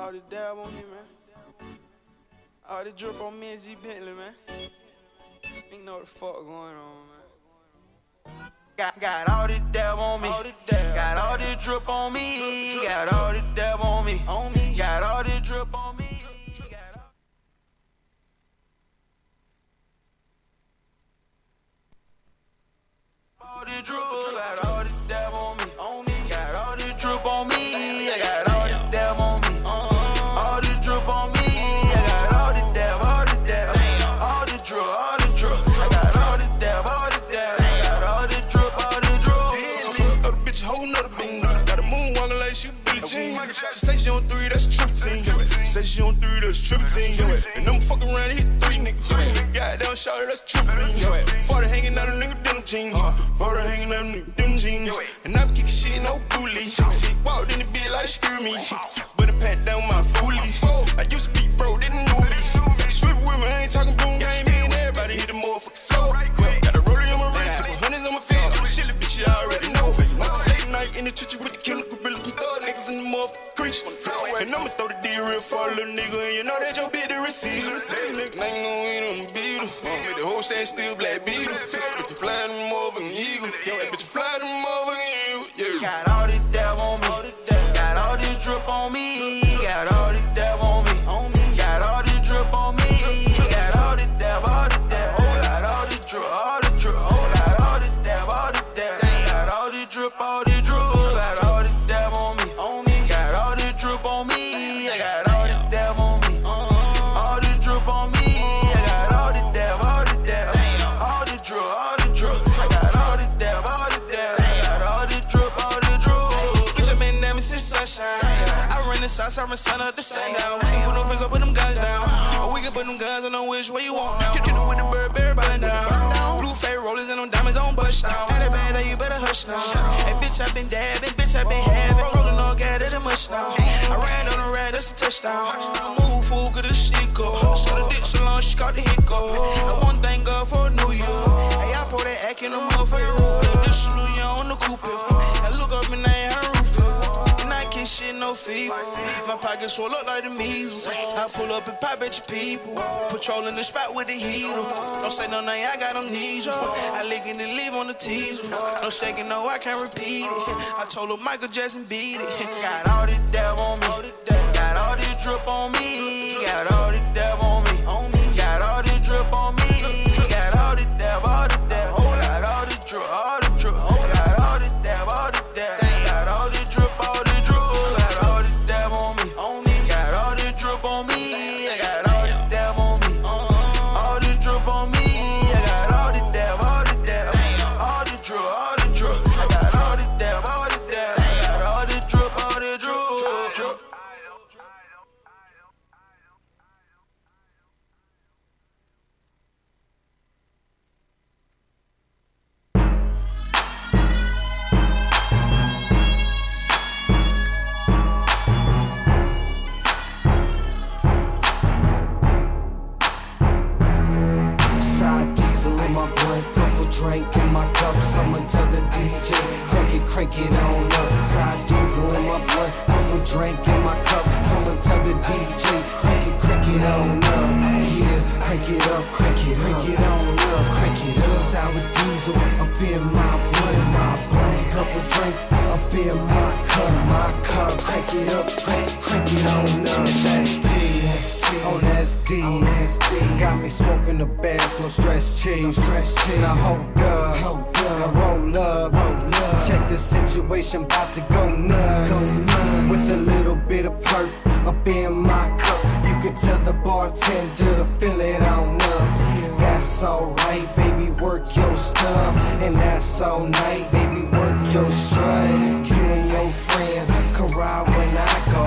All the dab on me, man. All the drip on me and Z Bentley, man. Ain't know what the fuck going on, man. Got all the dab on me. Got all the drip on me. Got all the dab on me. Got all the drip on me. All the drip, got all the dab on me. Got all the drip on me. I got all the dab on me. All the drip on me. I got all the dab, all the dab. All the drip, all the drip. I got all the dab, all the dab. I got all the drip, all the drip. Throw the bitch a whole nother bean. Got a moon walking like she Billie Jean. She say she on 3, that's trip team. Say she on 3, that's trip team. And I'm fuck around and hit 3 niggas. Goddamn shawty, that's trippin'. 40 hanging out a nigga denim jean. 40 hanging out a nigga denim jean. And I'm kicking shit, no bully. Walked in the bed like screw me. But I pat down my foolie. I used to be broke, didn't know me. Swift with me, I ain't talking boom game. Me and everybody hit the motherfucking floor. Got a rollie on my wrist, couple hundreds on my feet. I'm a chillin' bitch, you already know. Late night in the church with the killer gorillas and thug niggas in the motherfucking crease. And I'ma throw the D real for a little nigga, and you know that your bitch the receiver. Nigga ain't gon' eat on the beetle. Make the whole stand still black beetle. Bitch, you flying them motherfucking eagle. Bitch, you flying them motherfucking eagle. Got all the dab on me. Got all the drip on me. Got all the dab on me. Got all the drip on me. Got all the dab, all the dab. Got all the drip, all the drip. Got all the dab, all the dab. Got all the drip, all the drip. Got all the dab on me. Got all the drip on me. I got all the dab on me. All the drip on me. I got all the dab, all the dab. All the drip, all the drip. I got all the dab, all the dab. Got all the drip, all the drip. Bitch, I'm in them since sunshine. I run the south, I'm sun up the sundown. We can put them friends up, put them guns down. Or we can put them guns on them which way you want now. Kill with the bird, bun down. Blue fade rollers and them diamonds on bust down. Had it bad, you better hush now. Hey, bitch, I been dabbing, bitch, I been having. Rolling all gas, that much now. I ran on the rad, that's a touchdown. I move, fool, cause this shit go. So the dick so long, she caught the hiccup. I want thank God for New Year. Hey, I pour that act in the motherfucking roof. Additional year on the coupe. I look up and I ain't her roof. And I kiss shit, no fever. My pockets swell up like the measles. I pull up and pop at your people. Patrolling the spot with the heater. Don't say no name, I got amnesia. I lick it and leave on the teaser. No shaking, no, I can't repeat it. I told her Michael Jackson beat it. Got all the dab on me. Got all the drip on me. Got all the dab on me. Got all the drip on me. Got all the dab, all the dab. Got all the drip, all the drip. Got all the dab, all the dab. Got all the drip, all the drip. Got all the dab on me. Got all the drip on me. I got all the dab on me. All the drip on me. I got all the dab, all the dab. All the drip, all the drip. I got all the dab, all the dab. Got all the drip, all the drip. Side diesel in my blood, purple drink in my cups. I'ma tell the DJ, crank it on up. Side diesel in my blood, purple drink in my cup. I'ma tell the DJ, crank it on up. Yeah, crank it up, crank it on up, crank it up. Sour diesel up in my blood, purple drink up in my cup. Crank it up, crank it on up. That's D. Got me smoking the bass, no stress cheese. Now hold up, now roll up. Check the situation, bout to go nuts. With a little bit of perk up in my cup. You could tell the bartender to fill it on up. That's alright, baby, work your stuff. And that's all night, baby, work your strut. You and your friends can ride when I go.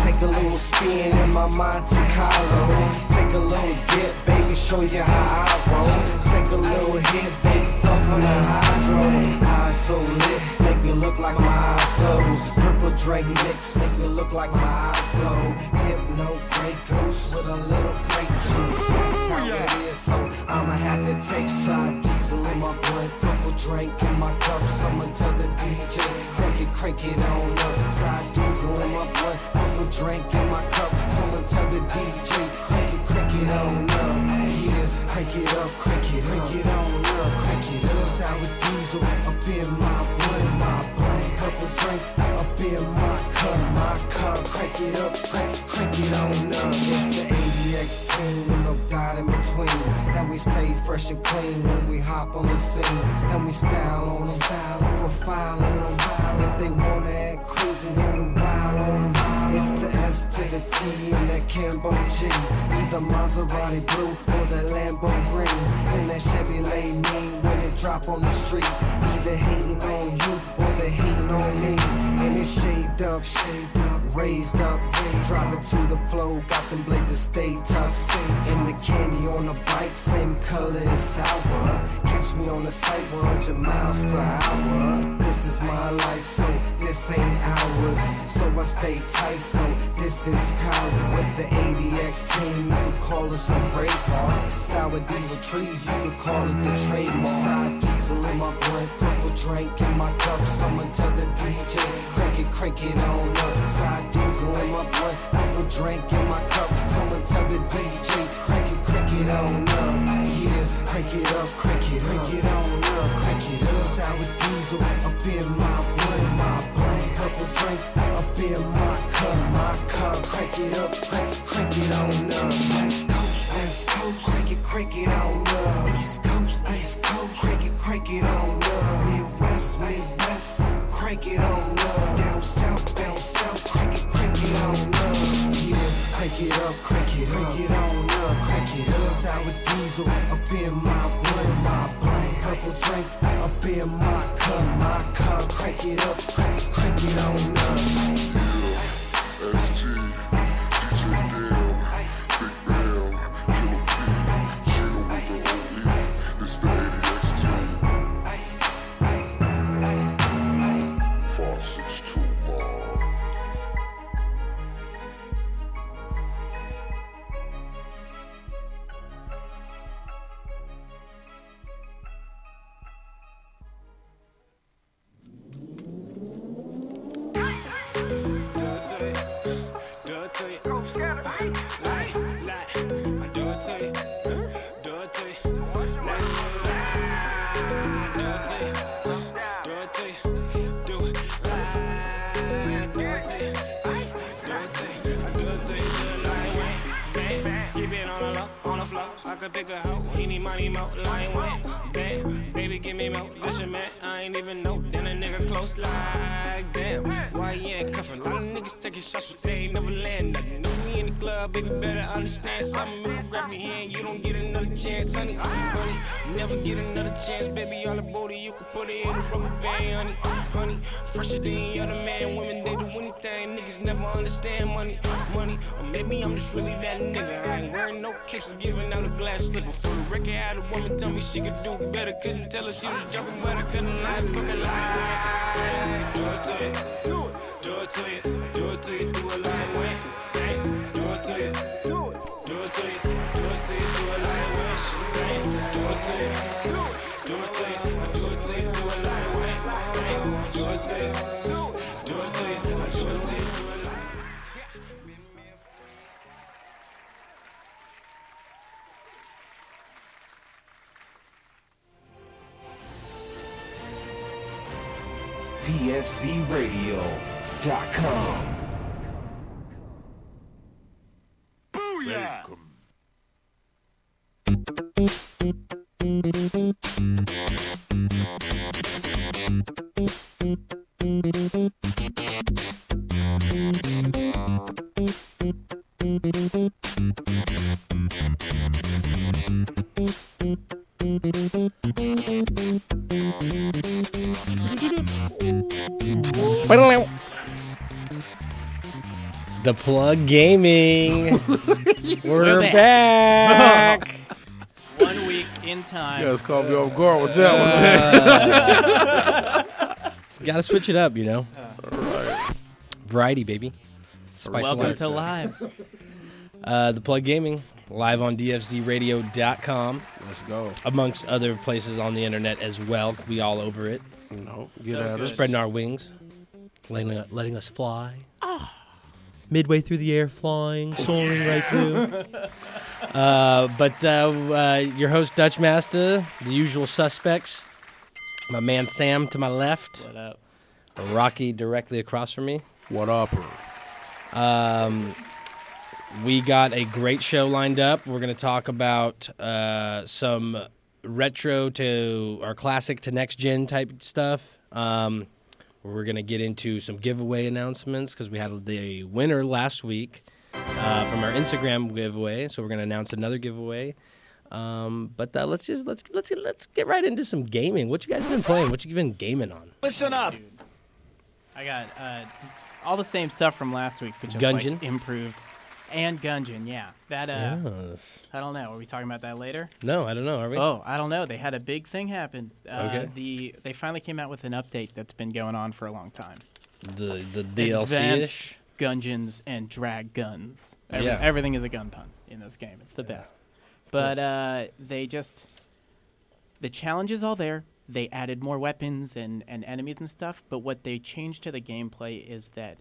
Take a little spin in my Monte Carlo. Take a little dip, baby, show you how I roll. Take a little hit, baby, puff on the hydro. Eyes so lit, make me look like my eyes closed. Purple Drake mix, make me look like my eyes glow. Hypno Grey Goose with a little grape juice. That's how it is, so I'ma have to take side diesel in my blood. Purple drink in my cups, I'ma tell the DJ, crank it on up. Side diesel in my blood. purple drink in my cup. Someone tell the DJ, crank it on up. Yeah, crank it up, crank it on up, crank it up. Sour diesel up in my blunt, purple drink up in my cup, crank it up, crank it on up. It's the ADX team with no doubt in between, and we stay fresh and clean when we hop on the scene, and we style on them, profile on them. If they wanna act crazy, then we wild on them. It's the S to the T and that Cambo G, either Maserati blue or the Lambo green, and that Chevrolet mean when it drop on the street, either hating on you or they hating on me. And it's shaved up, raised up, drive it to the flow, got them blades that stay tough. And the candy on the bike, same color as sour. Catch me on the site 100 miles per hour. This is my life, so this ain't ours. So I stay tight, so this is power. With the ADX team, you could call us some brave hearts. Sour diesel trees, you could call it the trademark. Side diesel in my blunt, purple drink in my cup. Someone tell the DJ, crank it on up. Side diesel in my blunt, purple drink in my cup. Someone tell the DJ, crank it on up. Yeah, crank it up, crank it on up, crank it up. Sour diesel up in my blunt, purple drink up in my cup, crank it up, crank it on up. West Coast, crank it on up. East Coast, crank it on up. Midwest, crank it on up. Down south, crank it on up. Yeah, crank it up, crank it on up, crank it up. Sour diesel up in my blunt, purple drink up in my cup, crank it up, crank it on up. Yeah, SG, DJ Dale, Big Bell, Killer P, Chino with the OE, it's the ADX team. 462 Mob. I could pick a hoe, any money, mo, line went. Damn, baby, give me more. Listen, man, I ain't even know. Then a nigga close like, damn. Why you ain't cuffin'? A lot of niggas taking shots, but they ain't never land nothing. If we in the club, baby, better understand something. If I grab your hand, you don't get another chance, honey. Honey, never get another chance, baby. All about it, you can put it in a rubber band, honey. Fresher than other man, women, they do anything. Niggas never understand money. Or maybe I'm just really that nigga. I ain't wearing no capes or giving out a glass slipper. For the record, had a woman tell me she could do better. Couldn't tell her she was joking, but I couldn't lie. Fucking lie. Do it to you. Do it to you. Do it to you. Do it like when. Hey, do it to you. Do it to you. Do it to you. Do it like when. Hey, do it to you. Do it to you. Do it to you. Do it like when. Hey, do it to you. Do it to you. Do it to you. DFZRadio.com. Booyah! The Plug Gaming. We're back. 1 week in time. You guys caught me off guard with that one, man. Gotta switch it up, you know. Variety, baby. Spice of Welcome life. to live. The Plug Gaming, live on DFZRadio.com, Let's go. amongst other places on the internet as well. We all over it, No, So get at good. us. spreading our wings, letting us fly. midway through the air, flying, soaring right through. Your host, Dutch Master, the usual suspects. My man Sam to my left. What up? Rocky directly across from me. What up? We got a great show lined up. We're going to talk about some retro to or classic to next gen type stuff. We're going to get into some giveaway announcements because we had the winner last week from our Instagram giveaway. So we're going to announce another giveaway. Let's get right into some gaming. What you guys been playing? What you been gaming on? Listen up. I got all the same stuff from last week, but just Gungeon? like improved. And Gungeon, yeah. That Yes. I don't know. Are we talking about that later? No, I don't know. Are we? Oh, I don't know. They had a big thing happen. Okay. They finally came out with an update that's been going on for a long time. The DLC-ish? Advanced Gungeons and Drag Guns. Yeah. Everything is a gun pun in this game. It's the best. But the challenge is all there. They added more weapons and enemies and stuff. But what they changed to the gameplay is that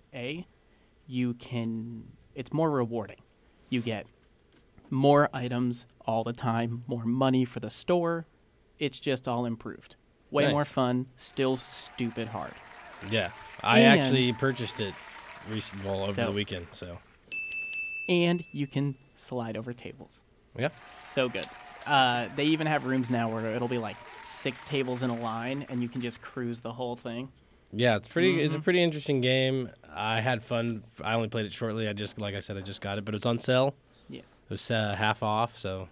it's more rewarding. You get more items all the time, more money for the store. It's just all improved. Way Nice. more fun, still stupid hard. Yeah. I And- actually purchased it over the Dope. weekend. So And you can slide over tables. yeah. So good. They even have rooms now where it'll be like 6 tables in a line, and you can just cruise the whole thing. Yeah, it's pretty. It's a pretty interesting game. I had fun. I only played it shortly. Like I said, I just got it, but it's on sale. Yeah. It was half off, so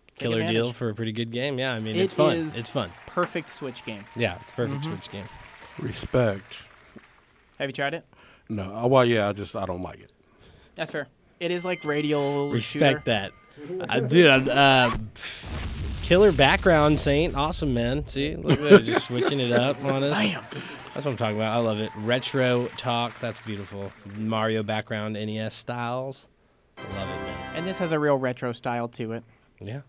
Take killer deal advantage. for a pretty good game. Yeah, I mean, It it's fun. is- It's fun. Perfect Switch game. Yeah, it's a perfect Switch game. Respect. Have you tried it? No, well, yeah, I don't like it. That's fair. It is like radial Respect shooter. that, dude. Killer background, Saint. Awesome, man. See, look at that, just switching it up on us. Bam. That's what I'm talking about. I love it. Retro talk. That's beautiful. Mario background, NES styles. I love it, man. And this has a real retro style to it. Yeah.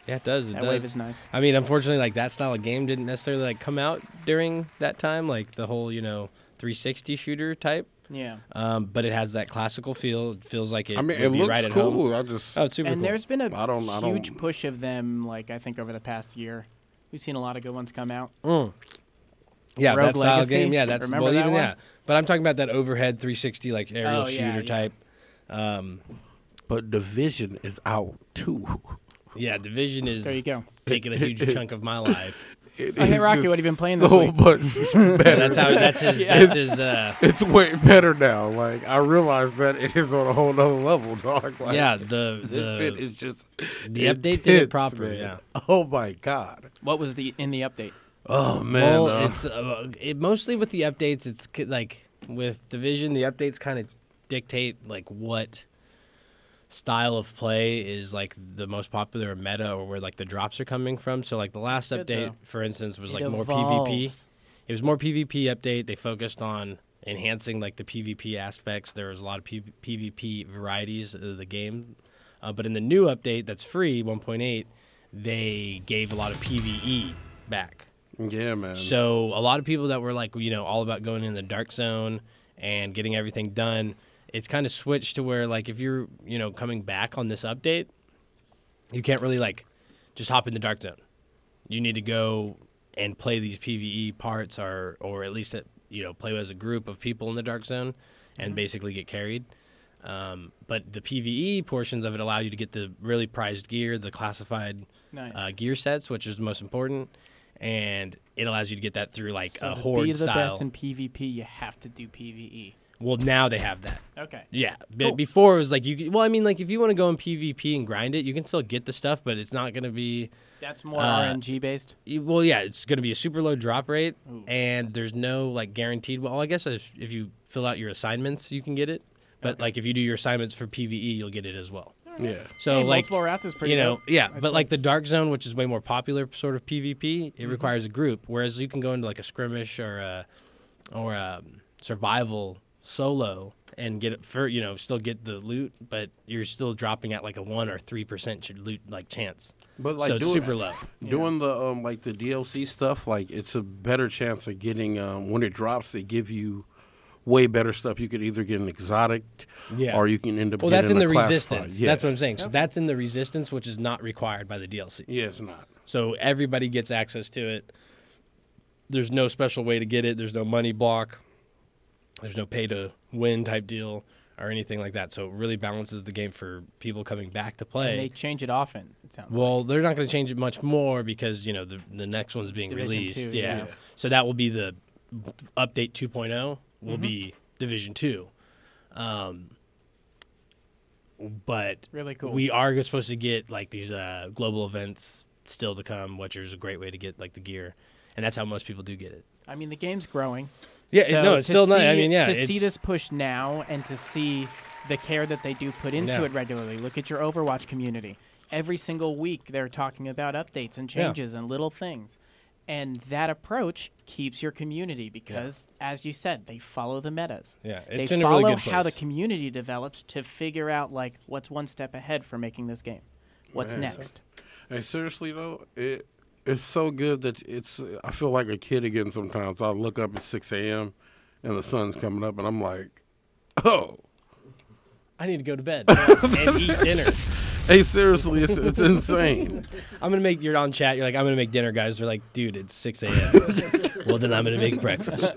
Yeah, it does. It That does. wave is nice. I mean, unfortunately, like that style of game didn't necessarily like come out during that time, like the whole 360 shooter type. Yeah. But it has that classical feel. It feels like it. I mean, would it be looks right at cool. home. I just Oh, it's super And cool. there's been a I don't- huge push of them, like I think over the past year. We've seen a lot of good ones come out. Yeah, Rogue that style Legacy. game. Yeah, that's Remember well, that even one? yeah. But I'm talking about that overhead 360 like aerial Oh, yeah, shooter yeah. type. but Division is out too. Yeah, Division is There you go. taking a huge chunk of my life. It Oh, hey, is Rocky, just what have you been playing this so week? much Yeah, better. that's his. Yeah. That's his. It's way better now. Like I realize that it is on a whole nother level, dog. Like, Yeah, this shit is just the update did it intense, proper, man. yeah. Oh my god. What was in the update? Oh man. Well, it's mostly with the updates. It's like with Division, the updates kind of dictate like what style of play is like the most popular meta or where like the drops are coming from. So like the last Good, update, though. for instance, was It like more PvP. evolves. It was more PvP update. They focused on enhancing like the PvP aspects. There was a lot of PvP varieties of the game. But in the new update that's free, 1.8, they gave a lot of PvE back. Yeah, man. So a lot of people that were like, all about going in the dark zone and getting everything done, it's kind of switched to where like if you're, coming back on this update, you can't really like just hop in the dark zone. You need to go and play these PvE parts or at least, play as a group of people in the dark zone and basically get carried. But the PvE portions of it allow you to get the really prized gear, the classified Nice. gear sets, which is the most important. And it allows you to get that through like So a to horde be the style. best in PvP, you have to do PvE. Well, now they have that. Okay. Yeah. Cool. Before it was like like if you want to go in PvP and grind it, you can still get the stuff, but it's not going to be. That's more RNG based. Well, yeah, it's going to be a super low drop rate, and there's no like guaranteed. Well, I guess if you fill out your assignments, you can get it. But like if you do your assignments for PvE, you'll get it as well. yeah. So Hey, like multiple routes is pretty dope. yeah, I'd but say. like the Dark Zone, which is way more popular sort of PvP, Mm-hmm. it requires a group. Whereas you can go into like a skirmish or a survival solo and get it for still get the loot, but you're still dropping at like a 1 or 3% loot like chance. But like So it's doing, super low. doing the like the DLC stuff, like it's a better chance of getting when it drops. They give you way better stuff. You could either get an exotic, or you can end up. Well, getting that's in the classified. Resistance. Yeah. That's what I'm saying. So that's in the Resistance, which is not required by the DLC. Yeah, it's not. So everybody gets access to it. There's no special way to get it. There's no money block. There's no pay to win type deal or anything like that. So it really balances the game for people coming back to play. And they change it often, it sounds Well, they're not going to change it much more because, you know, the next one's being Division released. 2, yeah. yeah. So that will be the update 2.0 will be Division 2. But Really cool. we are supposed to get like these global events still to come, which is a great way to get like the gear. And that's how most people do get it. I mean, the game's growing. Yeah, So no, it's to still not. see- I mean, yeah, to it's, see this push now and to see the care that they do put into Yeah. it regularly. Look at your Overwatch community. Every single week, they're talking about updates and Yeah. changes and little things. And that approach keeps your community because, as you said, they follow the metas. Yeah, They it's in a follow really good how the place. community develops to figure out like what's one step ahead for making this game. What's Man, next? And seriously though, it's so good that I feel like a kid again sometimes. I look up at 6 a.m. and the sun's coming up, and I'm like, oh. I need to go to bed and eat dinner. Hey, seriously, it's insane. I'm gonna make. You're on chat. You're like, I'm gonna make dinner, guys. They're like, dude, it's 6 a.m. Well, then I'm gonna make breakfast.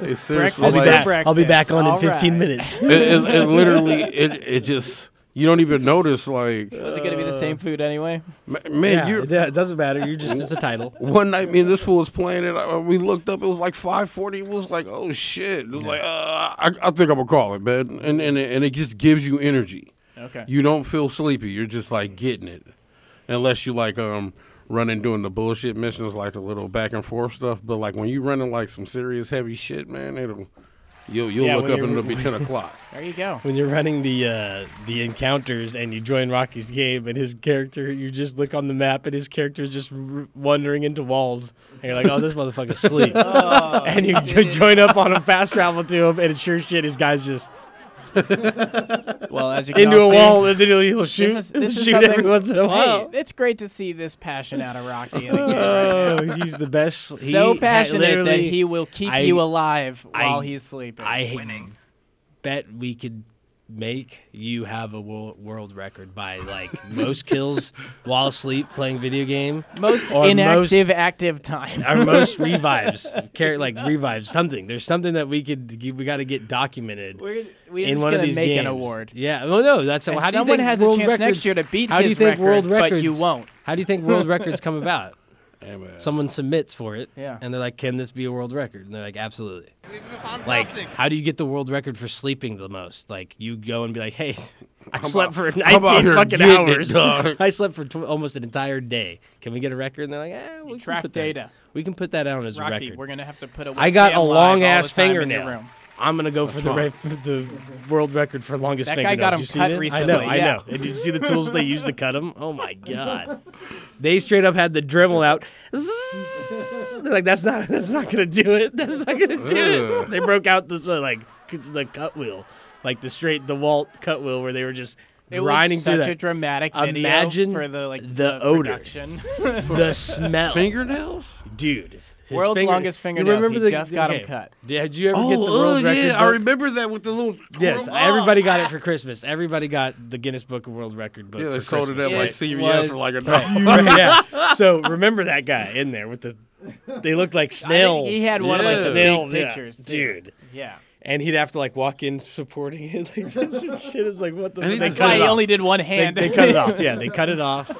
Hey, seriously, I'll be like, back. I'll be back on in All 15 right. minutes. it literally, it just, you don't even notice, like, Was it going to be the same food anyway? man, it doesn't matter. You're just it's a title. one night, me and this fool was playing it. We looked up. It was like 5:40. It was like, oh shit. It was like, I think I'm gonna call it, man. And it just gives you energy. Okay. You don't feel sleepy. You're just like getting it, unless you like running doing the bullshit missions, like the little back and forth stuff. But like when you running like some serious heavy shit, man, you'll Yeah, look when up you're- and it'll be 10 o'clock. There you go. When you're running the encounters and you join Rocky's game and his character, you just look on the map and his character is just wandering into walls. And you're like, oh, this motherfucker's asleep. And you join up on him, fast travel to him, and it's sure shit, his guy's just Well, as you can into all a see, wall and then he'll shoot, this is shoot something- every once in a while. Hey, it's great to see this passion out of Rocky in the game right now. Oh, he's the best. So passionate that literally, he will keep I- you alive I- while he's sleeping. I bet we could make you have a world record by like most kills while asleep playing video game, most or inactive active time. or most revives, like revives something. There's something that we got to get documented We're in just one of gonna these make games. an award. Yeah, well, no, that's And how do you someone think has a world chance records, next year to beat how do you his think record, world but records, you won't. How do you think world records come about? Hey, man. Someone submits for it, Yeah. and they're like, "Can this be a world record?" And they're like, "Absolutely." Like, how do you get the world record for sleeping the most? Like, you go and be like, "Hey, I slept for how about 19 here fucking getting it, hours. dog?" I slept for almost an entire day. Can we get a record?" And they're like, we can Track put that- data. We can put that down as a Rocky, record. we're gonna have to put a. I got a webcam live long all ass the time in your fingernail. room. I'm gonna go for the world record for longest That guy fingernails. got Did you him see cut it? recently, I yeah. know. And did you see the tools they used to cut them? Oh my god! They straight up had the Dremel out. They're like, that's not gonna do it. That's not gonna do it. They broke out the cut wheel, like the Walt cut wheel, where they were just It grinding was through such that. a dramatic video Imagine for the the odor. production. The smell, Fingernails? dude. His World's longest You fingernails. remember He just got 'em cut. Did you ever get the Oh, world record? yeah, I book? remember that with the little. Yes, everybody got it for Christmas. Everybody got the Guinness Book of World Record book. Yeah, they for sold it Christmas. at like It CVS for was- like a Right, dollar. yeah. So remember that guy in there with the. They looked like I snails. think he had one of Yeah. like the Snails, big yeah. pictures, too. Dude. Yeah. And he'd have to like walk in supporting it. Like that's just shit. It's like what the. And he They just cut Why it he off. only did one They, hand. they cut it off. Yeah, they cut it off.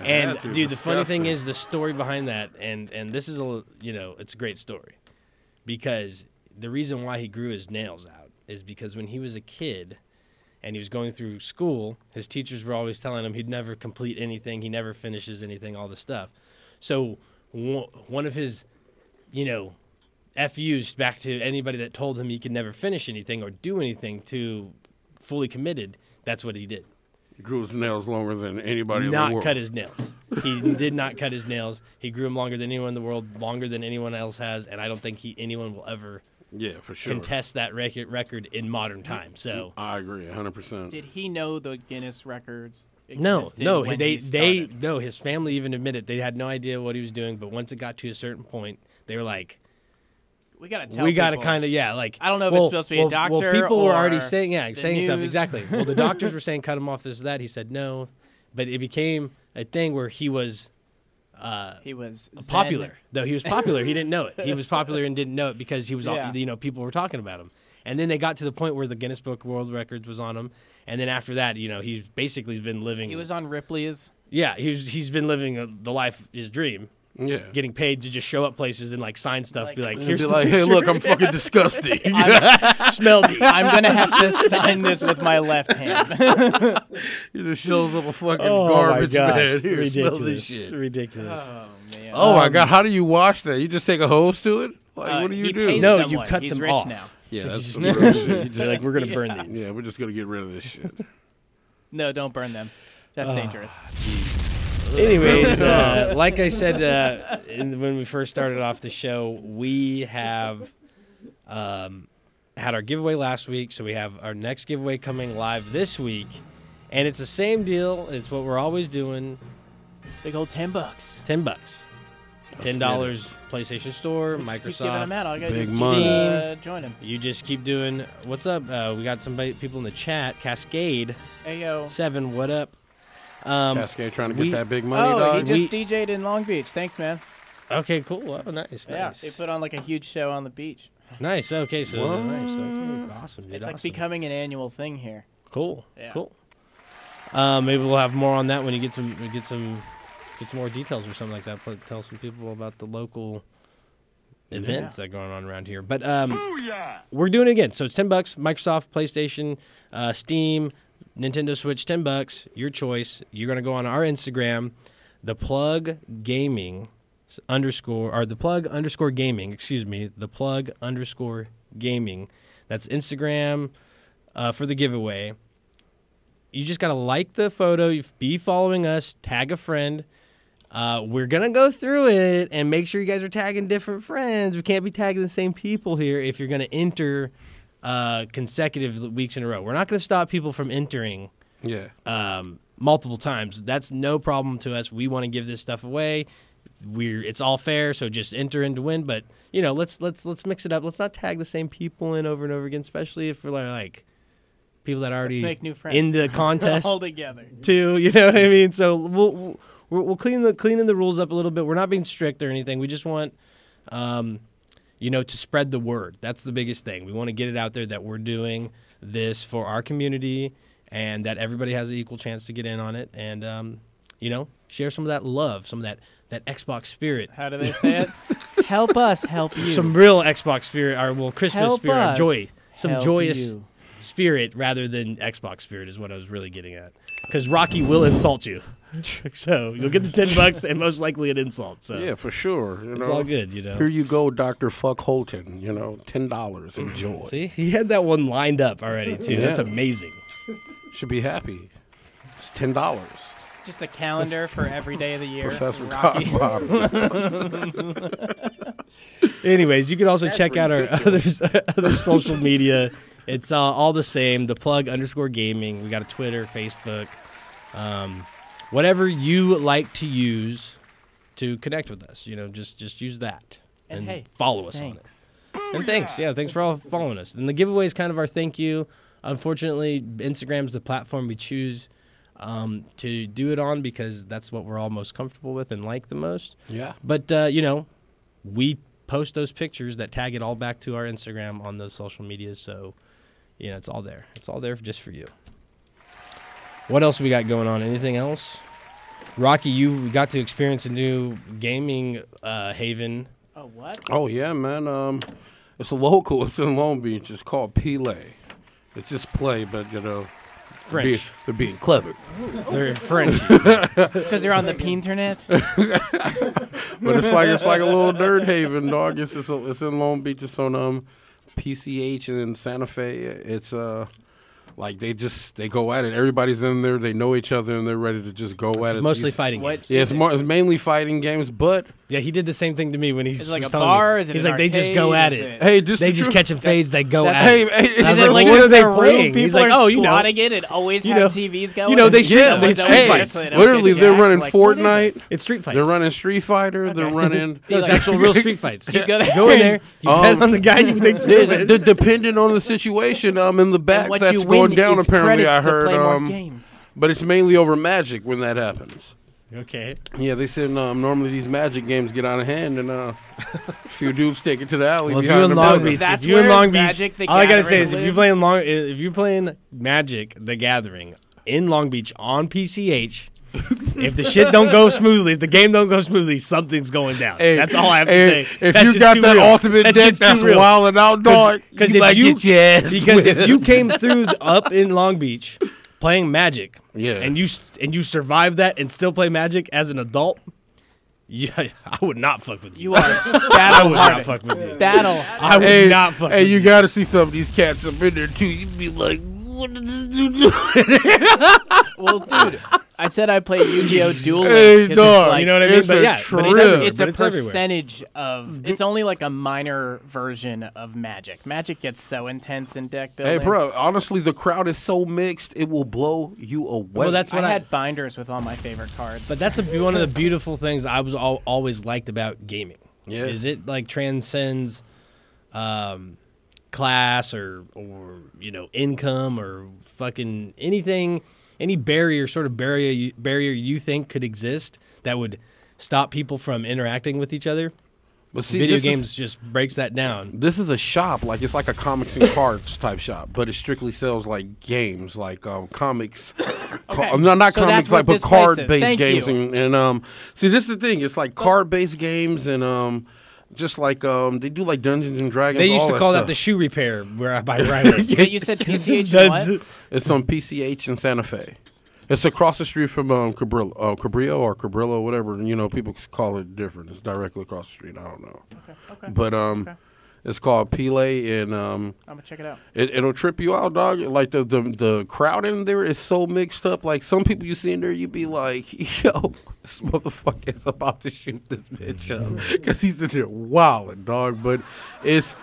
And had to. dude, the funny thing Disgusting. is the story behind that, and this is it's a great story, because the reason why he grew his nails out is because when he was a kid, and he was going through school, his teachers were always telling him he'd never complete anything, he never finishes anything, all this stuff. So one of his, FUs back to anybody that told him he could never finish anything or do anything to fully committed, that's what he did. Grew his nails longer than anybody in the Not world. cut his nails. He did not cut his nails. He grew them longer than anyone in the world, longer than anyone else has, and I don't think anyone will ever Yeah, for sure. contest that record in modern times. So I agree, 100%. Did he know the Guinness records? no, existed no, when they he started? no. His family even admitted they had no idea what he was doing. But once it got to a certain point, they were like, We gotta tell. we got to people. kind of like. I don't know if it's supposed to be a doctor. Well, people were already or saying the saying stuff news. exactly. Well, the doctors were saying cut him off this or that. He said no, but it became a thing where he was He was popular. Zen. Though he was popular, he didn't know it. He was popular and didn't know it because he was Yeah. people were talking about him. And then they got to the point where the Guinness Book of World Records was on him. And then after that, he's basically been living. He was on Ripley's. Yeah, he's been living the life his dream. Yeah. Getting paid to just show up places and sign stuff. Be like, And here's be the like, hey, look, I'm fucking disgusting. smell these. I'm gonna have to sign this with my left hand. He just shows up a fucking Oh garbage my gosh. man. Here, smell this Ridiculous. shit. Ridiculous. Oh man. Oh my god, how do you wash that? You just take a hose to it? Like, what do you he do? pays No, someone. you cut He's them rich off. now. Yeah, that's just some get real shit. You They're like, we're gonna burn these. yeah, we're just gonna get rid of this shit. No, don't burn them. That's dangerous. Anyways, like I said when we first started off the show, we have had our giveaway last week, so we have our next giveaway coming live this week, and it's the same deal. It's what we're always doing. Big old $10. $10. $10 PlayStation Store, Just keep Microsoft. giving them out. All you gotta do Big is money. join them. You just keep doing. What's up? We got some people in the chat. Cascade Ayo. 7. What up? Cascade trying to get we- that big money, Oh, dog. he just DJ'd in Long Beach. Thanks, man. Okay, cool. Oh, nice, Yeah, nice, they put on a huge show on the beach. nice. Okay, so nice. Okay, awesome. Dude, It's awesome. becoming an annual thing here. Cool. Yeah. Cool. Maybe we'll have more on that when you get some more details or something like that. Tell some people about the local events that are going on around here. But we're doing it again. So it's $10. Microsoft, PlayStation, Steam, Nintendo Switch. $10. Your choice. You're gonna go on our Instagram, the Plug Gaming the Plug Gaming. Excuse me, the Plug Gaming. That's Instagram for the giveaway. You just got to like the photo, be following us, tag a friend. We're going to go through it and make sure you guys are tagging different friends. We can't be tagging the same people here if you're going to enter consecutive weeks in a row. We're not going to stop people from entering Yeah. multiple times. That's no problem to us. We want to give this stuff away. It's all fair, so just enter in to win. But, let's mix it up. Let's not tag the same people in over and over again, especially if we're like people that are already make new friends. in the contest All together. too. You know what I mean? So we'll cleaning the rules up a little bit. We're not being strict or anything. We just want to spread the word. That's the biggest thing. We want to get it out there that we're doing this for our community and that everybody has an equal chance to get in on it. And share some of that love, some of that Xbox spirit. How do they say it? Help us help you. Some real Xbox spirit, or Christmas Help spirit, us joy, some help joyous you. spirit rather than Xbox spirit is what I was really getting at. Because Rocky will insult you, so you'll get the $10 and most likely an insult. So Yeah, for sure. it's all good, Here you go, Dr. Fuck Holton. $10. Enjoy. See, he had that one lined up already too. Yeah. That's amazing. Should be happy. It's $10. Just a calendar for every day of the year. Professor Rocky. Cottonbottom. Anyways, you can also check out our other social media. It's all the same. The Plug_Gaming. We got a Twitter, Facebook, whatever you like to use to connect with us. Just use that And hey, follow us on it. thanks. And thanks, thanks for all following us. And the giveaway is kind of our thank you. Unfortunately, Instagram's the platform we choose to do it on because that's what we're all most comfortable with and like the most. Yeah. But, we post those pictures that tag it all back to our Instagram on those social medias. So, it's all there. It's all there just for you. What else we got going on? Anything else? Rocky, you got to experience a new gaming haven. Oh, what? Oh, yeah, man. It's a local. It's in Long Beach. It's called Pele. It's just play, but, French. they're being clever. They're French. Because they're on the Pinternet? But it's like a little nerd haven, dog. It's in Long Beach. It's on PCH in Santa Fe. It's Like they go at it. Everybody's in there. They know each other and they're ready to just go at it. It's mostly fighting games. Yeah, it's mainly fighting games. But yeah, he did the same thing to me when he's Is it like a telling bar? me. Is it He's an like they just go at arcade? it. hey, They just catching fades. They go that's- at Hey, it. hey, And I was it's like, like, what are they room, playing? People He's like, are oh, you know, squatting it. It always you have know- TVs going. you know, they and street- shit. they It's street always fights. this way. They'll literally, get they're jacked. running Like, what is Fortnite. this? it's street fights. They're running Street Fighter. They're running. No, it's Like- actual real street fights. You go there go in there. You bet on the guy you think Depending on the situation, in the back And what that's you going win down. is Apparently, I credits to heard. play more games. But it's mainly over Magic when that happens. Okay. Yeah, they said normally these Magic games get out of hand, and a few dudes take it to the alley Well, if you're behind in the Long building. Beach, That's if you're in where Long Beach, Magic the all I gotta say Gathering is if you're playing Magic the Gathering in Long Beach on PCH, if the shit don't go smoothly, if the game don't go smoothly, something's going down. Hey, that's all I have to hey, say. If That's you just got too that real. ultimate deck, just too that's real. wild and out, dog. Because You if you get your ass because if whipped. you came through up in Long Beach playing Magic, Yeah. and you survived that and still play Magic as an adult, yeah, I would not fuck with you. You are I battle would not hard. fuck with you. Battle. I would Hey, not fuck hey, with you you. got to see some of these cats up in there too. You'd be like, "What is this dude doing?" Well, dude, I said I play Yu-Gi-Oh! Duel Hey, Links 'cause dog, it's like, You know what I mean? It's But a yeah, but it's trip. everywhere. it's but a it's everywhere. percentage of. It's only like a minor version of Magic. Magic gets so intense in deck building. Hey, bro, honestly, the crowd is so mixed, it will blow you away. Well, that's what I I had binders with all my favorite cards. But that's one of the beautiful things I was always liked about gaming. Yeah. Is it like transcends class or income or fucking anything, any barrier you think could exist that would stop people from interacting with each other. But see, Video this games just breaks that down. This is a shop, like it's like a comics and cards type shop, but it strictly sells like games, like comics. Okay. No, not So that's comics, what like but this place is. card-based Thank games, you. and see, this is the thing. It's like card-based games, and just like they do like Dungeons and Dragons. They used all to call that stuff. the shoe repair where I buy Riley. But you said PCH and what? It's on PCH in Santa Fe. It's across the street from Cabrillo, whatever. People call it different. It's directly across the street. I don't know. Okay. But it's called Pele, and I'm gonna check it out. it'll trip you out, dog. Like the crowd in there is so mixed up. Like some people you see in there, you be like, yo, this motherfucker is about to shoot this bitch up because he's in there wilding, dog. But it's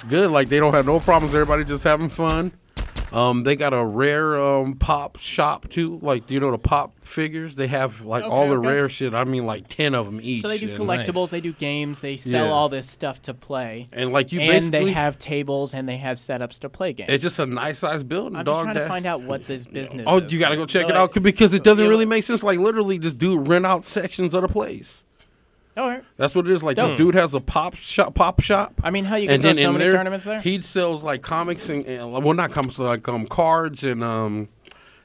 good. Like they don't have no problems. Everybody just having fun. They got a rare pop shop too, like the pop figures. They have like all the rare shit. I mean, like 10 of them each. So they do and, collectibles, they do games, they sell Yeah. all this stuff to play, and like you and basically, they have tables and they have setups to play games. it's just a nice size building, I'm dog. just trying to that- find out what this business. Oh, is. you gotta go check it Go out ahead. because it doesn't Yeah. really make sense. Like literally, this dude rent out sections of the place. All right. That's what it is. Like Dope. this dude has a pop shop. I mean, how you can And throw then so in many there, tournaments there? He sells like comics and well, not comics, like cards and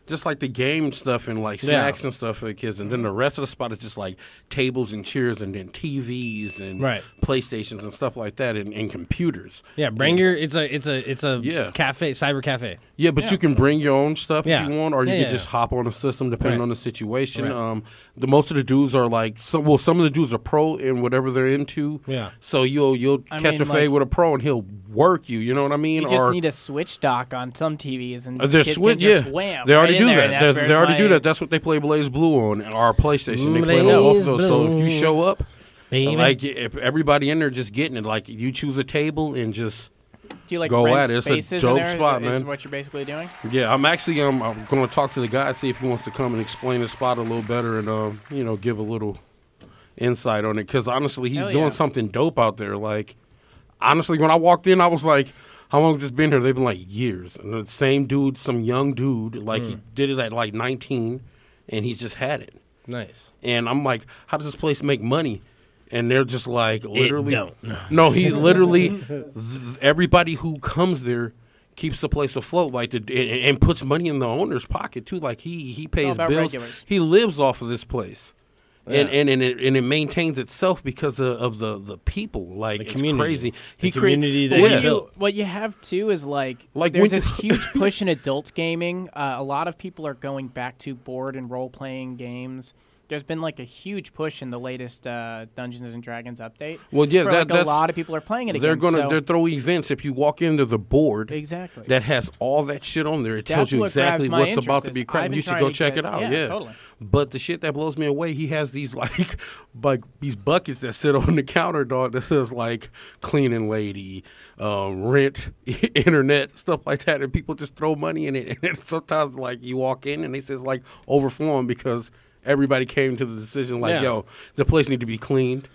just like the game stuff and like snacks and stuff for the kids. And then the rest of the spot is just like tables and chairs and then TVs and Right. PlayStations and stuff like that and computers. Yeah, bring your it's a Yeah. cafe, cyber cafe. Yeah, but you can bring your own stuff Yeah. if you want, or you Yeah, can yeah. just hop on the system depending Right. on the situation. Right. Most of the dudes are like, some of the dudes are pro in whatever they're into. Yeah. So you'll I catch mean, a fade like- with a pro and he'll work you. You know what I mean? You just or need a switch dock on some TVs, and their kids switch, can just yeah. wham They already right do in there, that. and that's They where's already do my- that. That's what they play Blaze Blue on our PlayStation. They play Blaze that also. So if you show up, Baby. like if everybody in there just getting it, like you choose a table and just. Do you like Go rent at it. It's a spaces dope in there? spot, is man. what you're basically doing? Yeah, I'm actually I'm going to talk to the guy, see if he wants to come and explain the spot a little better and give a little insight on it. Because honestly, he's Hell doing yeah. something dope out there. Like, honestly, when I walked in, I was like, how long has this been here? They've been like years. And the same dude, some young dude, like he did it at like 19, and he's just had it. Nice. And I'm like, how does this place make money? And they're just like, literally. don't. No, he literally, everybody who comes there keeps the place afloat, like and puts money in the owner's pocket too. Like he pays about bills. regulars. He lives off of this place. Yeah. And it maintains itself because of the people. Like it's community. crazy. The He community that yeah. he built. What you have too is like Like there's when- this huge push in adult gaming. A lot of people are going back to board and role playing games. there's been like a huge push in the latest Dungeons and Dragons update. Well, yeah, for, that's a lot of people are playing it again. They're throw events. If you walk in, there's a board exactly that has all that shit on there. It tells That's you what exactly grabs my what's about to interest be is crap. I've been You should trying go to check get- it out. yeah, totally. But the shit that blows me away, he has these like these buckets that sit on the counter, dog. That says like cleaning lady, rent, internet, stuff like that, and people just throw money in it. And sometimes like you walk in and they says like overflowing because everybody came to the decision like, yo, the place need to be cleaned.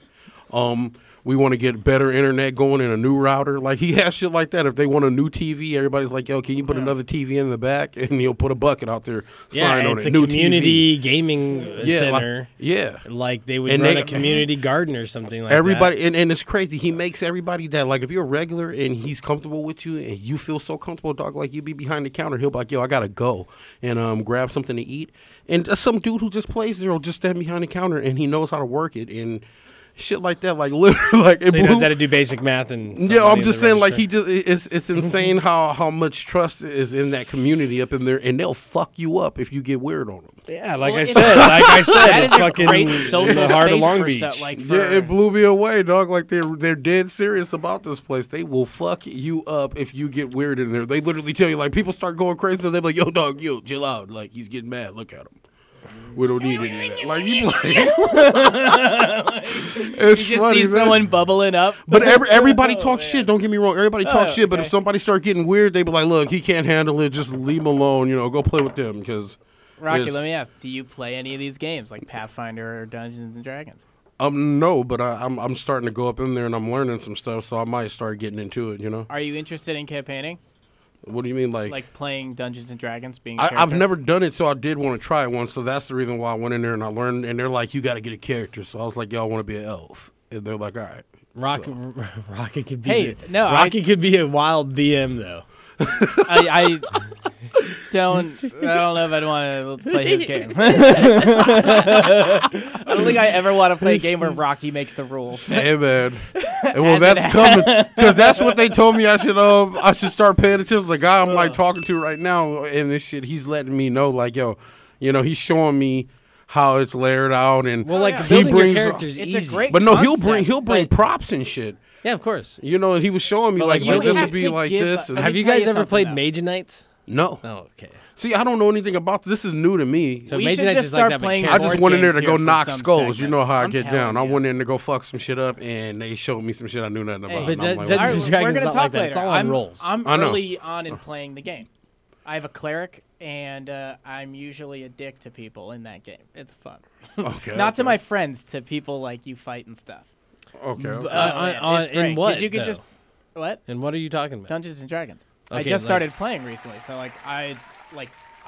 We want to get better internet going in a new router. Like he has shit like that. If they want a new TV, everybody's like, yo, can you put another TV in the back? And he'll put a bucket out there, sign on it's it. a New community TV. gaming center. Yeah. Like they would And run they- a community garden or something like Everybody, that. and it's crazy. He makes everybody that, like, if you're a regular and he's comfortable with you and you feel so comfortable, dog, like you be behind the counter, he'll be like, yo, I got to go and grab something to eat. And some dude who just plays there will just stand behind the counter and he knows how to work it and shit like that. Like, literally, like, So he knows how to do basic math and yeah, I'm just saying, like, it's insane how much trust is in that community up in there, and they'll fuck you up if you get weird on them. Yeah, like I it's- said, that is it's a fucking great in social the heart of space Long for Beach. for, Yeah, it blew me away, dog. Like they're dead serious about this place. They will fuck you up if you get weird in there. They literally tell you, like, people start going crazy. They're like, yo, dog, yo, chill out. Like, he's getting mad. Look at him. We don't need any of that. Like, you like, it's You just funny, see man. someone bubbling up. But everybody talks shit. Don't get me wrong. Everybody talks shit. But if okay. somebody start getting weird, they be like, look, he can't handle it. Just leave him alone. You know, go play with them because. Rocky, let me ask: do you play any of these games like Pathfinder or Dungeons and Dragons? No, but I'm starting to go up in there and I'm learning some stuff, so I might start getting into it. You know. Are you interested in campaigning, What do you mean, like playing Dungeons and Dragons? Being a I've character? never done it, so I did want to try it once. So that's the reason why I went in there and I learned. And they're like, you got to get a character. So I was like, yo, I want to be an elf. And they're like, all right. Rocky could be. Hey, no, Rocky could be a wild DM though. I don't know if I'd want to play his game. I don't think I ever want to play a game where Rocky makes the rules. Hey man, well that's coming because that's what they told me. I should start paying attention. The guy I'm like talking to right now and this shit, he's letting me know like, yo, you know, he's showing me how it's layered out and Well, like yeah. building your brings- characters It's a easy. great- but no, he'll concept, bring but- props and shit. Yeah, of course. You know, and he was showing me But, like, like, you this have would be to like give this. a- And Let Have me you tell guys you ever something, played though. Mage Knights? no, Oh, okay. see, I don't know anything about this. This is new to me. So We Mage should Knights just is like start that, but playing I just board went in there to games go here for knock some skulls. You know segments. how I I'm get telling down. I you. went in to go fuck some shit up, and they showed me some shit I knew nothing about. Hey, And But I'm like, Dungeons what? and Dragons We're is gonna not talk like that. later. It's all on rolls. I'm I know. early on in playing the game. I have a cleric, and I'm usually a dick to people in that game. It's fun. Okay, Not to okay. my friends, to people like you fight and stuff. Okay. Uh, Yeah, it's in great, 'cause what, You could though? just what And what are you talking about? Dungeons and Dragons. I Okay, just like- started playing recently, so I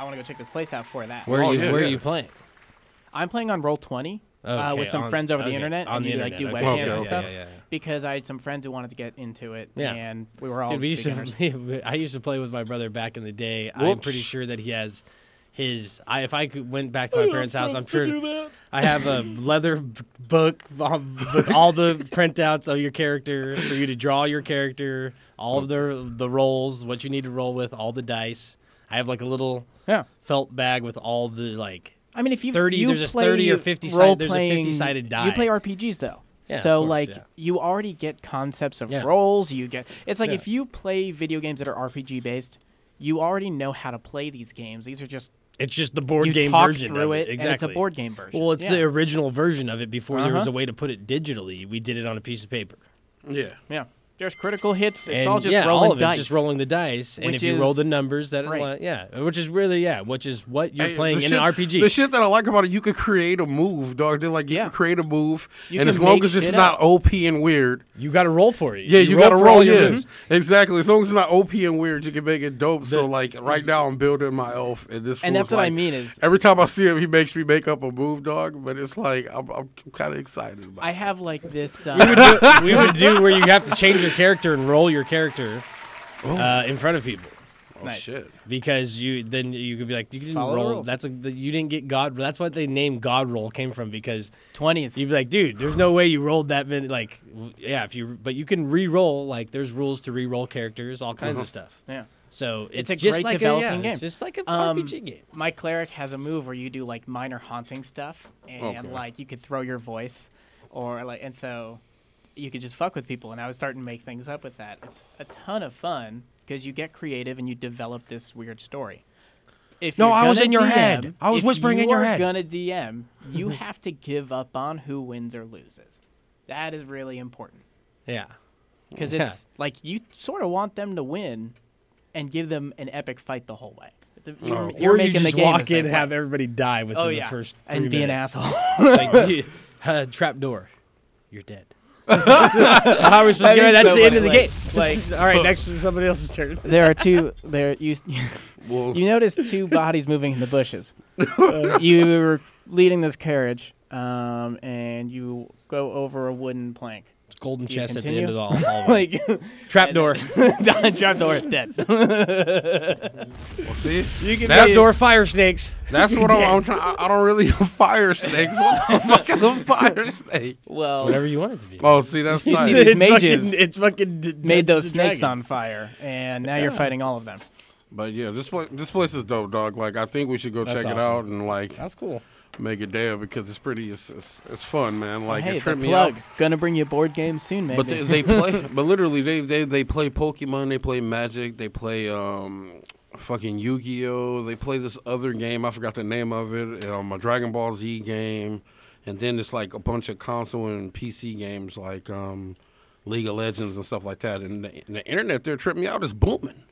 want to go check this place out for that. Where Oh, are you? yeah, Where yeah. are you playing? I'm playing on Roll20 Okay, with some on- friends over the okay, internet, on and the you like do internet, webcams okay. and Okay, stuff. yeah. Because I had some friends who wanted to get into it, Yeah. and we were all Dude, we used beginners. to. I used to play with my brother back in the day. I'm Whoops. pretty sure that he has his. If I went back to my parents' house, I'm sure I have a leather book with all the printouts of your character for you to draw your character, all of the rolls, what you need to roll with, all the dice. I have like a little Yeah. felt bag with all the like. I mean, if you 30 you there's a play 30 or 50 side- role there's a playing- 50-sided die. You play RPGs though, Yeah, of so course, like yeah. you already get concepts of Yeah. roles. You get it's like Yeah. if you play video games that are RPG based, you already know how to play these games. These are just It's just the board you game talk version through of it, Exactly. and it's a board game version. Well, it's yeah. the original version of it before there was Uh-huh. a way to put it digitally. We did it on a piece of paper. Yeah. yeah. There's critical hits. It's And, all just yeah, rolling all of dice. it's just rolling the dice, and Which if you roll is- the numbers, that right. which is really which is what you're Hey, playing the in shit- an RPG. The shit that I like about it, you could create a move, dog. They're like, you Yeah. can create a move, You and can as long make as it's shit not up. OP and weird, You got to roll for it. yeah, you got to for roll. all your Yeah, moves. exactly. As long as it's not OP and weird, you can make it dope. So like right now, I'm building my elf, and this. And fool's that's what I like- mean is Every time I see him, he makes me make up a move, dog. But it's like I'm kind of excited about. I have like this. We would do where you have to change your character and roll your character in front of people. Oh Nice. shit! Because you could be like you didn't Follow the roll. rules. You didn't get God. That's what they named God roll came from because 20s. you'd be like, dude, there's no way you rolled that many. But you can re-roll. Like there's rules to re-roll characters, all kinds of stuff. Yeah. So It's it's a just great like developing game. It's just like a RPG game. My cleric has a move where you do like minor haunting stuff, and Okay. like you could throw your voice, or like, and so you could just fuck with people. And I was starting to make things up with that. It's a ton of fun because you get creative and you develop this weird story. If No, you're I was gonna in your DM, head. I was if whispering in you your are head. Gonna DM, you have to give up on who wins or loses. That is really important. Yeah. Because Yeah. it's like you sort of want them to win and give them an epic fight the whole way. You're Or making you just the game walk the same in and way. have everybody die within Oh, the yeah. first 3 and be an minutes. asshole. Like, trap door. You're dead. How are we supposed to get it? That's so the end of the funny. game. Like, all right, next is somebody else's turn. There are two. You Well, notice two bodies moving in the bushes. You were leading this carriage, and you go over a wooden plank. Golden You chest at the continue? end of the hallway. Like Trap door. trap door dead. well, see, You can Trap be- door fire snakes. that's what I'm trying. I don't really fire snakes. What the fuck is a fire snake? Well, Whatever you want it to be. Oh, see, that's You nice. see these It's mages fucking, it's fucking made those Dungeons and snakes on Dragons. fire, and now you're fighting all of them. But yeah, this place is dope, dog. Like, I think we should go That's check it awesome. out and like That's cool. make it there because it's pretty. It's fun, man. Like Hey, it the tripped me out. plug. Gonna bring you board games soon, maybe. But they play. But literally, they play Pokemon. They play Magic. They play fucking Yu-Gi-Oh. They play this other game. I forgot the name of it. A Dragon Ball Z game, and then it's like a bunch of console and PC games like League of Legends and stuff like that. And the internet there tripped me out. It's booming.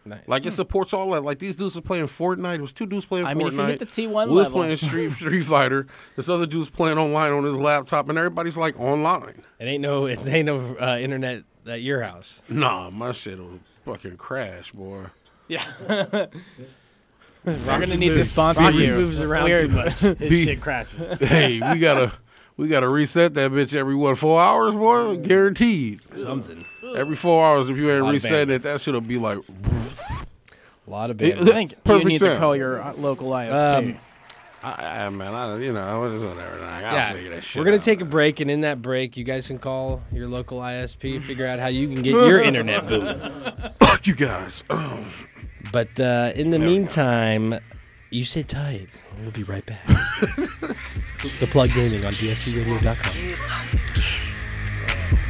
Nice. Like it supports all that. Like these dudes are playing Fortnite. It was 2 dudes playing I Fortnite. mean, if you hit the T1 we was level. playing Street Fighter. This other dude's playing online on his laptop, and everybody's like online. It ain't no internet at your house. Nah, my shit will fucking crash, boy. yeah. We're gonna need to sponsor Rocky you. moves around Weird. too much. His shit crashes. Hey, we gotta reset that bitch every 4 hours, boy. Guaranteed. Something. Every 4 hours, if you ain't Lot of resetting it, that shit'll be like. A lot of It- bandwidth. I think you Perfect need to sound. call your local ISP. Man, it's whatever. I'll figure that shit We're gonna out. take a break, and in that break, you guys can call your local ISP, figure out how you can get your internet booming. Fuck you guys. But in the meantime, you sit tight. We'll be right back. The Plug Gaming on DFCRadio.com.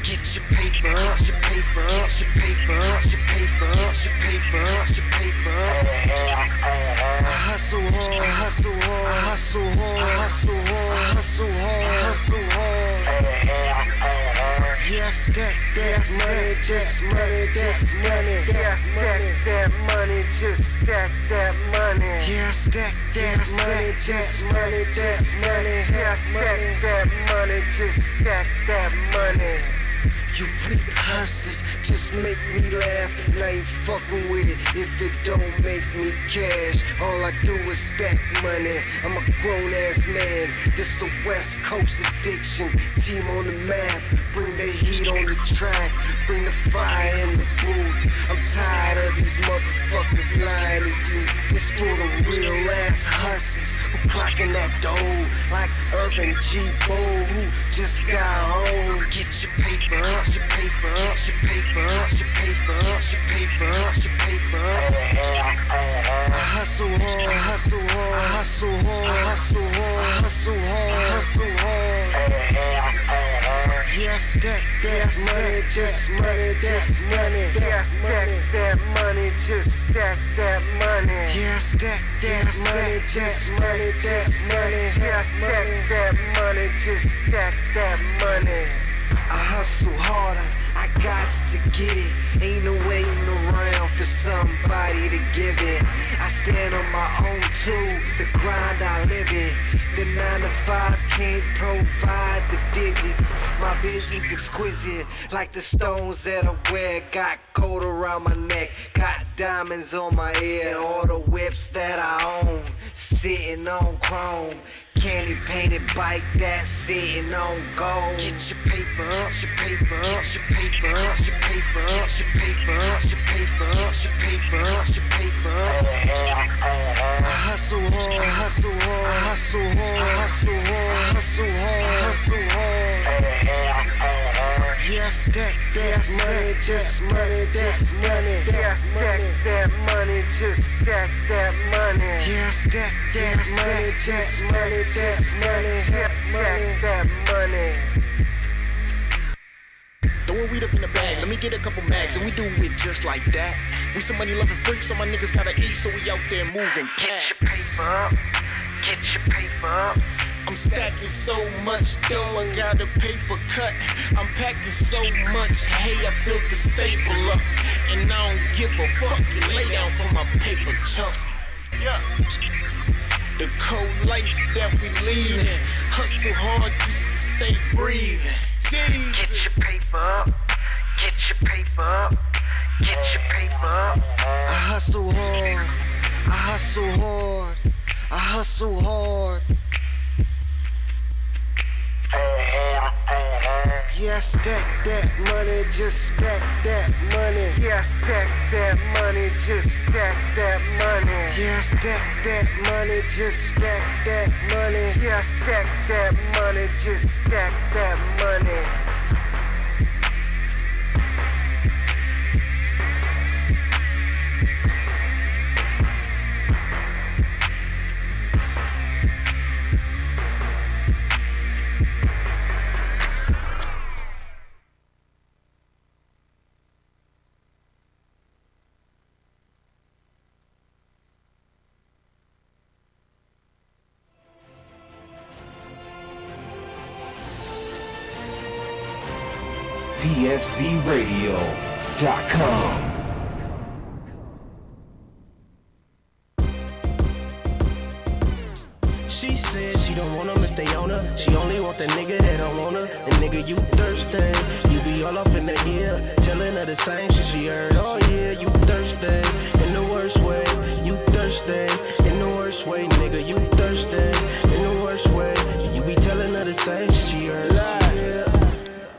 Get your paper, get your paper, get your paper, get your paper, get your paper, get your paper. I hustle hard, I hustle hard, I hustle hard, I hustle hard, I hustle hard, I hustle hard. Yeah, stack that money, just money, just money. Yeah, stack that money, just stack that money. Yeah, stack that money, just money, just money. Yeah, stack that money, just stack that money. You weak hustlers just make me laugh, and I ain't fucking with it if it don't make me cash. All I do is stack money. I'm a grown ass man. This a West Coast addiction. Team on the map, bring the heat on the track, bring the fire in the booth. I'm tired of these motherfuckers lying to you. It's for the real ass hustlers who clocking that dough like Urban G. Bo, who just got home. Get your paper, get your paper, get your paper, get your paper, get your paper, get your paper. I hustle hard, I hustle hard, I hustle hard, I hustle hard, I hustle hard, I hustle hard. Yeah, stack that money, just money, just money. Yeah, stack that money, just stack that money. Yeah, stack that money, just money, just money. Yeah, stack that money, just stack that money. I hustle harder, I got to get it. Ain't no waiting around for somebody to give it. I stand on my own too, the grind I live it. The 9 to 5 can't provide the digits. My vision's exquisite, like the stones that I wear. Got gold around my neck, got diamonds on my ear. All the whips that I own, sitting on chrome. Candy painted bike that's sitting on gold. Get your paper, get your paper, get your paper, get your paper, get your paper, get your paper, get your paper, get your paper. I hustle hard, I hustle hard, I hustle hard, I hustle hard, I hustle hard, I hustle hard. Yeah, Yeah, stack that money, just money, just money. Yeah, stack that money, just stack that money. Yeah, stack that money, just money, just money. Yeah, stack that money. Throwing weed up in the bag, let me get a couple mags, and we do it just like that. We some money loving freaks, so my niggas gotta eat, so we out there moving packs. Get your paper up, get your paper up. I'm stacking so much dough, I got a paper cut. I'm packing so much hay, I filled the staple up. And I don't give a fuck, you lay down for my paper chunk. Yeah. The cold life that we leading, hustle hard just to stay breathing. Get your paper up, get your paper up, get your paper up. I hustle hard, I hustle hard, I hustle hard. Yeah, stack that money, just stack that money. Yeah, stack that money, just stack that money. Yeah, stack that money, just stack that money. Yeah, stack that money, just stack that money. DFCRadio.com. She said she don't want them if they own her. She only want the nigga that don't want her. And nigga, you thirsty. You be all up in the ear, telling her the same shit she heard. Oh yeah, you thirsty. In the worst way, you thirsty. In the worst way, nigga, you thirsty. In the worst way, you be telling her the same shit she heard. Yeah.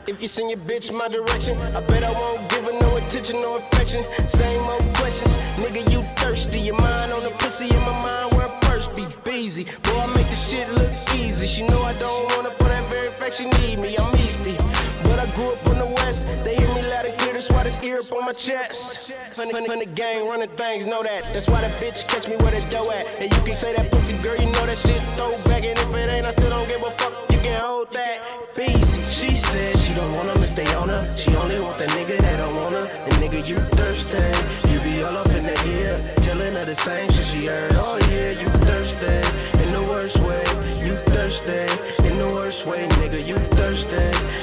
If you send your bitch my direction, I bet I won't give her no attention, no affection. Same old questions, nigga, you thirsty. Your mind on the pussy, in my mind where a purse be busy. Boy, I make the shit look easy. She know I don't want her for that very fact she need me. I'm Easty, but I grew up on the west. They hear me loud and clear, that's why this ear up on my chest. Honey gang running things, know that. That's why the bitch catch me where the dough at. And you can say that pussy girl, you know that shit throw back. And if it ain't, I still don't give a fuck. You can hold that. Easy. She said she don't want them if they own her. She only want the nigga that don't want her. And nigga, you thirsty. You be all up in the ear, telling her the same shit she heard. Oh yeah, you thirsty. In the worst way, you thirsty. In the worst way, nigga, you thirsty.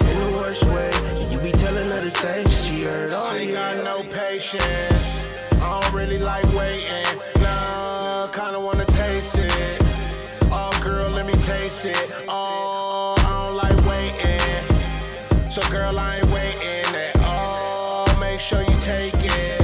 In the worst way, you be telling her the same shit she heard. Oh yeah. I ain't got no patience. I don't really like waiting. Nah, kinda wanna taste it. Oh girl, let me taste it. Oh, I don't like waiting. So girl, I ain't waiting at all. Make sure you take it.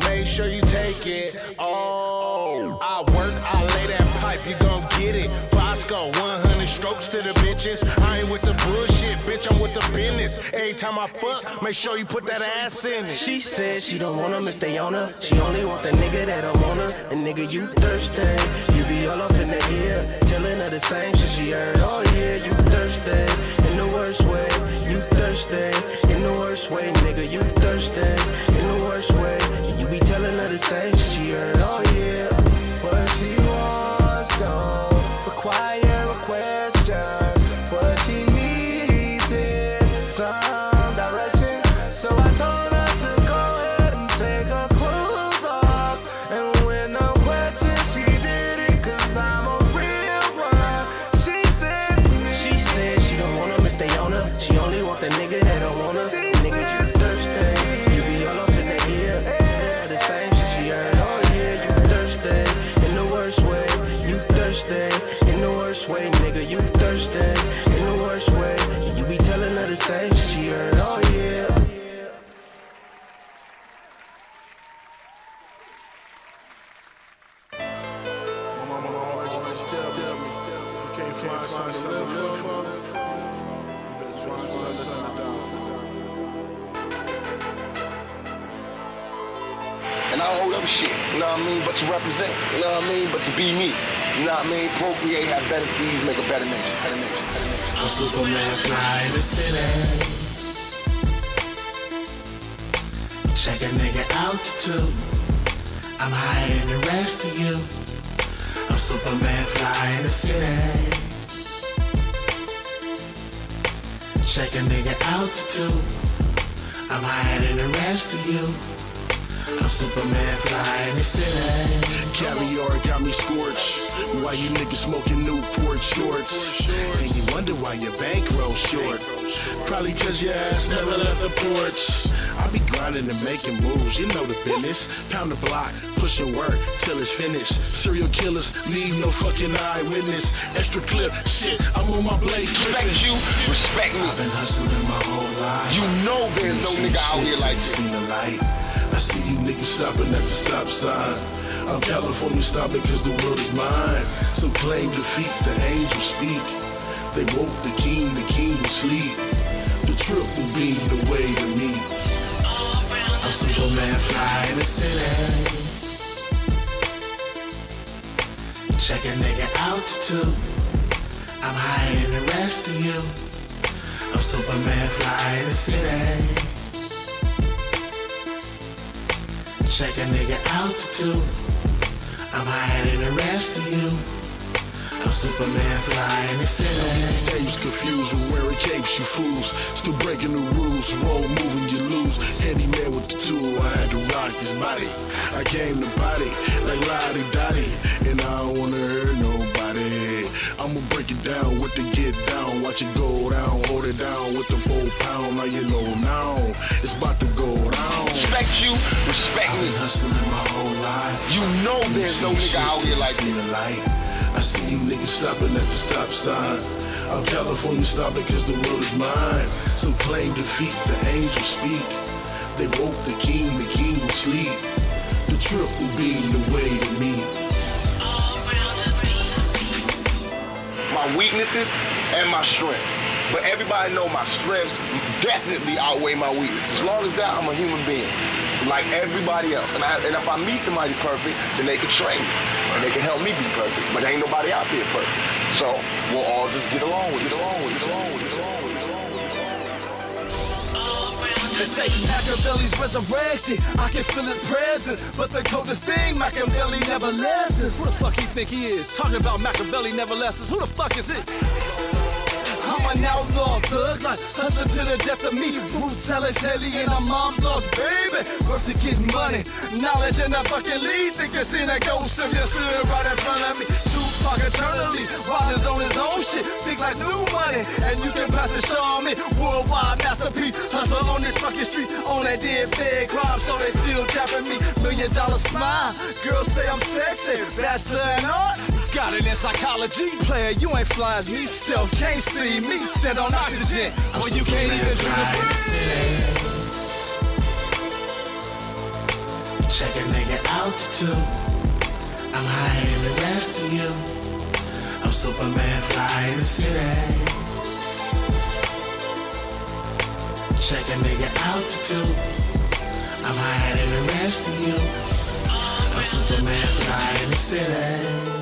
Make sure you take it. Oh, I work, I lay that pipe, you gon' get it. Bosco, 100 strokes to the bitches. I ain't with the bullshit, bitch, I'm with the business. Every time I fuck, make sure you put that ass in it. She said she don't want them if they own her. She only want the nigga that don't want her. And nigga, you thirsty. You be all up in the ear, telling her the same shit she heard. Oh yeah, you thirsty. In the worst way, you thirsty. In the worst way, nigga, you thirsty. In the worst way, you be telling her the same shit she heard. Oh yeah. What she wants don't require questions. What she needs is some direction. So I told her to go ahead and take her clothes off. And with no question, she did it, cause I'm a real one. She said to me, she said she don't want them if they own her. She only want the nigga that don't want her. Nigga, you thirsty. You be all up in the ear, the same shit she heard. Oh yeah, you thirsty. In the worst way, you thirsty. In the worst way, nigga, you thirsty. In the worst way, you be telling her the same shit she heard. Oh yeah. And I don't hold up shit, you know what I mean, but to represent, you know what I mean, but to be me, you know what I mean, procreate, have better seeds, make a better nation, I'm Superman, fly in the city. Check a nigga altitude. I'm higher than the rest of you. I'm Superman fly in the city. Check a nigga altitude. I'm higher than the rest of you. I'm Superman fly in the city. Caviar got me scorched. Why you niggas smoking Newport shorts? And you wonder why your bankroll short. Probably cause your ass never left the porch. I be grinding and making moves, you know the business. Pound the block, pushing work till it's finished. Serial killers need no fucking eyewitness. Extra clip, shit, I'm on my blade. Respect you, respect me. I've been hustling my whole life. You know there's no nigga out here like this. Seen the light. I see you niggas stopping at the stop sign. I'm California stopping cause the world is mine. Some claim defeat, the angels speak. They woke the king will sleep. The trip will be the way to me. I'm Superman fly in the city. Check a nigga altitude. I'm higher than the rest of you. I'm Superman fly in the city. Check a nigga altitude. I'm higher than the rest of you. I'm Superman fly in the city. Names confused with wearing capes, you fools. Still breaking the rules, roll moving, you lose. Handyman with the tool, I had to rock his body. I came to body like Lottie Dottie, and I don't wanna hurt nobody. I'ma break it down with the get down, watch it go down, hold it down with the 4 pound. Now you know now, it's about to go down. Respect you, respect I've me. been hustling my whole life. You know there's no nigga out here like Seen this. the light. I see you niggas stopping at the stop sign. I'm California stopping cause the world is mine. Some claim defeat, the angels speak. They woke the king will sleep. The trip will be the way to me. My weaknesses and my strengths. But everybody know my strengths definitely outweigh my weaknesses. As long as that, I'm a human being, like everybody else. And if I meet somebody perfect, then they can train me. And they can help me be perfect. But there ain't nobody out there perfect. So we'll all just get along with it. They say Machiavelli's resurrected, I can feel his presence. But the coldest thing, Machiavelli never left us. Who the fuck he think he is? Talking about Machiavelli never left us. Who the fuck is it? I'm an outlaw thug, like hustling to the death of me. Brutalist, alien, I'm mom lost, baby. Worth to get money, knowledge and a fucking lead. Think you seen a ghost if you stood right in front of me. Tupac eternally, Wilder's on his own shit. Think like new money, and you can pass it, show me. Worldwide masterpiece, hustle on this fucking street. On that dead fed crime, so they still trapping me. $1 million smile, girls say I'm sexy. Bachelor in arts, got it in psychology. Player, you ain't fly as me, still can't see me. Stand on oxygen, when you can't even do the breathe. Check a nigga altitude. I'm higher than the rest of you. I'm Superman fly in the city. Check a nigga altitude. I'm higher than the rest of you. I'm Superman fly in the city.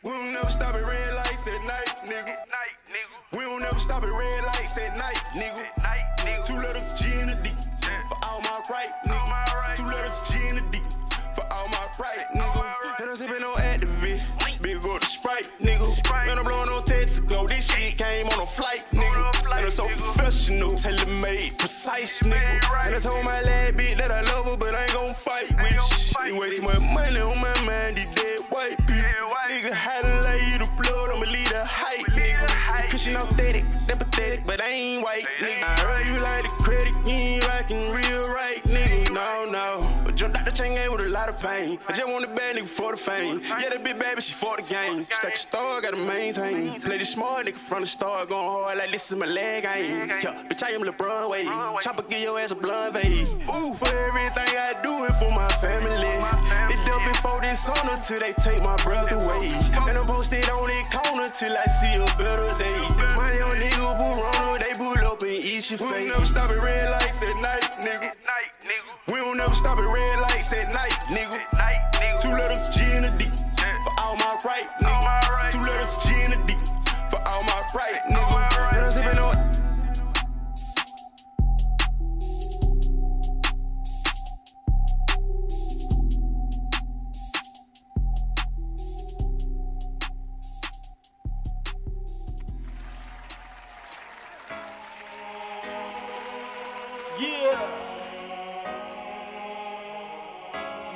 We don't never stop at red lights at night, nigga. We don't never stop at red lights at night, nigga. 2 letters G and a D for all my right, nigga. 2 letters G and a D for all my right, nigga. And I'm sipping on Activist, big go to Sprite, nigga. And I'm blowing on Texaco, this shit came on a flight, nigga. And I'm so professional, tailor-made, precise, nigga. And I told my lad bitch that I love her, but I ain't gon' fight with shit. Way too much money on my mind, these dead white people. Nigga, how to lay you the blood, I'ma leave the height, nigga. Cushion authentic, that pathetic, but I ain't white, nigga. I heard you like the credit, you ain't rockin' real right, nigga. No, but jumped out the the chain game with a lot of pain. I just want a bad nigga for the fame. Yeah, that big baby, she for the game. Stack a star, gotta maintain. Play the smart nigga from the start, going hard like this is my leg game. Yeah, bitch, I am LeBron Wade. Chopper give your ass a blunt fade. Ooh, for everything I do it for my family. It done before this on till they take my breath away. And I'm posted on that corner till I see a better day. My young nigga pull on, they pull up and eat your face. We don't never stop at red lights at night, nigga. We don't never stop at red lights at night, nigga. 2 letters G and a D for all my right, nigga. 2 letters G and a D for all my right, nigga. And I'm sipping on. Yeah.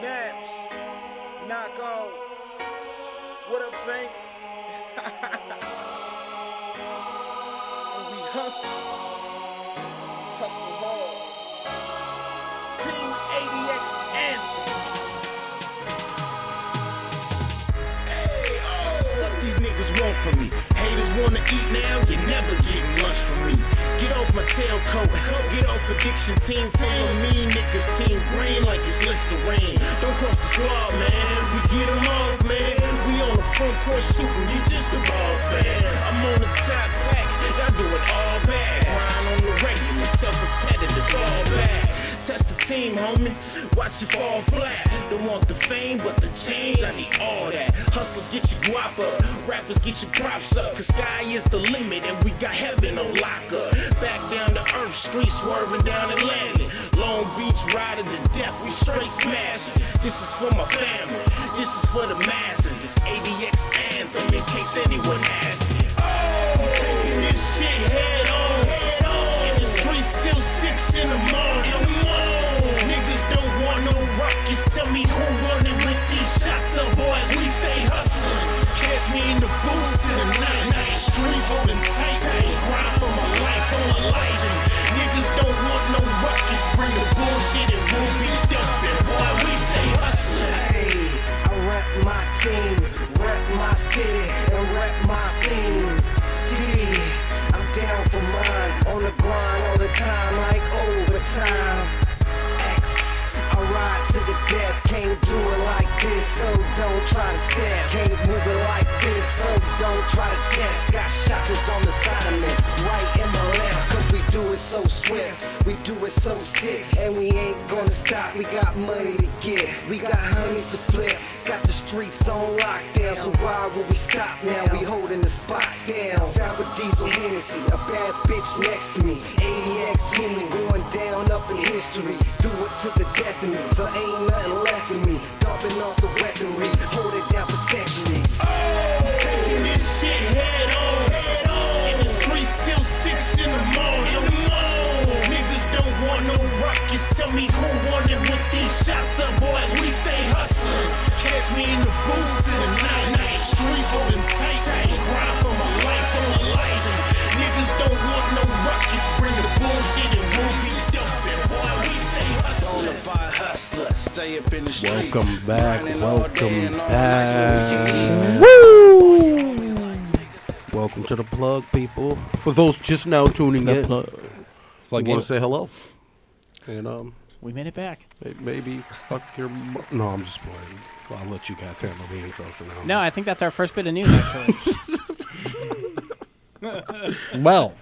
Naps. Knock off. What up, Saint? And we hustle. Hustle hard. Team ADX Anthem. Hey, oh. What these niggas want from me? Haters wanna eat now, you never get lunch from me. Get off my tailcoat, get off addiction. Team full of mean niggas, team green like it's Listerine. Don't cross the squad, man, we get them off, man. We on the front court shooting, you just a ball fan. I'm on the top back, y'all do it all bad. Grind on the regular, tell competitors all bad. Test the team, homie, watch you fall flat. Don't want the fame, but the change, I need all that. Hustlers get your guap up, rappers get your props up. Cause sky is the limit and we got heaven on lock up. Back down to earth, street swerving down Atlantic. Long Beach riding to death, we straight smashing. This is for my family, this is for the masses. This ADX anthem in case anyone asks me. Oh, I'm taking this shit head on. In the streets till 6 in the morning. Niggas don't want no ruckus. Tell me who won it with these shots up, boys. We say hustling. Catch me in the booth till the night. Streets holding tight. Grind for my life on a license. Niggas don't want no ruckus. Bring the bullshit and we'll be dumping. Boy, we say hustling. Hey, I rep my team, rep my city, and rep my scene. Yeah, I'm down for mine. On the grind all the time, like overtime. I ride to the death, can't do it like this, so don't try to step. Can't move it like this, so don't try to test. Got shotters on the side of me, right in my left. Cause we do it so swift, we do it so sick, and we ain't gonna stop. We got money to get, we got honeys to flip. Got the streets on lockdown, so why would we stop now? We holding the spot down. Sour Diesel Hennessy, a bad bitch next to me. ADX teaming, going down up in history. Do it to the death of me, so ain't nothing left of me. Dumping off the weaponry, hold it down for centuries. Oh, taking this shit head on. In the streets till 6 in the morning. Niggas don't want no ruckus. Tell me who won it with these shots up, boys. We stay hustling. Catch me in the booth till the night. Streets holding tight. Grind for my life on a license. Niggas don't want no ruckus. Bring the bullshit and we'll be dumping. Boy, we stay hustling. Bonafide hustler, stay up in the street. Welcome back, welcome back. Woo! Welcome to the plug, people. For those just now tuning in, you want to say hello? And we made it back. Maybe fuck your. No, I'm just playing. I'll let you guys handle the intro for now. No, I think that's our first bit of news, actually. Well,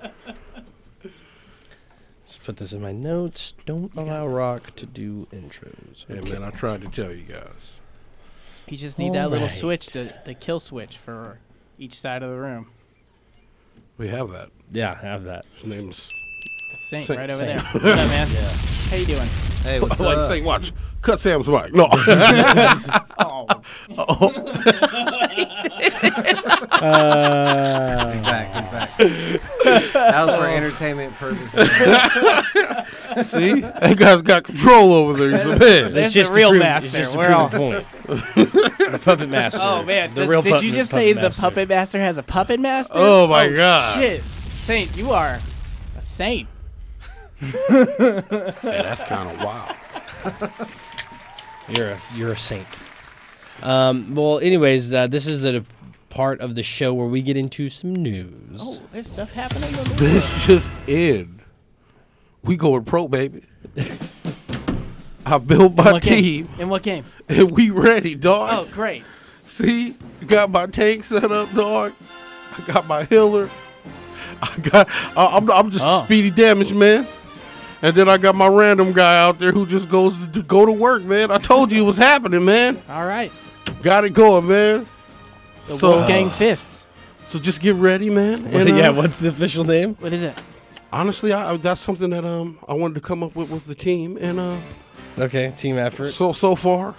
let's put this in my notes. Don't allow Rock to do intros. Hey, man, I tried to tell you guys. You just need that little switch, the kill switch for each side of the room. We have that. Yeah, I have that. His name's Saint, Saint. right over Saint. there. What's up, man? Yeah. How you doing? Hey, what's like up? Saint, watch. Cut Sam's mic. No. Oh. He's back. That was for entertainment purposes. See? That guy's got control over there. He's a man. That's just the real master. It's just to We're prove all the point. The puppet master. Oh man! The real Did you just say the master. puppet master has a puppet master? Oh, my God. Shit, Saint, you are a saint. Yeah, that's kind of wild. You're a saint. Well, anyways, this is the part of the show where we get into some news. Oh, there's stuff happening. On the This just in. We going pro, baby. I built my team. In what game? And we ready, dog. Oh, great. See, got my tank set up, dog. I got my healer. I'm just a speedy damage, man. And then I got my random guy out there who just goes to go to work, man. I told you it was happening, man. All right. Got it going, man. The Wolfgang Fists. So just get ready, man. And, yeah, what's the official name? What is it? Honestly, that's something that I wanted to come up with the team, and okay, team effort. So far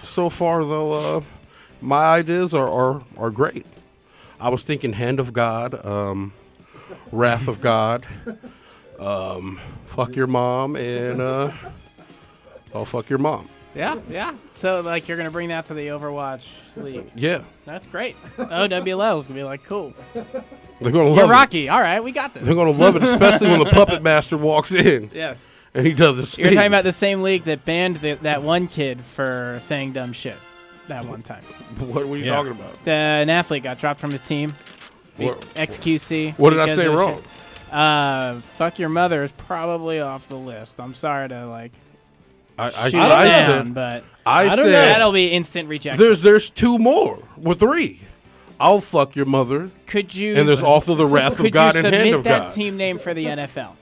though, my ideas are great. I was thinking Hand of God, Wrath of God, Fuck Your Mom, and Fuck Your Mom. Yeah. So, like, you're going to bring that to the Overwatch League. Yeah. That's great. OWL is going to be like, cool. They're going to love You're it. Rocky. All right, we got this. They're going to love it, especially when the Puppet Master walks in. Yes. And he does his thing. You're talking about the same league that banned that one kid for saying dumb shit that one time. What were you talking about? An athlete got dropped from his team. XQC. What did I say wrong? Fuck Your Mother is probably off the list. I'm sorry to, like... I shoot it down, but I don't know. That'll be instant rejection. There's two more. Well, three. I'll fuck your mother. Could you? And there's also the Wrath of God and Hand of God. Could you submit that team name for the NFL?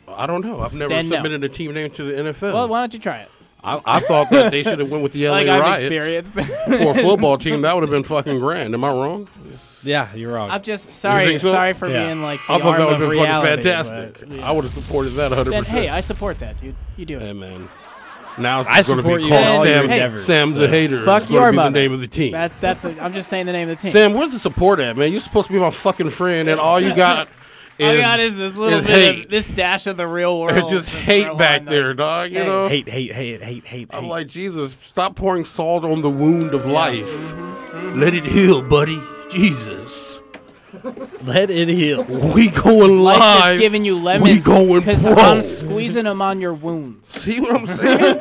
I don't know. I've never submitted a team name to the NFL. Well, why don't you try it? I thought that they should have went with the LA Riots for a football team. That would have been fucking grand. Am I wrong? Yeah, you're wrong. I'm just sorry. So? Sorry for being like the I thought that would have been fucking fantastic. But, I would have supported that 100%. Then, hey, I support that, dude. You do it. Hey, man. Now I it's going to support be you in called all your Sam, endeavors. Sam the Hater. Fuck is your going to be mother. the name of the team. I'm just saying the name of the team. Sam, where's the support at, man? You're supposed to be my fucking friend, and all you got is this little bit hate. of this dash of the real world. It's just hate back there, dog. You know, hate. I'm like, Jesus, stop pouring salt on the wound of life. Let it heal, buddy. Jesus. Let it heal. We going live. Life is giving you lemons. We going pro. Because I'm squeezing them on your wounds. See what I'm saying?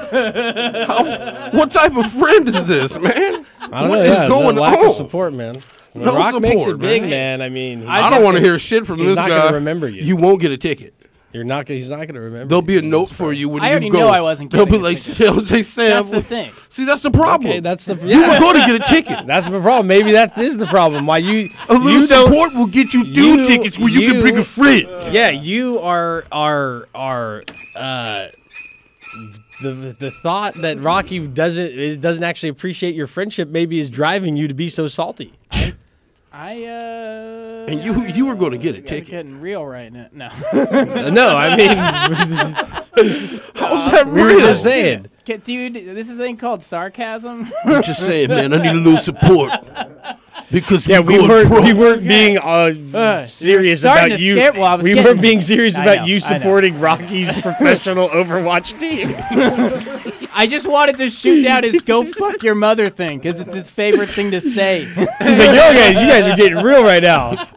What type of friend is this, man? I don't What know. is Yeah, going the lack on? of support, man. When No Rock makes it support, big, man. man. I mean, I don't want to hear shit from he's this not guy. gonna remember you. You won't get a ticket. He's not gonna remember. There'll be a note for you when I you already go. know I wasn't They'll be getting a like, ticket. they'll say, Sam. That's the thing. See, that's the problem. Okay, that's the. You were going to get a ticket. That's the problem. Maybe that is the problem. Why you A little you don't- support will get you through tickets where you can bring a friend. Yeah, you are the thought that Rocky doesn't actually appreciate your friendship maybe is driving you to be so salty. And you were going to get a It's ticket. getting real right now. No. No, I mean, how's that we real? were just saying. Dude, this is a thing called sarcasm. I'm just saying, man. I need a little support because Yeah, we weren't being serious starting about to you. scare- well, I was We getting- weren't being serious I about know, you I know. supporting Rocky's professional Overwatch team. I just wanted to shoot down his "go fuck your mother" thing because it's his favorite thing to say. He's like, yo, guys, you guys are getting real right now.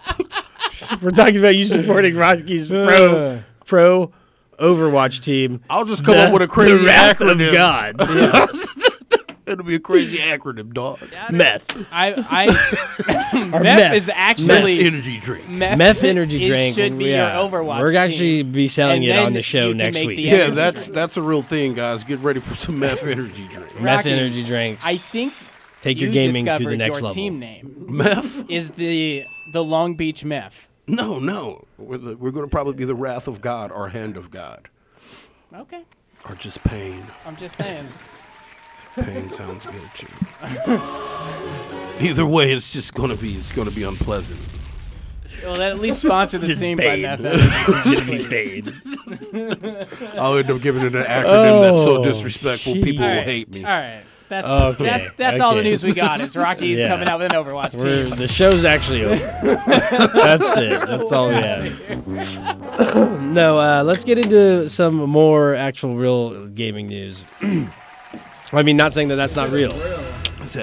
We're talking about you supporting Rocky's pro Overwatch team. I'll just come up with a crazy the Wrath acronym. of God. It'll be a crazy acronym, dog. Meth. Meth meth. is actually Meth energy drink. Meth energy drink. Should be yeah. your Overwatch. We're team. actually be selling And it on then the show you can next make week. the Yeah, energy that's a real thing, guys. Get ready for some meth energy drink. Meth Rocky, energy drinks. I think Take your you gaming to discovered the next your level. team name Meth? is the Long Beach Meth. No. We're going to probably be the Wrath of God or Hand of God. Okay, Or just pain. I'm just saying. Pain sounds good too. Either way, it's going to be unpleasant. Well, that at least sponsor the Just team by pain. Meth. I'll end up giving it an acronym that's so Oh, disrespectful. People will All right. hate me. All right. That's Okay, that's all the okay. news we got. It's Rocky's Yeah. coming out with an Overwatch team. The show's actually over. That's it. That's all we have. No, let's get into some more actual real gaming news. I mean, not saying that that's not real.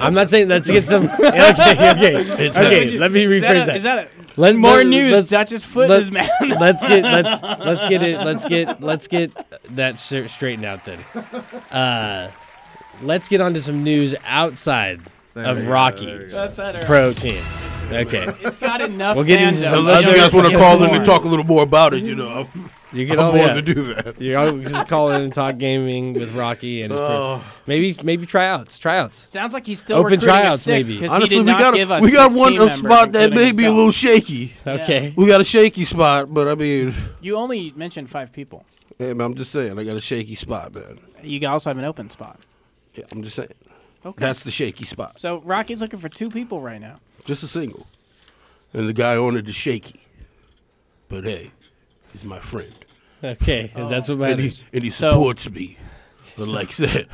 I'm not saying let's get some. Okay. Okay. Let me rephrase that. Is that it? More news. Dutch's foot in his mouth. Let's get that straightened out then. let's get on to some news outside of Rocky's pro team. Okay. It's got enough. We'll get into some Unless you other- guys want to call in and talk a little more about it, you know. You can I'm always more to do that. You always just call in and talk gaming with Rocky and his maybe tryouts. Sounds like he's still open recruiting a tryouts. sixth, Maybe 'cause he Honestly, did not give us we got 6 one team a members, spot that may including be a little himself. shaky. Okay. We got a shaky spot, but I mean, You only mentioned 5 people. hey, man, I'm just saying, I got a shaky spot, man. You also have an open spot. Yeah, I'm just saying. Okay. That's the shaky spot. So Rocky's looking for 2 people right now. Just a single. And the guy on it is shaky. But hey, he's my friend. Okay, and that's what And matters. he supports me. But like said.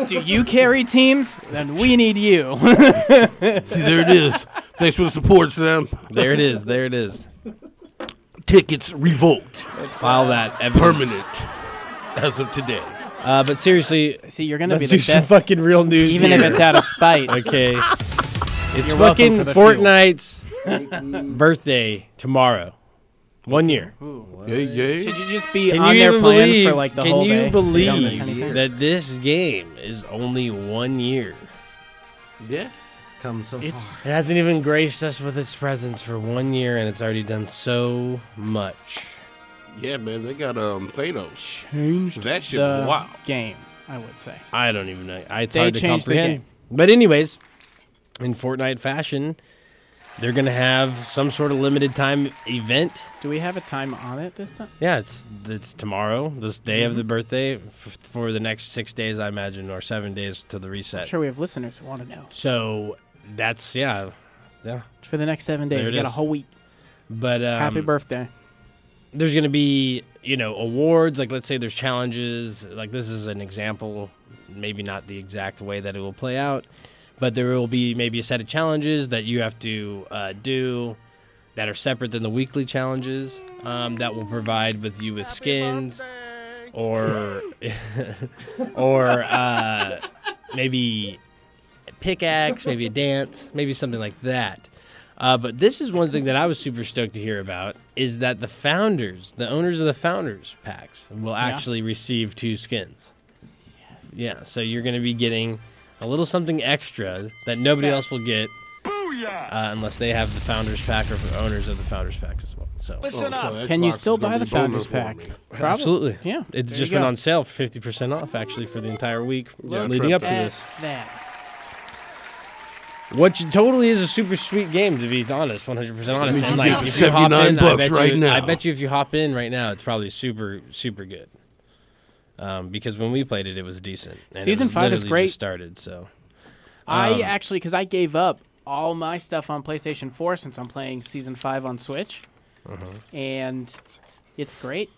Do you carry teams? Then we need you. See, there it is. Thanks for the support, Sam. There it is. There it is. Tickets revoked. File that. Evidence. Permanent. As of today. But seriously, see, you're gonna let's be do the best, some fucking real news, even here. if it's out of spite. Okay, it's You're welcome fucking for the Fortnite's birthday tomorrow. 1 year. Yay. Should you just be Can on you their even plan believe? for like the Can whole you day? So you don't miss believe anything? that this game is only 1 year? Yeah, it's come so far. It hasn't even graced us with its presence for 1 year, and it's already done so much. Yeah, man, they got Thanos. Changed That shit the was wild. game, I would say. I don't even know. It's They hard to changed the comprehend. game. But anyways, in Fortnite fashion, they're gonna have some sort of limited time event. Do we have a time on it this time? Yeah, it's tomorrow, this day of the birthday, for the next 6 days, I imagine, or 7 days to the reset. I'm sure we have listeners who want to know. So that's yeah. For the next 7 days, There we it got a is. whole week. But Happy birthday. There's going to be, awards. Like, let's say there's challenges. Like, this is an example, maybe not the exact way that it will play out, but there will be maybe a set of challenges that you have to do that are separate than the weekly challenges that will provide you with skins or maybe a pickaxe, maybe a dance, maybe something like that. But this is one thing that I was super stoked to hear about, is that the owners of the Founders packs will actually receive 2 skins. Yes. Yeah, so you're going to be getting a little something extra that nobody else will get unless they have the Founders pack or for owners of the Founders packs as well. So, Can you still buy the Founders pack? Probably. Absolutely. Yeah. It's There just you been go. on sale for 50% off, actually, for the entire week Yeah, leading up to At this. that. Which totally is a super sweet game, to be honest, 100% honest. mean, And you like, get if you hop in, $79 right now. I bet you if you hop in right now, it's probably super, super good. Because when we played it, it was decent. And Season 5 is literally great. Just started, so. I actually, because I gave up all my stuff on PlayStation 4 since I'm playing Season 5 on Switch. And it's great.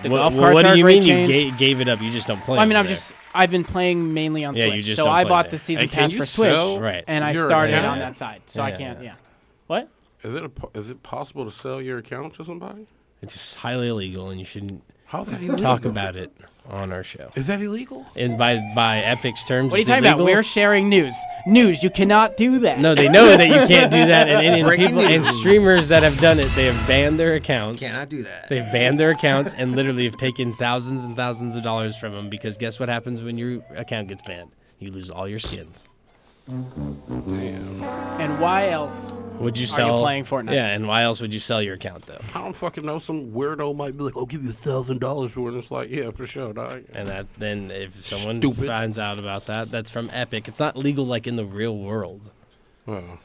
The golf carts what are do a you great mean change. you gave it up? You just don't play Well, I mean, it I'm there. I've been playing mainly on Yeah, you Switch. just So don't I play bought there. the Season And can Pass you for Switch. sell Right. And I your started account? on that side. So I Yeah, can't, yeah. What? Is it possible to sell your account to somebody? It's highly illegal, and you shouldn't How's that illegal? talk about it on our show. Is that illegal? And by Epic's terms, What are you it's talking illegal. about? We're sharing news. News, you cannot do that. No, they know that you can't do that, and Breaking people and news. streamers that have done it, they have banned their accounts. Cannot do that. They've banned their accounts and literally have taken thousands and thousands of dollars from them, because guess what happens when your account gets banned? You lose all your skins. And why else Would you are sell? you playing Fortnite? Yeah, and why else would you sell your account though? I don't fucking know. Some weirdo might be like, "I'll give you $1,000 for it." And it's like, yeah, for sure, dog. And then if someone Stupid. finds out about that, that's from Epic. It's not legal like in the real world. Well,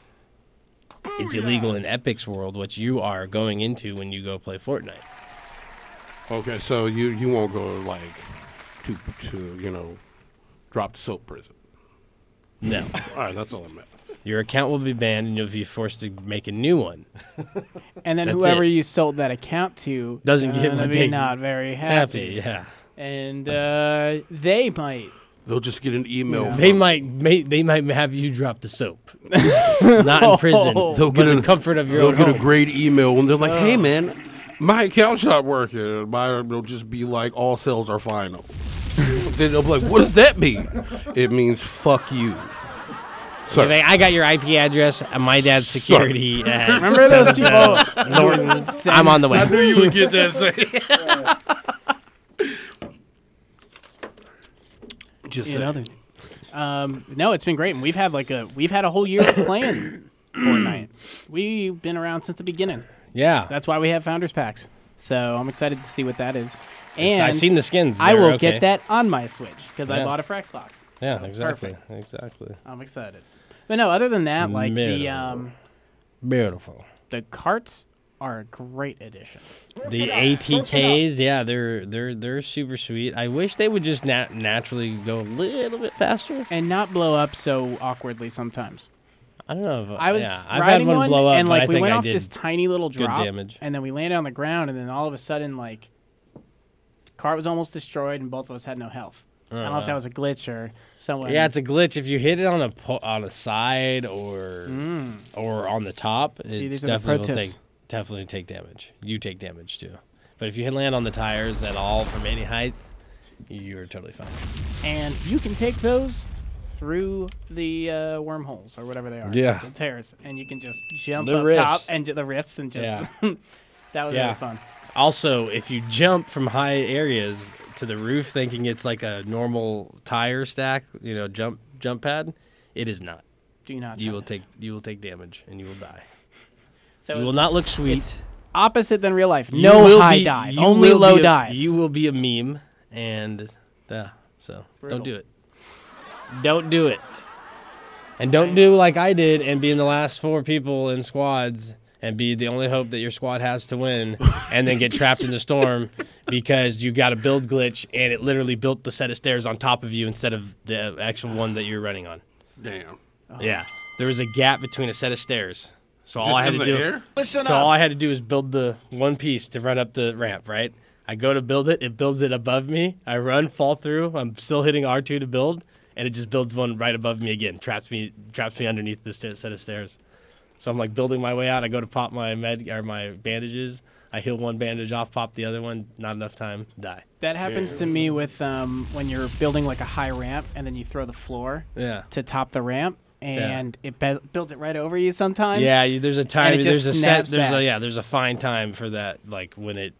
It's illegal in Epic's world, which you are going into when you go play Fortnite. okay, so you won't go like to drop the soap prison. No. All right, that's all I meant. Your account will be banned, and you'll be forced to make a new one. And then That's whoever it. you sold that account to Doesn't get gonna what be they- not very happy. Yeah. And they might. They'll just get an email. Yeah. They might have you drop the soap. Not in prison. They'll but get in a the comfort of your They'll own get home. a great email when they're like, "Hey, man, my account's not working." And it'll just be like, "All sales are final." Then they'll be like, "What does that mean?" It means "fuck you." You're like, I got your IP address. My dad's security. Remember those people? Norton's. I'm on the way. I knew you would get that. Just you know, saying. no, it's been great, and we've had a whole year of playing Fortnite. We've been around since the beginning. Yeah. That's why we have Founders Packs. So I'm excited to see what that is. And I've seen the skins. I will They're get okay. that on my Switch because I Yeah. bought it for Xbox. Yeah, So, exactly. perfect. Exactly. I'm excited. But no, other than that, like Beautiful. the carts are a great addition. The ATKs, yeah, they're super sweet. I wish they would just naturally go a little bit faster and not blow up so awkwardly sometimes. I don't know. If, I was I've riding had one blow up, and but like I we think went I off did this tiny little good drop, damage. and then we landed on the ground, and then all of a sudden, like, the cart was almost destroyed, and both of us had no health. I don't know if that was a glitch or someone. Yeah, it's a glitch. If you hit it on a side or on the top, See, it's these are the pro definitely tips. definitely take damage. You take damage too. But if you land on the tires at all from any height, you're totally fine. And you can take those through the wormholes or whatever they are. Yeah. The tears, and you can just jump The up rifts. top and do the rifts and just. Yeah. That was really fun. Also, if you jump from high areas to the roof thinking it's like a normal tire stack, jump pad, it is not. Do not. You will take damage and you will die. So you will not look sweet. It's opposite than real life. You No will high be- dive. you Only will low be a- dives. You will be a meme, and so Brutal. don't do it. Don't do it. And don't do like I did and be in the last 4 people in squads and be the only hope that your squad has to win and then get trapped in the storm because you got a build glitch and it literally built the set of stairs on top of you instead of the actual one that you're running on. Damn. Yeah. There was a gap between a set of stairs. So all Just I had in to the do air? all I had to do is build the one piece to run up the ramp, right? I go to build it, it builds it above me. I run, fall through, I'm still hitting R2 to build, and it just builds one right above me again. Traps me underneath the set of stairs. So I'm like building my way out. I go to pop my my bandages. I heal one bandage off, pop the other one. Not enough time, die. That happens to me with when you're building like a high ramp and then you throw the floor to top the ramp and it builds it right over you sometimes. Yeah, there's a time. And it just There's a set. snaps back. There's a fine time for that. Like when it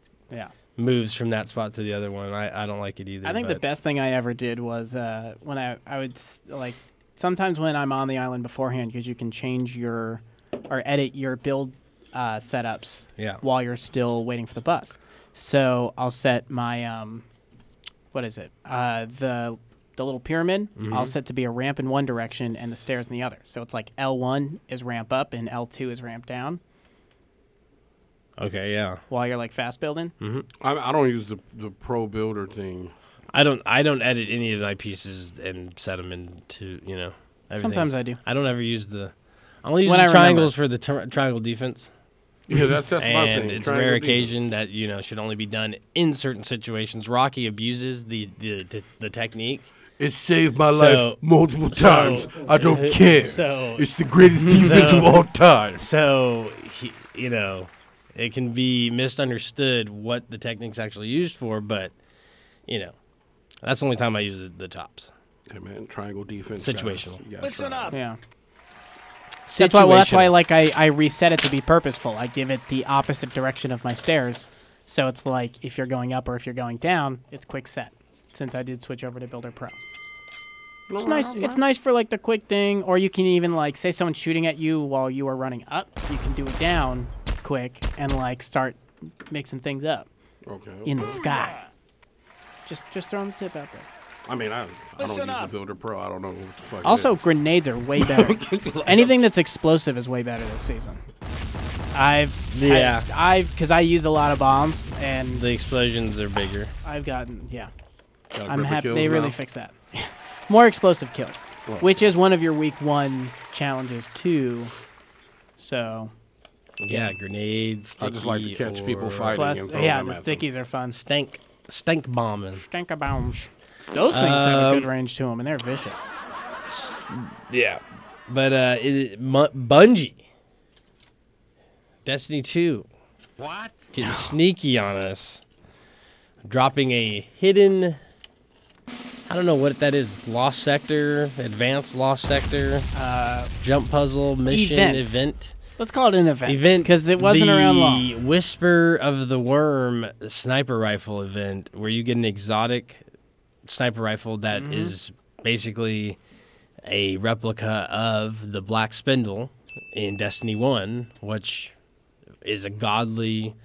moves from that spot to the other one. I don't like it either. I think the best thing I ever did was when I would like sometimes when I'm on the island beforehand because you can change or edit your build setups while you're still waiting for the bus. So I'll set my what is it? The little pyramid. I'll set to be a ramp in one direction and the stairs in the other. So it's like L1 is ramp up and L2 is ramp down. Okay, yeah. While you're like fast building. I don't use the pro builder thing. I don't edit any of my pieces and set them into everything. Sometimes I do. I don't ever use the. I only use When the I triangles for the triangle defense. Yeah, that's my and thing. it's a rare occasion that should only be done in certain situations. Rocky abuses the technique. It saved my life multiple times. I don't care. It's the greatest defense of all time. So it can be misunderstood what the technique's actually used for, but that's the only time I use the tops. Hey man, triangle defense. Situational. Listen up. Yeah. That's why like I reset it to be purposeful. I give it the opposite direction of my stairs. So it's like if you're going up or if you're going down, it's quick set. Since I did switch over to Builder Pro. It's nice. It's nice for like the quick thing, or you can even like say someone's shooting at you while you are running up. You can do it down quick and like start mixing things up. In the sky. Just throwing the tip out there. I mean, I don't use the Builder Pro. I don't know what the fuck. Also, it is. grenades are way better. Anything that's explosive is way better this season. Because I use a lot of bombs and the explosions are bigger. I've gotten Got I'm gripper happy kills they really now? fixed that. More explosive kills, Well. which is one of your week 1 challenges too. So. Yeah, grenades. I just like to catch people fighting. Plus, and throw yeah, them the at them. stickies are fun. Stank bombing. Stank bombs. Those things have a good range to them, and they're vicious. Yeah, but Bungie, Destiny 2, getting sneaky on us, dropping a hidden. I don't know what that is. Lost sector, advanced lost sector, jump puzzle mission event. Let's call it an event because it wasn't around long. The Whisper of the Worm sniper rifle event, where you get an exotic sniper rifle that is basically a replica of the Black Spindle in Destiny 1, which is a godly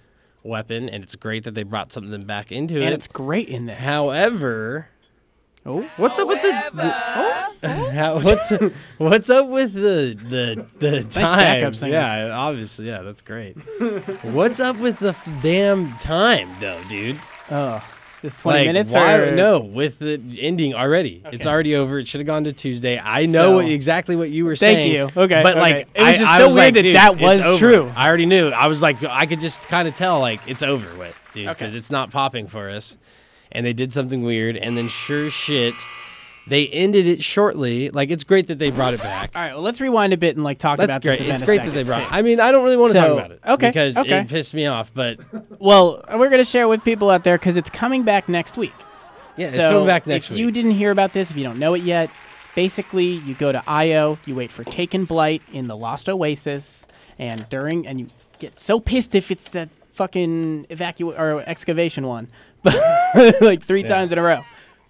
weapon, and it's great that they brought something back into it. And it's great in this. However, what's up with what's up with the Nice time? backup singers. Yeah, obviously, yeah, that's great. What's up with the damn time, though, dude? Oh, it's 20 minutes why, or no? With the ending already, it's already over. It should have gone to Tuesday. I know exactly what you were Thank saying. you. Okay, but okay. like It was just I so was weird like, that dude, that it's was over. true. I already knew. I was like, I could just kind of tell, like it's over with, dude, Okay. because it's not popping for us. And they did something weird, and then sure shit, they ended it shortly. Like it's great that they brought it back. All right, well, let's rewind a bit and like talk That's about great. this event It's a great second, that they brought. too. I mean, I don't really want to talk So, about it, okay, because okay. it pissed me off. But Well, we're going to share with people out there because it's coming back next week. yeah, So it's coming back next if week. you didn't hear about this, if you don't know it yet, basically you go to IO, you wait for Taken Blight in the Lost Oasis, and you get so pissed if it's that fucking excavation one, but like 3 times in a row.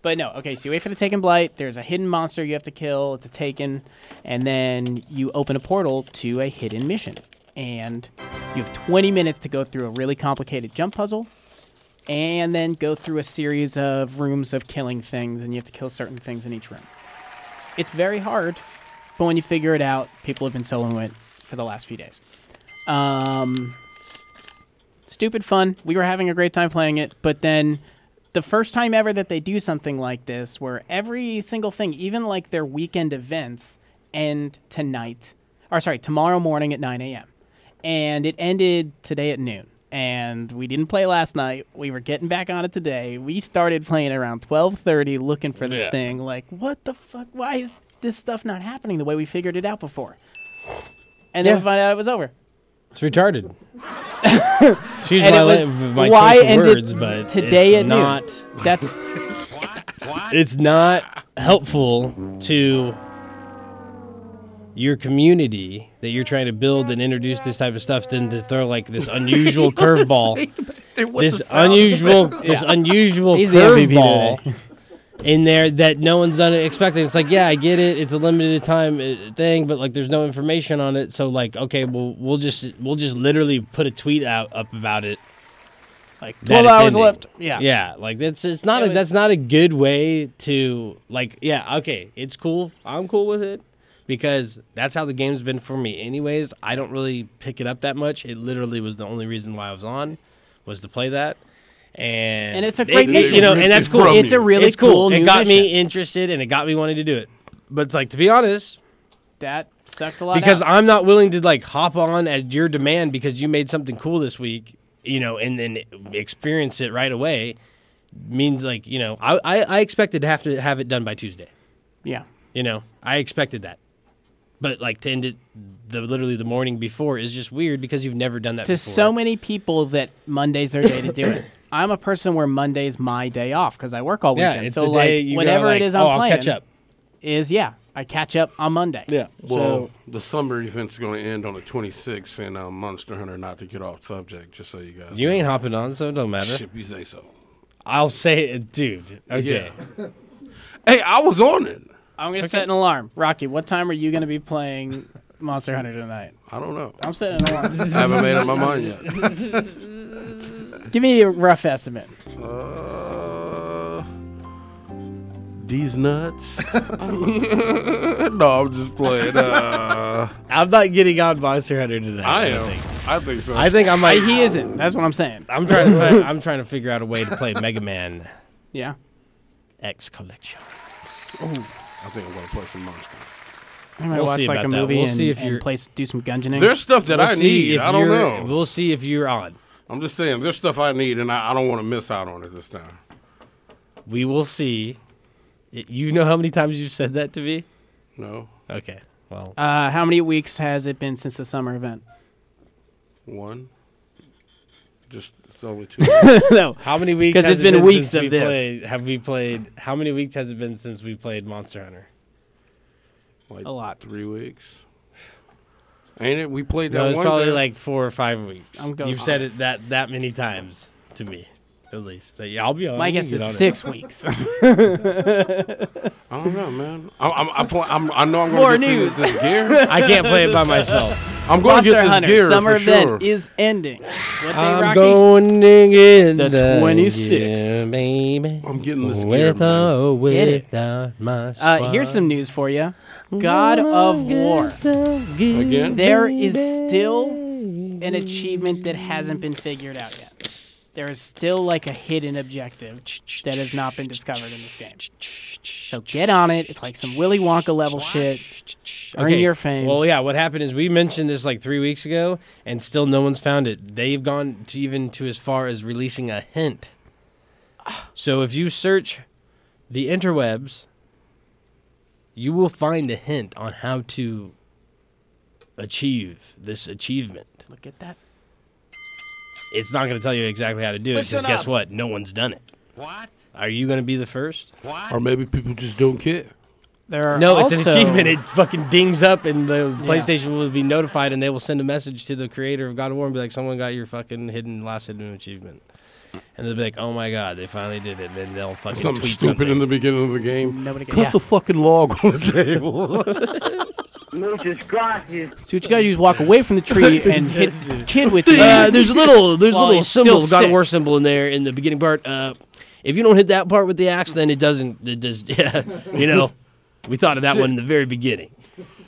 But no, okay, so you wait for the Taken Blight, there's a hidden monster you have to kill, it's a Taken, and then you open a portal to a hidden mission. And you have 20 minutes to go through a really complicated jump puzzle, and then go through a series of rooms of killing things, and you have to kill certain things in each room. It's very hard, but when you figure it out, people have been soloing it for the last few days. Stupid fun. We were having a great time playing it, but then the first time ever that they do something like this, where every single thing, even like their weekend events, end tomorrow morning at 9 a.m. And it ended today at noon. And we didn't play last night. We were getting back on it today. We started playing around 12:30 looking for this thing. Like, what the fuck? Why is this stuff not happening the way we figured it out before? And then we find out it was over. It's retarded. Excuse And my, it was my why choice of ended words, but today it's at not. noon. That's It's not helpful to your community that you're trying to build and introduce this type of stuff than to throw like this unusual curveball, this unusual He's the MVP curveball today. in there that no one's done expecting. It's like, yeah, I get it. It's a limited time thing, but like there's no information on it. So like, okay, well we'll just literally put a tweet up about it. like that 12 it's hours ending. left. Yeah. Yeah, like that's not a good way to like. Yeah, okay, it's cool. I'm cool with it because that's how the game's been for me. Anyways, I don't really pick it up that much. It literally was the only reason why I was on, was to play that. And it's a great mission. you know, and that's cool. It's a really it's cool. cool It new got me mission. interested, and it got me wanting to do it. But it's like, to be honest, That sucked a lot because out. I'm not willing to like hop on at your demand because you made something cool this week, you know, and then experience it right away, means like, you know, I expected to have it done by Tuesday. Yeah. You know, I expected that. But like to end it literally the morning before is just weird because you've never done that To before. so many people that Monday's their day to do it. I'm a person where Monday's my day off because I work all Yeah, weekend. it's so the like day you go whatever like, it is oh, I'm I'll playing catch up. I catch up on Monday. Yeah. Well, the summer event's going to end on the 26th, and Monster Hunter, not to get off subject, just so you guys You know. ain't hopping on, so it don't matter. Shit, you say so. I'll say it, dude. Okay. Yeah. Hey, I was on it. I'm going to set an alarm. Rocky, what time are you going to be playing Monster Hunter tonight? I don't know. I'm setting an alarm. I haven't made up my mind yet. Give me a rough estimate. These nuts? No, I'm just playing. I'm not getting on Monster Hunter tonight. I don't am. think. I think so. I think I might. He isn't. That's what I'm saying. I'm trying to figure out a way to play Mega Man Yeah. X Collection. I think I'm going to play some Monster. I might We'll watch see like about a that. movie We'll and, see if and you're- do some gungeoning. There's stuff that I need. I don't know. We'll see if you're on. I'm just saying, there's stuff I need, and I don't want to miss out on it this time. We will see. You know how many times you've said that to me? No. Okay. Well, How many weeks has it been since the summer event? One. Just it's only 2. No. how many weeks? 'Cause has it's it been weeks since of we this. played? Have we played? How many weeks has it been since we played Monster Hunter? Like A lot. 3 weeks. Ain't it? We played that No, it's one probably day. like 4 or 5 weeks. I'm going You've said it 6. that many times to me. At least. Yeah, I'll be on. My You guess can get is on 6 it. weeks. I don't know, man. I know I'm More going to get news. this gear. I can't play it by myself. I'm going to Monster get this Hunter gear summer for sure. event is ending. What they I'm rocking? going to get The 26th. gear, baby. I'm getting this gear, With man. or Get it. without my squad. Here's some news for you. God of War. Again? There is still an achievement that hasn't been figured out yet. There is still like a hidden objective that has not been discovered in this game. So get on it. It's like some Willy Wonka level shit. Earn your fame. Well, yeah, what happened is we mentioned this like 3 weeks ago, and still no one's found it. They've gone to even to as far as releasing a hint. So if you search the interwebs, you will find a hint on how to achieve this achievement. Look at that. It's not going to tell you exactly how to do it, because guess what? No one's done it. What? Are you going to be the first? Or maybe people just don't care. There are No, also, it's an achievement. It fucking dings up, and the PlayStation will be notified, and they will send a message to the creator of God of War and be like, "Someone got your fucking last hidden achievement," and they'll be like, "Oh my god, they finally did it!" And then they'll fucking Something tweet stupid something. in the beginning of the game. Nobody can. Put the fucking log on the table. So what you gotta do is walk away from the tree and hit kid with the There's a little while little he's symbol, still God of sick. War symbol in there in the beginning part. If you don't hit that part with the axe, then it doesn't. It does. Yeah, you know, we thought of that one in the very beginning.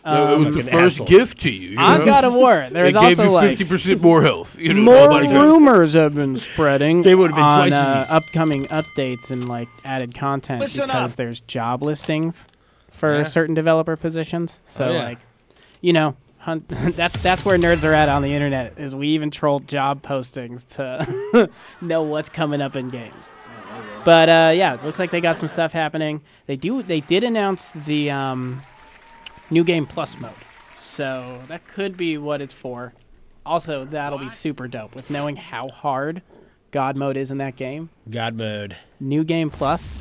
No, it was the Fucking first asshole. gift to you. On know? God of War, there's It gave also you like 50% more health. You know, more nobody found- rumors have been spreading. They would've been on, twice as easy. upcoming updates and like added content Listen because up. there's job listings for Yeah. certain developer positions. So Oh, yeah. like, you know, that's where nerds are at on the internet. Is we even troll job postings to know what's coming up in games. But yeah, it looks like they got some stuff happening. They did announce the New Game Plus mode, so that could be what it's for. Also, that'll be super dope with knowing how hard God mode is in that game. God mode. New Game Plus,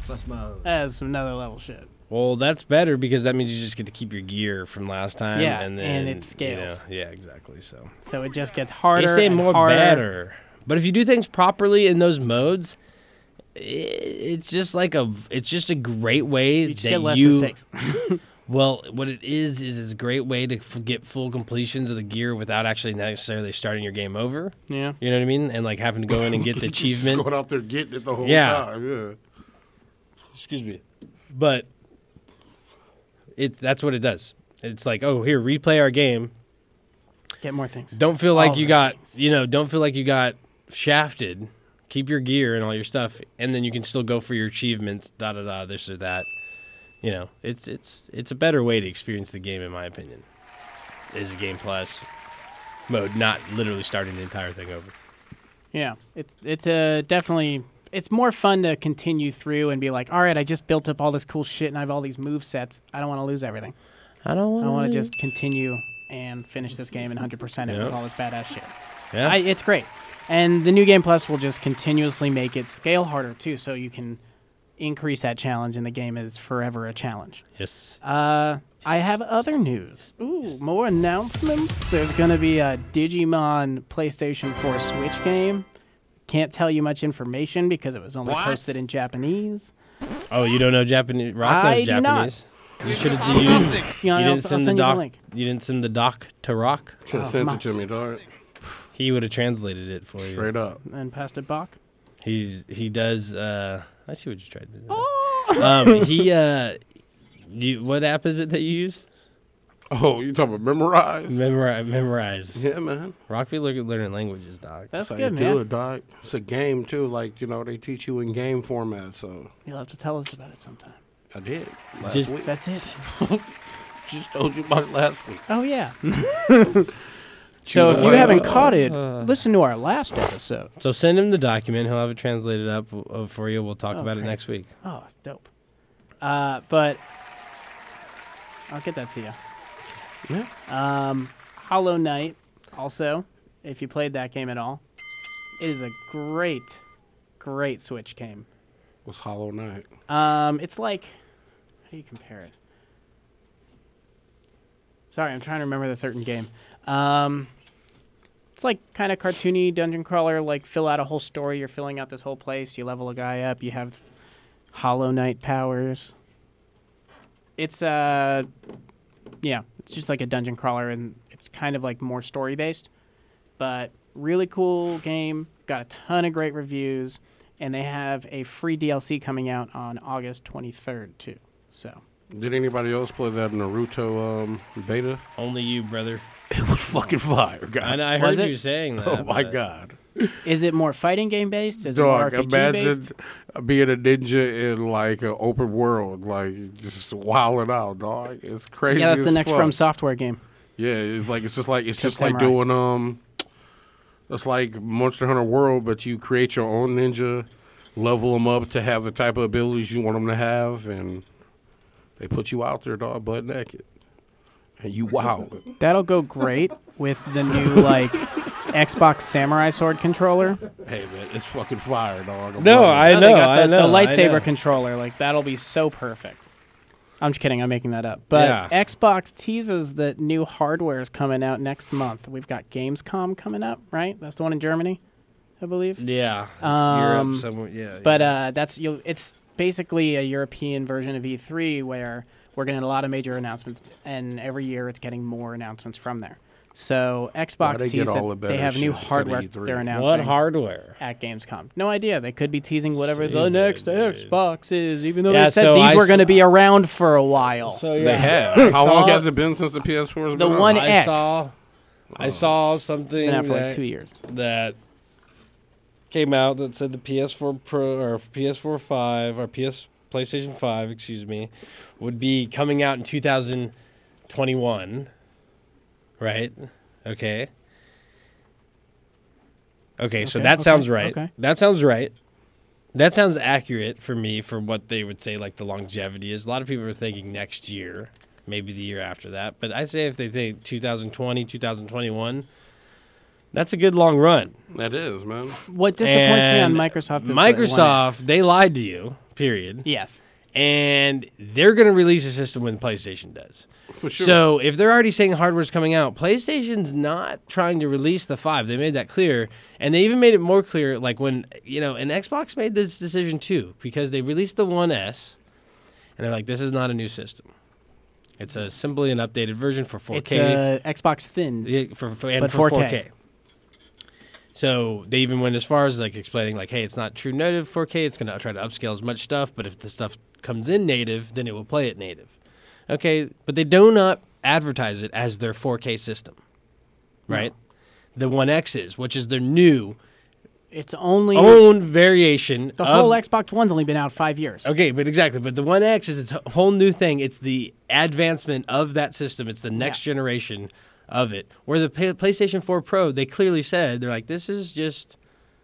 Plus mode. that's another level shit. Well, that's better because that means you just get to keep your gear from last time. Yeah, and then and it you know, scales. yeah, exactly. So So it just gets harder they say and more harder. better, but if you do things properly in those modes, it's just like it's just a great way You just that get less you. mistakes. Well, what it is it's a great way to get full completions of the gear without actually necessarily starting your game over. Yeah. You know what I mean? And like having to go in and get the achievement. Going out there getting it the whole Yeah. time. Yeah. Excuse me. But that's what it does. It's like, oh, here, replay our game. Get more things. Don't feel like All you the got, things. don't feel like you got shafted. Keep your gear and all your stuff, and then you can still go for your achievements, this or that. You know, it's a better way to experience the game, in my opinion. Is a Game Plus mode, not literally starting the entire thing over. Yeah, it's definitely it's more fun to continue through and be like, all right, I just built up all this cool shit and I have all these move sets. I don't want to lose everything. I don't I want want to just continue and finish this game and 100% it Yeah. with all this badass shit. Yeah. It's great. And the New Game Plus will just continuously make it scale harder too, so you can increase that challenge and the game is forever a challenge. Yes. I have other news. Ooh, more announcements. There's going to be a Digimon PlayStation 4 Switch game. Can't tell you much information because it was only posted in Japanese. Oh, you don't know Japanese? Rock I knows do not. Japanese. You should have. You Yeah, I'll didn't send send the you the doc. link. You didn't send the doc to Rock. Should have sent it to me, dog. He would have translated it for you. Straight up. And passed it back. He does. I see what you tried to do. Oh. What app is it that you use? Oh, you talking about Memorize? Memorize. Yeah, man. Rock be learning languages, dog. That's how good, you man. do it, dog. It's a game too. Like they teach you in game format. So You'll have to tell us about it sometime. I did last Just- week. That's it. Just told you about it last week. Oh, yeah. So if you haven't caught it, listen to our last episode. So send him the document. He'll have it translated up for you. We'll talk about it Okay. next week. Oh, it's dope. But I'll get that to you. Yeah. Hollow Knight, also, if you played that game at all, it is a great, great Switch game. What's Hollow Knight? It's like, how do you compare it? Sorry, I'm trying to remember the certain game. It's It's like kind of cartoony dungeon crawler, like fill out a whole story. You're filling out this whole place. You level a guy up. You have Hollow Knight powers. It's it's just like a dungeon crawler, and it's kind of like more story based, but really cool game. Got a ton of great reviews, and they have a free DLC coming out on August 23rd too. So. Did anybody else play that Naruto beta? Only you, brother. It was fucking fire, guy. And I heard you saying that. Oh my god! Is it more fighting game based? Is it more Dog, RPG imagine based? being a ninja in like an open world, like just wilding out, dog. It's crazy. Yeah, that's as the next fuck. From Software game. Yeah, it's just like Samurai. doing it's like Monster Hunter World, but you create your own ninja, level them up to have the type of abilities you want them to have, and they put you out there, dog, butt naked. And you wild. That'll go great with the new like Xbox Samurai Sword controller. Hey man, it's fucking fire, dog. No, I know, They got I know. the lightsaber I know. controller, like that'll be so perfect. I'm just kidding. I'm making that up. But Xbox teases that new hardware is coming out next month. We've got Gamescom coming up, right? That's the one in Germany, I believe. Yeah. Europe somewhere. Yeah. But it's basically a European version of E3 where we're getting a lot of major announcements, and every year it's getting more announcements from there. So Xbox teased that they have new hardware they're announcing. What hardware? At Gamescom. No idea. They could be teasing whatever the next Xbox is, even though they said so these were going to be around for a while. So, They have. How long has it been since the PS4 has The been One out? X. I saw something Been out for like that, 2 years. that came out that said the PS4 Pro or PS4 5 or PlayStation 5, excuse me, would be coming out in 2021. Right? Okay. Okay, so that sounds right. Okay. That sounds right. That sounds accurate for me for what they would say like the longevity is. A lot of people are thinking next year, maybe the year after that. But I say if they think 2020, 2021, that's a good long run. That is, man. What disappoints me on Microsoft is the One Microsoft, X. they lied to you, period. Yes. And they're going to release a system when PlayStation does. For sure. So if they're already saying hardware's coming out, PlayStation's not trying to release the 5. They made that clear. And they even made it more clear, like when, and Xbox made this decision too, because they released the One S, and they're like, this is not a new system. It's simply an updated version for 4K. It's a Xbox Thin, Yeah, for but 4K. So they even went as far as like explaining like, hey, it's not true native 4K. It's going to try to upscale as much stuff, but if the stuff comes in native, then it will play it native. Okay, but they do not advertise it as their 4K system, right? The One X is, which is their new It's only own variation. the whole Xbox One's only been out 5 years. Okay, but exactly. But the One X is its whole new thing. It's the advancement of that system. It's the next generation of it. Where the PlayStation 4 Pro, they clearly said, they're like, this is just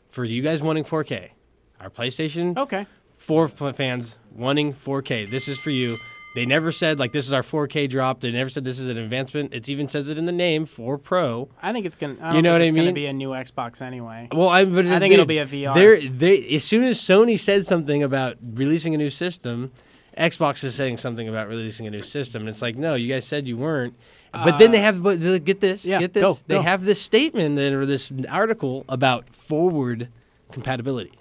for you guys wanting 4K. Our PlayStation 4 fans wanting 4K. This is for you. They never said, like, this is our 4K drop. They never said this is an advancement. It even says it in the name, 4 Pro. I think it's going to You know what I it's going to mean? be a new Xbox anyway. Well, I think it'll be a VR. They as soon as Sony said something about releasing a new system, Xbox is saying something about releasing a new system. And it's like, no, you guys said you weren't. But then they have, get this, get this. They have this statement or this article about forward compatibility.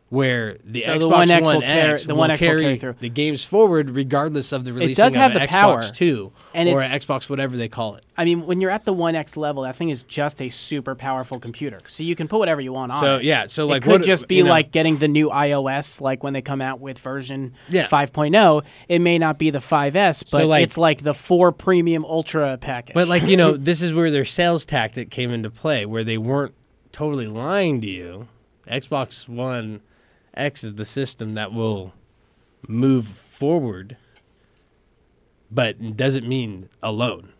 Where the So Xbox the One X One will carry- X the will One X will carry carry through. the games forward regardless of the releasing does have of the an power, Xbox 2 and or it's- Xbox whatever they call it. I mean, when you're at the One X level, that thing is just a super powerful computer. So you can put whatever you want on So, it. yeah, so, like, it could what- just be you know- like getting the new iOS, like when they come out with version Yeah. 5.0. It may not be the 5S, but So, like- it's like the 4 Premium Ultra package. But like, this is where their sales tactic came into play, where they weren't totally lying to you. Xbox One X is the system that will move forward, but doesn't mean alone,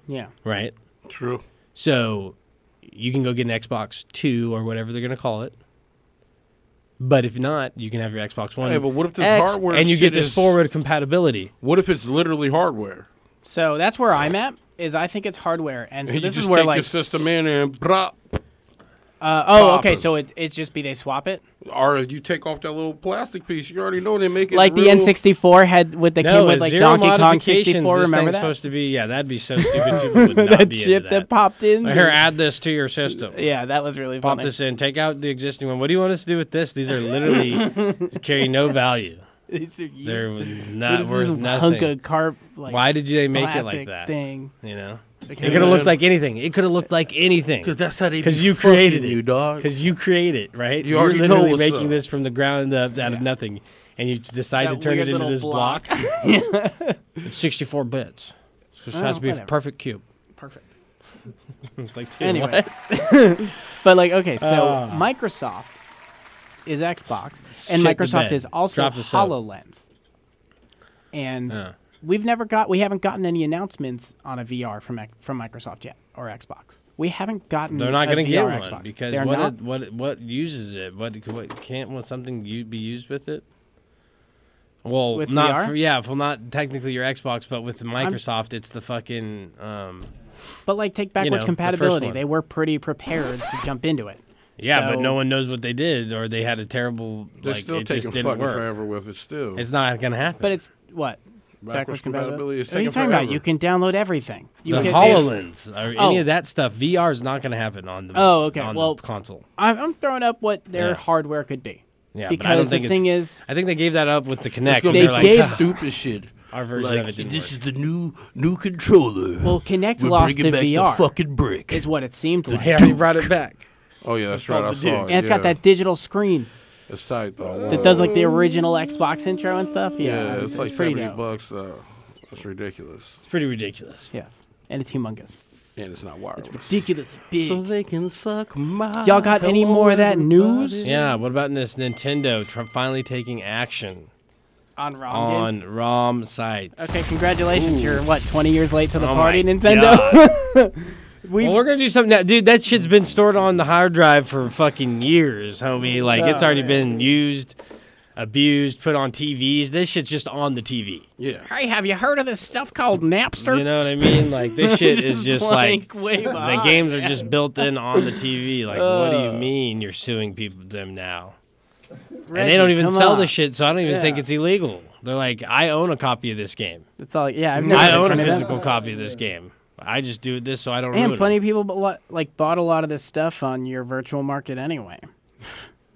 yeah. right? True. So you can go get an Xbox 2 or whatever they're going to call it. But if not, you can have your Xbox One Hey, but what if this X, hardware and you shit get this is- forward compatibility? What if it's literally hardware? So that's where I'm at. Is I think it's hardware, and so You this just is where take like the system in and Okay. Poppin'. So it's just they swap it Or you take off that little plastic piece. You already know they make it like the real- N64 had with the came with like zero Donkey Kong modifications. 64. This Remember thing's that? supposed to be that'd be so stupid. People would not that be chip into that popped in. Here, add this to your system. Yeah, that was really Pop funny. this in. Take out the existing one. What do you want us to do with this? These are literally carry no value. These are They're used. not What is worth this nothing. hunk of carp, like, Why did they make it like plastic that? thing? You know, Okay. it could have looked like anything. It could have looked like anything. Because that's how they Because be you created fucking it, you, dog. Because you create it, right? You You're already know literally what's making up. this from the ground up out of nothing, and you decide That to turn it weird into little this block. It's 64 bits. So it Oh, has to be a whatever. perfect cube. Perfect. It's like, dude, Anyway, what? but like, okay, so Microsoft is Xbox, and Shit the Microsoft bed. is also Drop the soap. HoloLens. And we haven't gotten any announcements on a VR from Microsoft yet or Xbox. We haven't gotten. They're not going going to get one Xbox. because They're not? what uses it? What can't something be used with it? Well, With not VR? well, not technically your Xbox, but with Microsoft, it's the fucking. But like, take you know, backwards the first compatibility. one. They were pretty prepared to jump into it. Yeah, but So- no one knows what they did, or they had a terrible. They're like, still it taking just didn't fucking work. forever with it still. It's not going to happen. But it's what? Backwards compatibility is What are you taking talking about? forever. You can download everything. You the can, HoloLens or any Oh. of that stuff, VR is not going to happen on the. Oh, okay. on Well, the console. I'm throwing up what their Yeah. hardware could be. Yeah, because but I don't think the thing it's, is, I think they gave that up with the It's Kinect. gonna and be they're some like, stupid shit. Our version like, of it didn't this work. is the new controller. well, Kinect We're lost bringing to back VR. the fucking brick. Is what it seemed like. They already brought it back. Oh yeah, that's right. I called the saw Duke. it. And it's got yeah. that digital screen It's tight though. that does like the original Xbox intro and stuff. Yeah, it's like pretty $70 dope. though. That's ridiculous. It's pretty ridiculous. Yes, and it's humongous. And it's not wireless. Ridiculous big. So they can suck my. Y'all got any Hello, more of that everybody. news? Yeah, what about this Nintendo finally taking action On ROM on games? ROM sites? Okay, congratulations. You're what, 20 years late to the Oh party, my Nintendo? Well, we're gonna do something now, dude. That shit's been stored on the hard drive for fucking years, homie. Like it's already been used, abused, put on TVs. This shit's just on the TV. Yeah. Hey, have you heard of this stuff called Napster? You know what I mean? Like this shit is just like way the behind, games are man. just built in on the TV. Like, what do you mean you're suing people them now? And they don't even come sell on. the shit, so I don't even think Yeah. it's illegal. They're like, I own a copy of this game. It's all, yeah, I've never I been own a printed out. physical copy of this game. I just do this so I don't And ruin plenty it. of people bought a lot of this stuff on your virtual market anyway.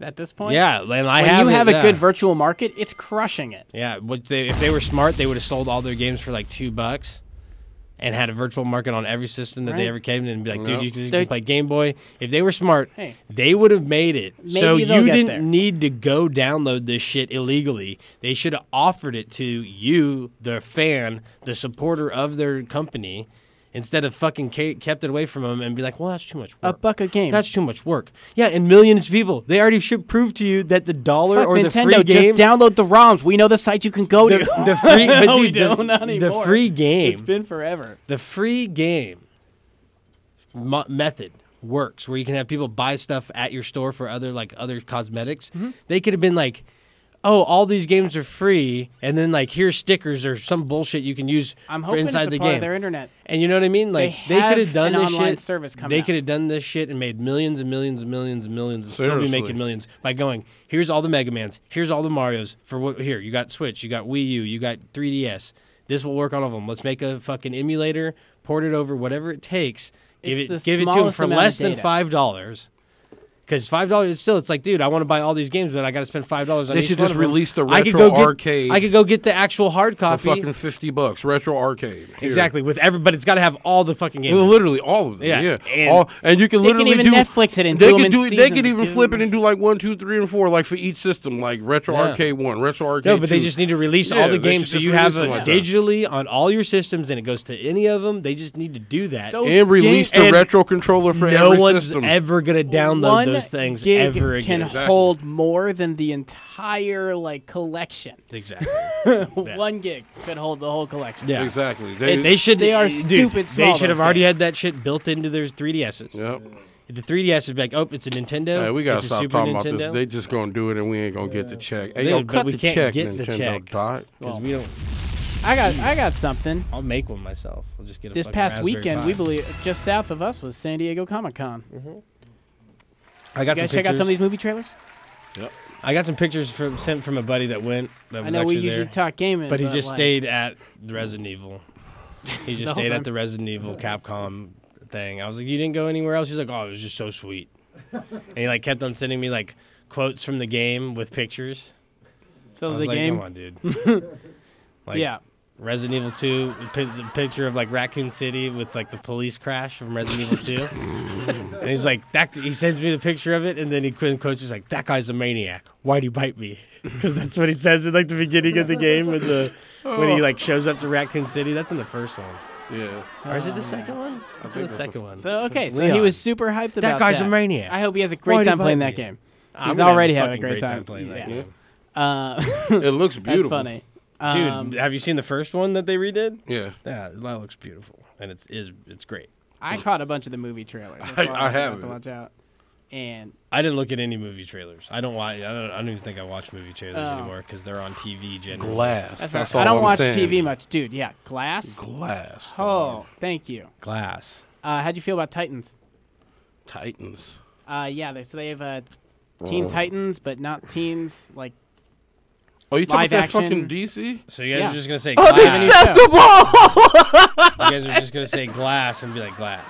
At this point, Yeah, and I when have you it, have a yeah. good virtual market, it's crushing it. Yeah, if they were smart, they would have sold all their games for like $2 and had a virtual market on every system that they Right. ever came in and be like, dude, Yep. you can play Game Boy. If they were smart, Hey. they would have made it. So Maybe they'll you get didn't there. need to go download this shit illegally. They should have offered it to you, the fan, the supporter of their company, instead of fucking kept it away from them and be like, well, that's too much work. $1 a game. That's too much work. Yeah, and millions of people. They already should prove to you that the dollar Fuck or the Nintendo, free game. just download the ROMs. We know the sites you can go to. the free, but No, we dude, don't the anymore. free game. It's been forever. The free game method works where you can have people buy stuff at your store for other cosmetics. Mm-hmm. They could have been like, oh, all these games are free, and then like here's stickers or some bullshit you can use I'm for hoping inside it's a the part game. of their internet. And you know what I mean? Like they have could have done an this online shit. service coming They out. could have done this shit and made millions and millions and millions and millions and still be Seriously. making millions by going, here's all the Mega Mans, here's all the Marios for what here, you got Switch, you got Wii U, you got 3DS. This will work on all of them. Let's make a fucking emulator, port it over, whatever it takes. Give It's it the to them smallest for amount of less than data. $5. Because $5, it's like, dude, I want to buy all these games, but I got to spend $5 on They each should one just of them. release the I could retro go get- arcade I could go get the actual hard for copy. fucking $50. Retro arcade. Here. Exactly, with but it's got to have all the fucking games. Well, literally all of them. Yeah, Yeah. and- And you can They can literally even do Netflix it and they do 'em could in do. They season, could even do- flip it and do like 1, 2, 3, and 4, like for each system, like retro Yeah. arcade 1, retro arcade. No, but they 2. just need to release Yeah, all the they games should so just you have release it them like that. digitally on all your systems and it goes to any of them. They just need to do that. And release the And retro controller for no every one's system. ever going to download One those things gig ever can again. hold more than the entire collection. Exactly. 1 gig could hold the whole collection. Yeah. Exactly. They should. They are dude, stupid small, They should have those already games. had that shit built into their 3DSs. Yep. The 3DS would be like, oh, it's a Nintendo. Hey, we gotta it's a stop Super talking Nintendo. about this. They just gonna do it, and we ain't gonna get the check. Hey, Dude, yo, but cut we the can't check, get the Nintendo. check. Dot. Because we don't. I got something. I'll make one myself. I'll just get a This fucking past Raspberry weekend, Pi. we believe just south of us was San Diego Comic-Con. I got You some guys check out some of pictures. these movie trailers. Yep. I got some pictures sent from a buddy that went. That I was know we actually usually there. talk gaming, but he but, just like- stayed at the Resident Evil. He The just whole stayed time? at the Resident Evil Capcom thing. I was like, you didn't go anywhere else? He's like, oh, it was just so sweet. And he like kept on sending me like quotes from the game with pictures. So I was the like, game. come on, dude. Like, Yeah. Resident Evil 2, a picture of like Raccoon City with like the police crash from Resident Evil 2. And he's like, that. He sends me the picture of it, and then he quotes just like, that guy's a maniac. Why'd he bite me? Because that's what he says in like the beginning of the game when he like shows up to Raccoon City. That's in the first one. Yeah. Or is it the second one? I It's think the that's second the- one. So okay, It's so he Leon. was super hyped about That guy's a that. maniac. I hope he has a Why'd great he time bite playing me? that game. I'm He's gonna have already a having a fucking great time playing that Yeah. game. It looks beautiful. That's funny. Dude, have you seen the first one that they redid? Yeah. Yeah, that looks beautiful, and it's great. I caught a bunch of the movie trailers. That's I why was about haven't. to watch out. And I didn't look at any movie trailers. I don't even think I watch movie trailers Oh. anymore because they're on TV generally. Glass. That's I all don't I'm watch saying. TV much, dude. Yeah, Glass. Glass. Oh, thank you. Glass. How'd you feel about Titans? Titans. Yeah, so they have Teen Titans, but not teens like. Oh, you talking live about that action. fucking DC? So you guys Yeah. are just gonna say glass. Unacceptable! You guys are just gonna say glass and be like glass.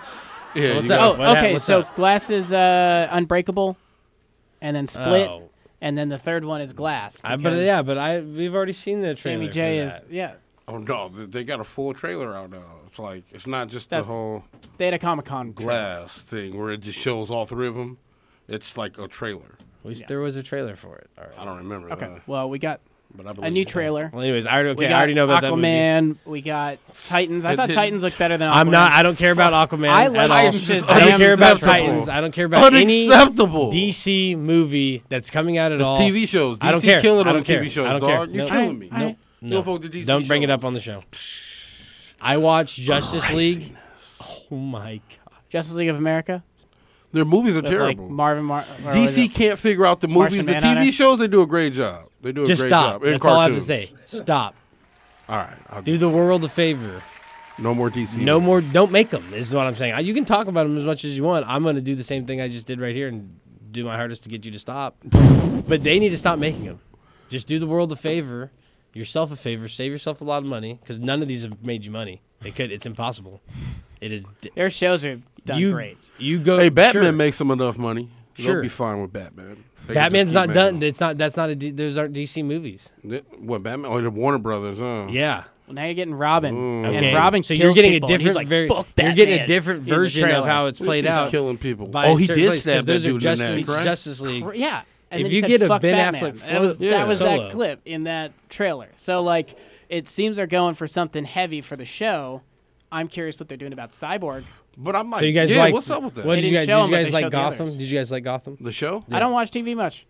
Yeah, So what's you up? got- What okay. what's So up? Glass is Unbreakable, and then Split, Oh. and then the third one is Glass. But because we've already seen the trailer. Sammy for J that. is yeah. Oh no, they got a full trailer out now. It's like it's not just the That's- whole They had a Comic-Con Glass thing where it just shows all three of them. It's like a trailer. There was a trailer for it. All right. I don't remember. Okay. that, Well, we got but I a believe new it. trailer. Well, anyways, I We got already know about that movie. Aquaman. We got Titans. I It thought didn't- Titans looked better than Aquaman. I'm not. I don't care about Aquaman I at like all. Titans. I don't care about Unacceptable. Titans. I don't care about any Unacceptable. DC movie that's coming out at It's all. TV shows. I don't DC care. killing I on don't the TV care. shows, I don't care. dog. You're Nope. killing me. Nope. You No. don't fuck with the DC Don't bring it shows. up on the show. I watched Justice League. Oh my god. Justice League of America. Their movies are With, terrible. Like Marvin. or was DC it- can't figure out the movies. Martian The Manhunter? TV shows, they do a great job. They do a Just great stop. job. In That's all I have to cartoons. say. Stop. All right. I'll Do the world a favor. No more DC. No more. Don't make them. Is what I'm saying. You can talk about them as much as you want. I'm going to do the same thing I just did right here and do my hardest to get you to stop. But they need to stop making them. Just do the world a favor, yourself a favor, save yourself a lot of money because none of these have made you money. They could. It's impossible. It is. Their shows are done great. You go. Hey, Batman sure. makes them enough money. Sure. They'll be fine with Batman. They can Batman's just not keep done. making It's not. That's not a. Those aren't DC movies. them. What Batman? Oh, the Warner Brothers. Huh? Yeah. Well, now you're getting Robin, Okay. and Robin So kills you're getting a people, and he's different. like, "Fuck you're getting a Batman," different in the version of trailer. how it's played He's out. killing people. by Oh, a he certain did place, 'cause stab that those are dude in the Justice, neck, right? Justice League. Yeah. And If then he you said, get a "Fuck Ben Batman." Affleck that was solo. that clip in that trailer. So like, it seems they're going for something heavy for the show. I'm curious what they're doing about Cyborg. But I'm like, So you guys yeah, like? what's up with that? What They did you didn't guys? show Did you 'em, but guys they like showed the Gotham? others. Did you guys like Gotham? The show? I don't watch TV much.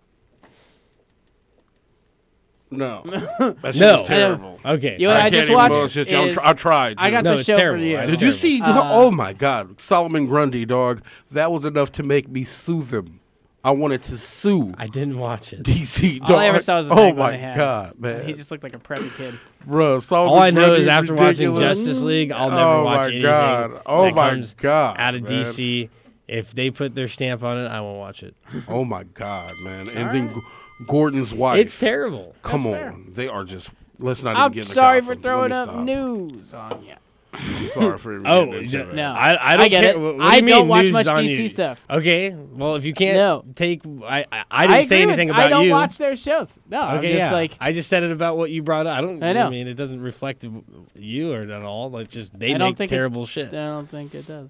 No. That shit No. is terrible. Okay. You know what I can't just even watched bullshit you. is- I tried. I got No, the it's show terrible. for you. It's Did you see? terrible. Oh my God, Solomon Grundy, dog. That was enough to make me sue them. I wanted to sue I didn't watch it. DC. All Dog. I ever saw was the oh big one my they had. God, man. He just looked like a preppy kid. Bro, Solomon All I know Grundy is after watching ridiculous. Justice League, I'll never Oh watch my anything God. Oh that my comes God, out of man. DC. If they put their stamp on it, I won't watch it. Oh my God, man. And then Gordon's wife. It's terrible. Come That's on. fair. They are just. Let's not even I'm get into sorry Gotham. for throwing Let up me stop. news on you. I'm sorry for even Oh, getting into it. No, I don't get care. it. What do I you mean don't watch news much on DC you? stuff. Okay, well if you can't No. take, I didn't say agree with- anything about I don't you. watch their shows. No, I'm Okay, just yeah. like I just said it about what you brought up. I know. I mean, it doesn't reflect you or at all. It's just they I don't make think terrible shit. I don't think it does.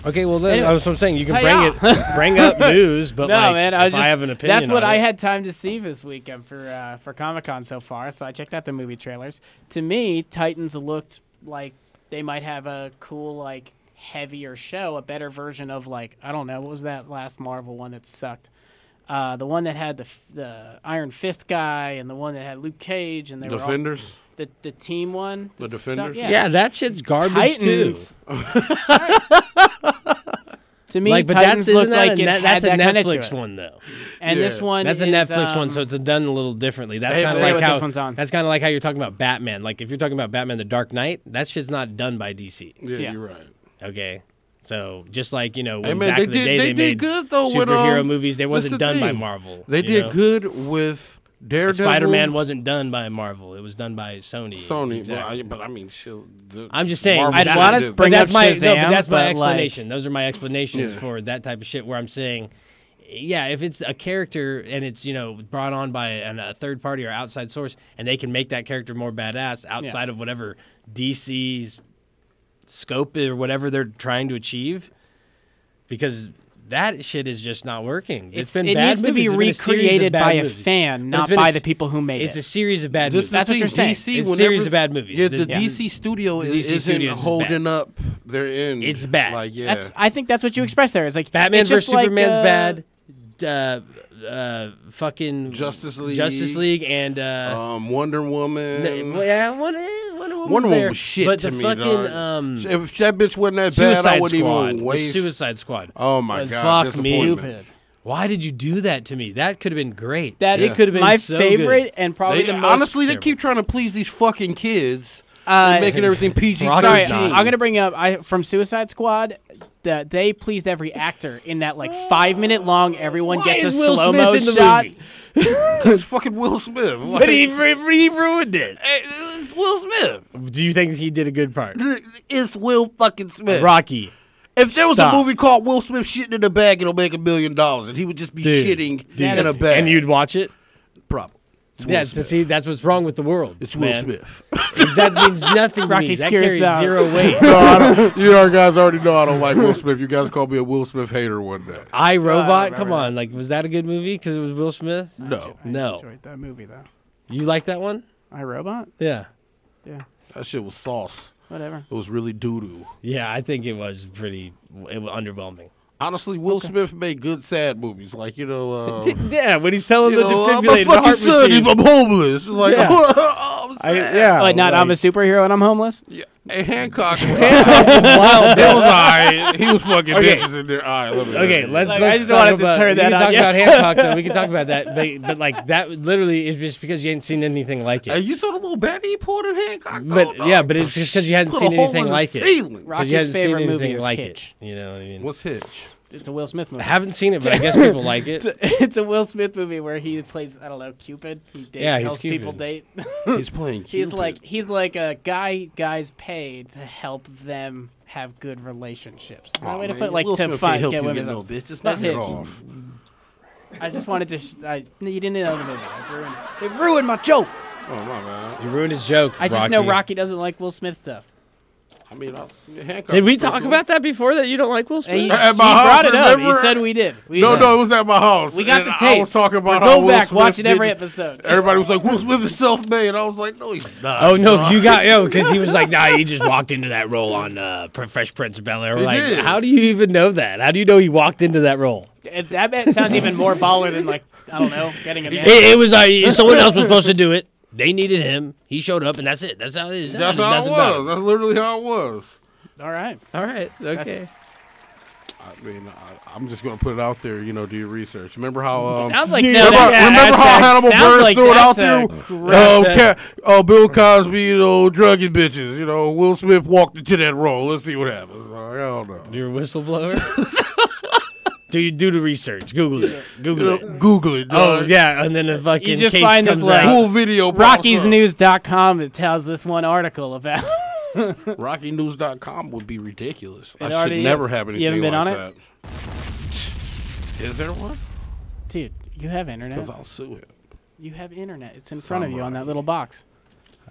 Okay, well then Anyway. that's what I'm saying. You can Hi-ya. bring up news, but no, like man, if I was just I have an opinion, that's what on I it, had time to see this weekend for Comic-Con so far. So I checked out the movie trailers. To me, Titans looked like they might have a cool, like, heavier show, a better version of, like, I don't know, what was that last Marvel one that sucked? The one that had the Iron Fist guy and the one that had Luke Cage and they were all, Defenders? the team one. The that Defenders? sucked. Yeah, that shit's garbage Titans. To me, Like, but Titans that's looked isn't that like a, it net- that's a had that kinda to Netflix it. one though. And this one That's a is, Netflix one, so it's done a little differently. That's Hey, kind of man, like what how this one's on. that's kind of like how you're talking about Batman. Like if you're talking about Batman: The Dark Knight, that shit's not done by DC. Yeah, Yeah. you're right. Okay, So just like when man, back in the day they did made good though superhero with, movies, they wasn't done by Marvel. They did good with Daredevil. Spider-Man wasn't done by Marvel. It was done by Sony. Exactly. But I mean, I'm just saying. Marvel want to bring up Shazam, but that's my but, explanation. Those are my explanations for that type of shit. Where I'm saying, yeah, if it's a character and it's brought on by a third party or outside source, and they can make that character more badass outside of whatever DC's scope or whatever they're trying to achieve, because that shit is just not working. It's been it bad needs to be movies. recreated by a fan, not by the people who made it. It's a series of bad movies. That's what you're saying. It's a series of bad movies. Yeah, the DC studio isn't holding up their end. It's bad. Like, yeah. I think that's what you expressed there. It's like Batman vs Superman's bad. Fucking Justice League and Wonder Woman. Wonder Woman was shit but to the me, fucking dog. If that bitch wasn't that bad, I wouldn't even waste. The Suicide Squad. Oh my god! Fuck me. Stupid. Why did you do that to me? That could have been great. It could have been my so favorite good. And probably the most. Honestly, they keep trying to please these fucking kids. And making everything PG-13. Sorry, I'm gonna bring up from Suicide Squad that they pleased every actor in that 5-minute long. Everyone gets a slow-mo shot. It's fucking Will Smith. But he ruined it. It's Will Smith. Do you think he did a good part? It's Will fucking Smith. Rocky. If there was a movie called Will Smith shitting in a bag, it'll make $1 million, and he would just be shitting in a bag. And you'd watch it? Probably. Yeah, to see that's what's wrong with the world. It's Will Smith. That means nothing to me. That carries zero weight. You guys already know I don't like Will Smith. You guys call me a Will Smith hater one day. iRobot? Come on. Was that a good movie because it was Will Smith? No. I enjoyed that movie, though. You like that one? iRobot? Yeah. Yeah. That shit was sauce. Whatever. It was really doo-doo. Yeah, I think it was underwhelming. Honestly, Will Smith made good sad movies, like yeah, when he's telling the defibrillator, I'm a fucking son, I'm homeless. Like, I'm a superhero and I'm homeless. Yeah, and Hancock was wild. It was alright. He was fucking bitches in there. All right, let's I just wanted to turn that on. We can talk about Hancock though. We can talk about that, but like that literally is just because you ain't seen anything like it. Hey, you saw the little baddie he pulled in Hancock? But it's just because you hadn't seen anything like it. Because you hadn't seen anything like Hitch. it. You know what I mean? What's Hitch? It's a Will Smith movie. I haven't seen it, but I guess people like it. It's a Will Smith movie where he plays, I don't know, Cupid. He helps people date. He's playing Cupid. He's like a guys paid to help them have good relationships. Is that a way to put it? Will To Smith find can't get help you women. get no bitch. Just knock it off. I just wanted to. You didn't know the movie. It ruined my joke. Oh my man! You ruined his joke. I just know Rocky doesn't like Will Smith stuff. I mean, Hancock. Did we talk about that before? That you don't like Will Smith? He brought it up. He said we did. No, it was at my house. We got the tapes. I was talking about Go how Will back, Smith watch it every didn't- episode. Everybody was like, Will Smith is self-made. I was like, no, he's not. Oh no, you got because he was like, nah, he just walked into that role on Fresh Prince of Bel-Air. We're like, did. how do you even know that? How do you know he walked into that role? That sounds even more baller than I don't know, getting a man. It was someone else was supposed to do it. They needed him. He showed up, and that's it. That's how it is. That's how it was. That's literally how it was. All right. Okay. I mean, I'm just gonna put it out there. Do your research. Remember how? Sounds like remember how Hannibal Buress threw it out there? Bill Cosby, drugging bitches. Will Smith walked into that role. Let's see what happens. I don't know. You're a whistleblower. Do the research. Google it. Google it. Oh dog. yeah, and then the fucking You just case find comes this like out. Full video. RockiesNews.com. It tells this one article about. RockyNews.com would be ridiculous. I should already never is. have You anything haven't been like on that. Is there one? Dude, you have internet. Because I'll sue him. You have internet. It's in front of you on that little box.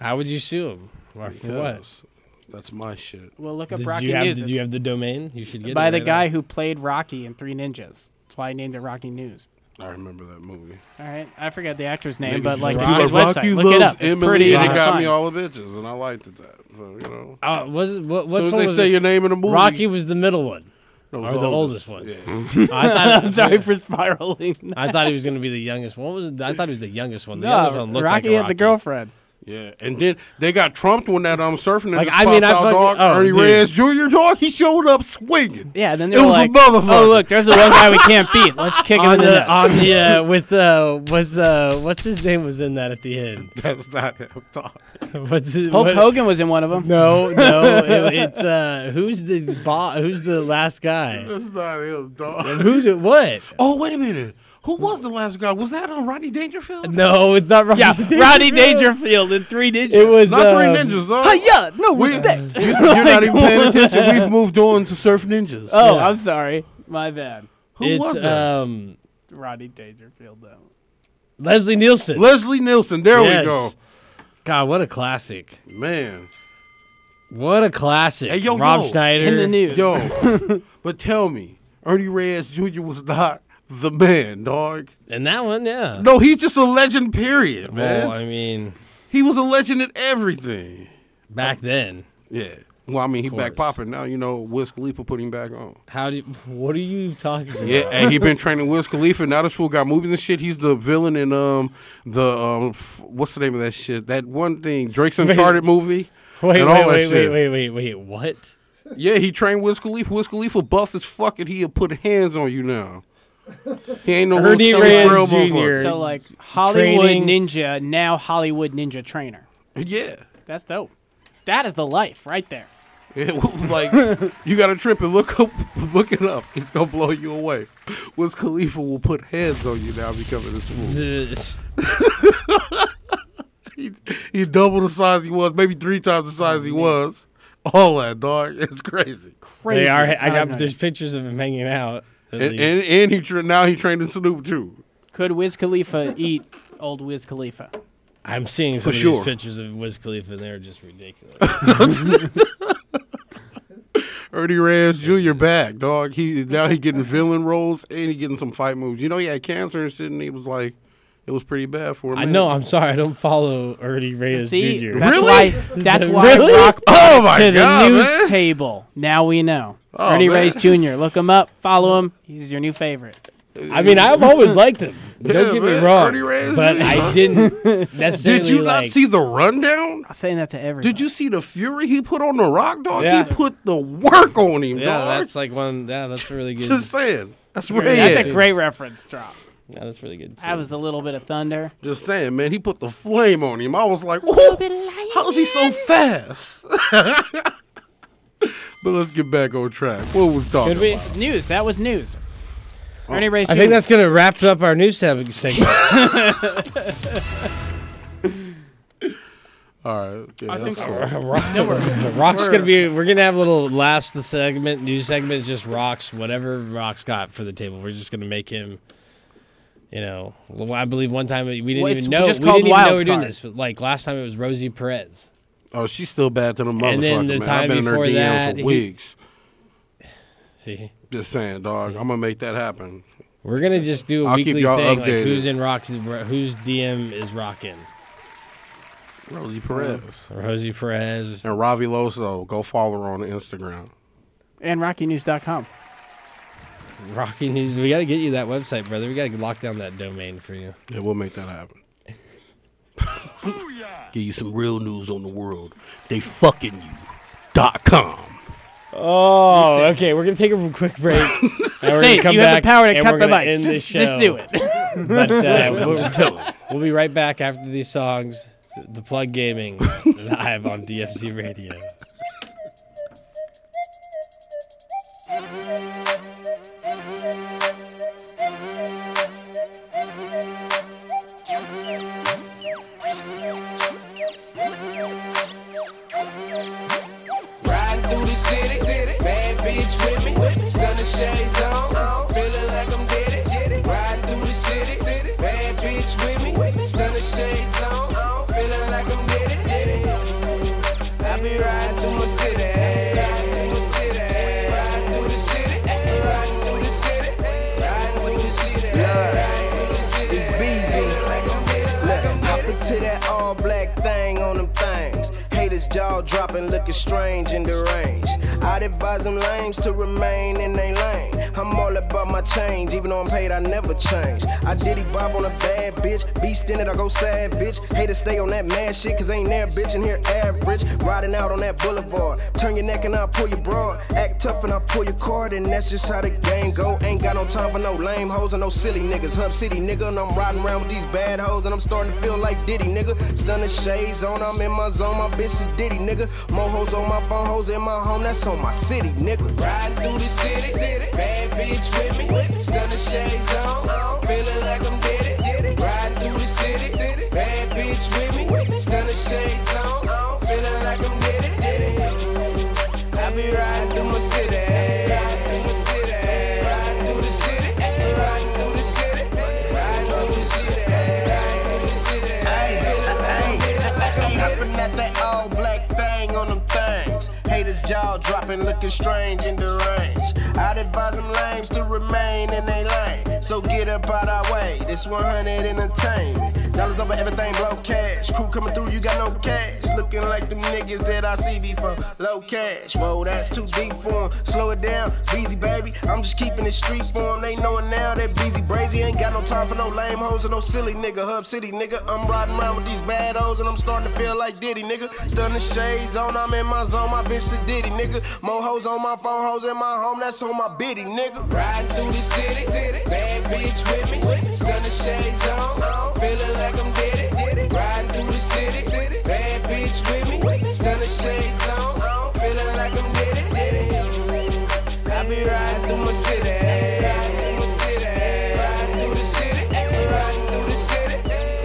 How would you sue him? Or for what? Because that's my shit. Well, look up Did Rocky you have, News. Did you have the domain? You should get by it the right guy now. who played Rocky in Three Ninjas. That's why I named it Rocky News. I remember that movie. All right, I forget the actor's name, Niggas but like just it's his Rocky website. Look it loves up. It's Emily, pretty easy and to it got find. me all the bitches, and I liked it that. So was it what? As What soon as one they was say it? your name in the movie, Rocky was the middle one. No, Or the oldest one. Yeah. I'm sorry for spiraling. I thought he was going to be the youngest one. What was it? I thought he was the youngest one. The No, youngest one looked Rocky like had the girlfriend. Yeah, and then they got trumped when that surfing Like, just I mean, popped I out, fucking- dog. oh, Ernie dude. Reyes Jr. dog, he showed up swinging. Yeah, and then they It were was a like, motherfucker. "Oh, look, there's the one guy we can't beat. Let's kick him in the nuts." on the what's his name was in that at the end? That's not him, dog. What's it, Hulk what- Hogan was in one of them. No, it's who's the last guy? That's not him, dog. And what? Oh, wait a minute. Who was the last guy? Was that Rodney Dangerfield? No, it's not Rodney. Yeah, Dangerfield. Rodney Dangerfield in Three Ninjas. It was Not Three Ninjas, though. Hi-ya, no respect. You're not even paying attention. We've moved on to Surf Ninjas. Oh, I'm sorry. My bad. Who was that? Rodney Dangerfield, though. Leslie Nielsen. Leslie Nielsen. There Yes. we go. God, what a classic! Man. What a classic! Hey, yo, Rob yo. Schneider In the news. Yo, but tell me, Ernie Reyes Jr. was not the man, dog. and that one, yeah. No, he's just a legend, period, man. Well, I mean, He was a legend at everything. back then, Yeah. Well, I mean, he back course. popping now. You know, Wiz Khalifa put him back on. what are you talking about? Yeah, and he been training Wiz Khalifa. Now this fool got movies and shit. He's the villain in what's the name of that shit? That one thing, Drake's Uncharted movie. Wait, and all that wait, shit. wait, what? Yeah, he trained Wiz Khalifa. Wiz Khalifa buff as fuck, and he'll put hands on you now. He ain't no Ernie little Reyes real Jr. motherfucker. So, like, Hollywood Training- Ninja, now Hollywood Ninja Trainer. Yeah. That's dope. That is the life right there. Yeah, like you got to trip and look it up. It's gonna blow you away. Wiz Khalifa will put hands on you now because of this fool. He double the size he was, maybe 3 times the size he was. All that, dog. It's crazy. They are. I got. know. There's pictures of him hanging out. at And least. now he trained in Snoop too. Could Wiz Khalifa eat old Wiz Khalifa? I'm seeing For some of sure. these pictures of Wiz Khalifa, and they're just ridiculous. Ernie Reyes Jr. back, dog. Now he getting villain roles and he getting some fight moves. You know he had cancer and shit, and he was like, it was pretty bad for him. I know. I'm sorry. I don't follow Ernie Reyes See, Jr. that's Really? That's why Really? Rock Oh my to the God, news man. table. Now we know. Oh, Ernie man. Reyes Jr. Look him up. Follow him. He's your new favorite. I mean, I've always liked him. Don't Yeah, get man, me wrong. Ernie Reyes But Jr. I didn't necessarily. Did you not like, see the rundown? I'm saying that to everybody. Did you see the fury he put on the Rock, dog? Yeah. He put the work on him, Yeah, dog. that's like one. Yeah, that's really good. Just saying. That's where That's he a at. great reference drop. Yeah, that's really good. That was a little bit of thunder. Just saying, man. He put the flame on him. I was like, whoa, how is he so fast? But let's get back on track. What was talking Should we? about? News. That was news. Oh. Ernie Reyes Jr. I think that's gonna wrap up our news segment. All right. Okay, I think that's so. cool. Rock's gonna be. We're gonna have a little last segment. News segment is just Rock's. Whatever Rock's got for the table, we're just gonna make him. You know, well, I believe one time we didn't Well, it's even know. just We called didn't even know we Wild were doing Card. this. But like last time, it was Rosie Perez. Oh, she's still bad to the motherfucker, And then the man. time I've been in her before DM that, for weeks. See, Just saying, dog. I'm gonna make that happen. we're gonna just do a I'll keep weekly y'all thing. Like updated. who's in Rock's, whose DM is rocking. Rosie Perez Rosie Perez. and Ravi Loso. Go follow her on Instagram. And RockyNews.com. Rocky News. We got to get you that website, brother. We got to lock down that domain for you. Yeah, we'll make that happen. Give you some real news on the world. They fucking you.com. Oh, okay. We're gonna take a quick break. And we're Say gonna it. come You have back the power to and cut we're the gonna mics. end this Just show. do it. But it. we'll be right back after these songs. The Plug Gaming live on DFZ Radio. Riding through the city, bad bitch with me, stunning shades on, feeling like I'm dead. Riding through the city, bad bitch with me, stunning shades on, feeling like I'm dead. I be riding through my city, riding through the city, riding through the city, riding through the city, riding through the city, riding through the city. It's BZ. Look, hop into that all black thing on them things. Haters Haters jaw dropping, looking strange and deranged. I'd advise them lames to remain in their lane. I'm all about my change, even though I'm paid, I never change. I diddy bob on a bad bitch, beast in it, I go savage. Haters stay on that mad shit, cause ain't there bitch in here average. Riding out on that boulevard, turn your neck and I'll pull your broad. Act tough and I'll pull your card, and that's just how the game go. Ain't got no time for no lame hoes and no silly niggas. Hub City nigga, and I'm riding around with these bad hoes, and I'm starting to feel like Diddy nigga. Stunning shades on, I'm in my zone, my bitch a Diddy nigga. More hoes on my phone, hoes in my home, that's on my city nigga. Riding through the city, bad bitch with me, stunning shades on, feeling like I'm Diddy. Riding through the city, bad bitch with me, stunning shades on, feeling like I'm Diddy. I be riding through my city, riding through the city, riding through the city, riding through the city, riding through the city, riding through the city. Hey, hopping at that all black thing on them things. Haters jaw dropping, looking strange and deranged. I'd advise them lames to remain in their lane. So get up out our way, this 100 entertainment. Dollars over everything, blow cash. Crew coming through, you got no cash. Looking like them niggas that I see before. Low cash, whoa, that's too deep for 'em. Slow it down, Beezy baby. I'm just keeping it street for 'em. They knowin' now that Beezy Brazy ain't got no time for no lame hoes or no silly nigga. Hub City nigga, I'm riding around with these bad hoes and I'm starting to feel like Diddy nigga. Stunning shades on, I'm in my zone, my bitch a Diddy nigga. More hoes on my phone, hoes in my home, that's on my biddy nigga. Riding through the city, bad bitch with me, stunning shades on, feeling like I'm Diddy. Riding through the city, bad bitch with me, stunning shades on, feeling like I'm Diddy. I be riding through my city, riding through the city, riding through the city, riding through the city,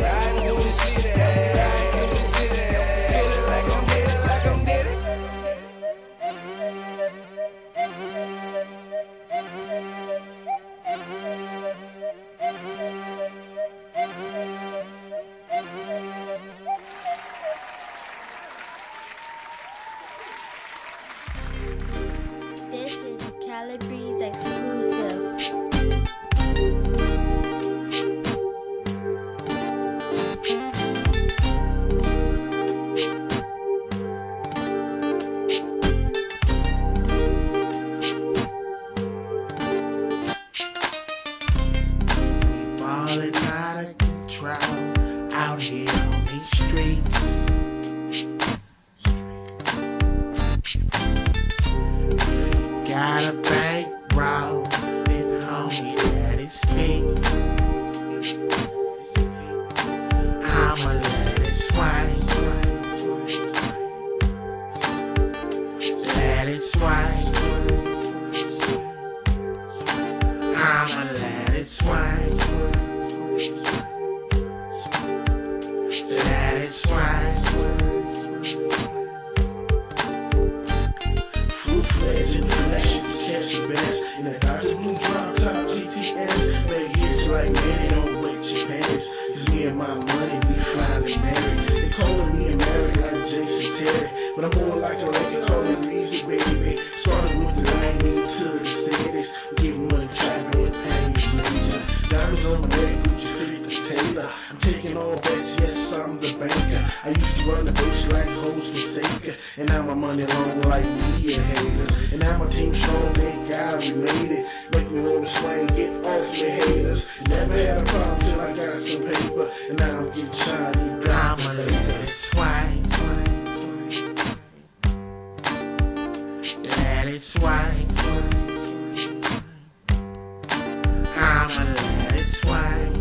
riding through the city, riding through the city, feeling like I'm Diddy, like I'm Diddy. This is a Calabrese exclusive. Ballin' out of control out here on these streets. If you got a bankroll, then homie, let it speak. I'ma let it swing. Let it swing. I'ma let it swing. Let it swing. Full-fledged and flesh, catch the best in that Dr. Blue drop top GTS. Make hits like Manny, don't wet your pants. Cause me and my money, we finally married. They calling me American like Jason Terry, but I'm more like a Laker, calling Reezy, baby. Started with the line, moved to the cities. Getting money, trapping with pain, major. Diamonds on my neck, Gucci fit Taylor. I'm taking all bets, yes, I'm the banker. I used to run the base like hoes Forsaker, and now my money long like me haters. And now my team strong, thank God we made it. Make me wanna swing, get off me haters. Never had a problem till I got some paper, and now I'm getting shiny. You got my let it swing. Let it swing. I'ma let it swing.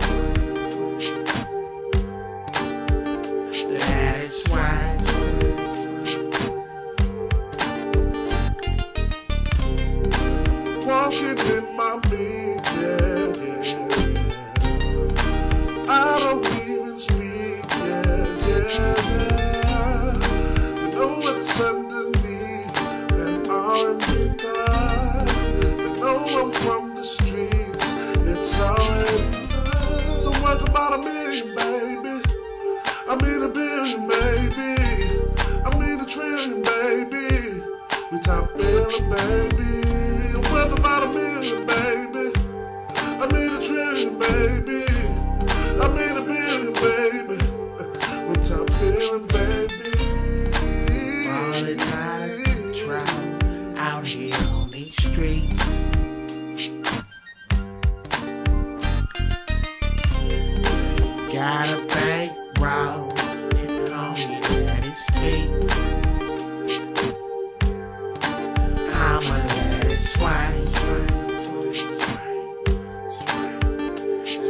Let it swing. Walking in my bed, yeah. I don't even speak, yeah. You know what's underneath an R&B guy. You know I'm from the streets, it's already done. So what's about $1 million, baby? I mean $1 billion, baby. I mean $1 trillion, baby. We top billing, baby. Worth about $1 million, baby. I mean $1 trillion, baby. I mean $1 billion, baby. We top billing, baby. got a bankroll, and homie that escape. I'ma let it swipe,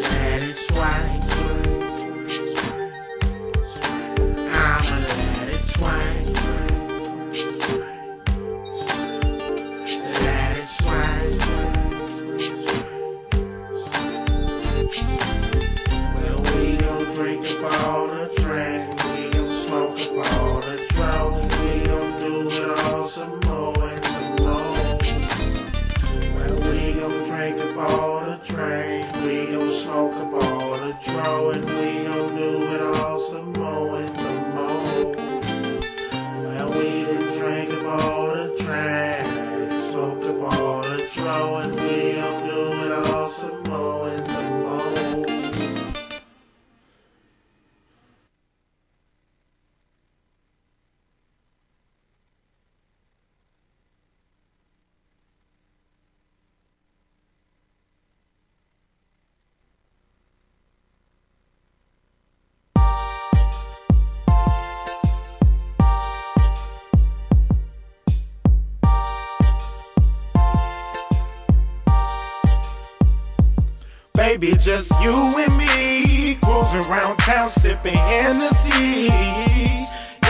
let it swipe. I'ma let it swipe, let it swipe. Well, we gon' drink up all the drink, we gon' smoke up all the drone, we gon' do it all some more and some more. Well, we gon' drink up all the drink, we gon' smoke up all the drone, and we gon' do it all some more and some more. Well, we done drank up all the drink, smoked up all the drone, and we gon' do it all some more and some more. Baby, just you and me, cruising around town sipping Hennessy.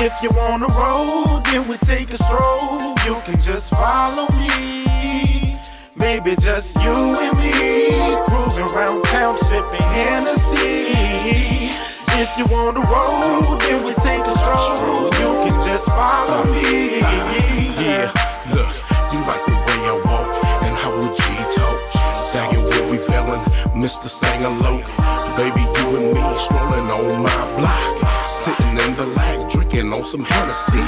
If you wanna roll, then we take a stroll. You can just follow me. Maybe just you and me, cruising around town sipping Hennessy. If you wanna roll, then we take a stroll. You can just follow me. Yeah, look, you like the way I walk and how we G-talk. Sagging when we bellin', Mr. Sangalope. Baby, you and me strolling on my block, sitting in the lag, drinking on some Hennessy.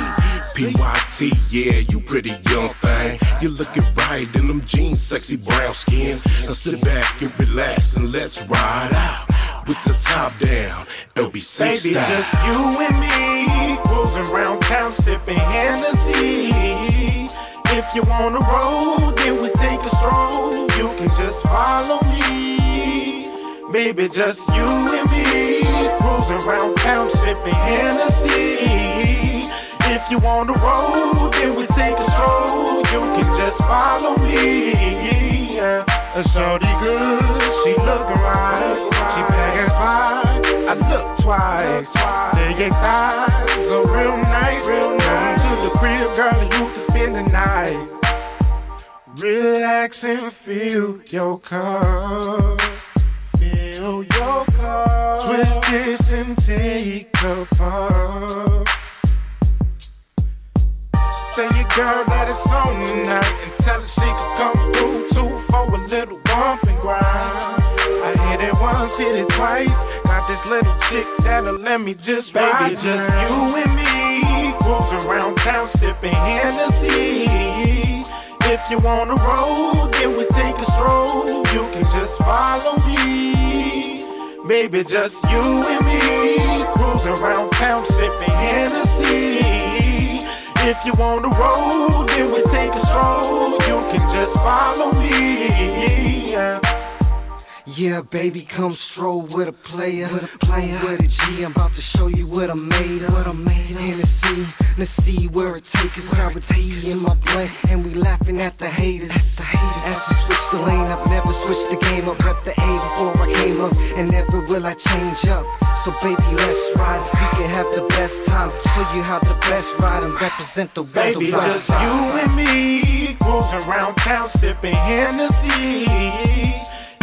PYT, yeah, you pretty young thing. You looking right in them jeans, sexy brown skin. Now sit back and relax and let's ride out with the top down, LBC Baby, style. just you and me, cruising around town sipping Hennessy. If you wanna roll, then we take a stroll. You can just follow me. Baby, just you and me, cruising around town sipping Hennessy. If you wanna roll, then we take a stroll. You can just follow me. Yeah. A shorty good, she lookin' right. She passed by, I look twice. They ain't thighs, so real nice. Come to the crib, girl, and you can spend the night. Relax and feel your cup. Feel your cup. Twist this and take a puff. Tell your girl that it's on tonight, and tell her she can come through too for a little bump and grind. I hit it once, hit it twice. Got this little chick that'll let me just ride. Baby, just you and me, cruising around town sipping Hennessy. If you wanna roll, then we take a stroll. You can just follow me. Baby, just you and me, cruising around town sipping Hennessy. If you wanna roll, then we take a stroll. You can just follow me. Yeah, baby, come stroll with a player, with a G. I'm about to show you what I'm made of. Hennessy, let's see where it takes us. Sour tea in my blood, and we laughing at the haters. As I switch the lane, I've never switched the game up. Rep the A before I came up, and never will I change up. So baby, let's ride. We can have the best time. Show you how the best ride and represent the West Baby, just you and me, cruising around town sipping Hennessy.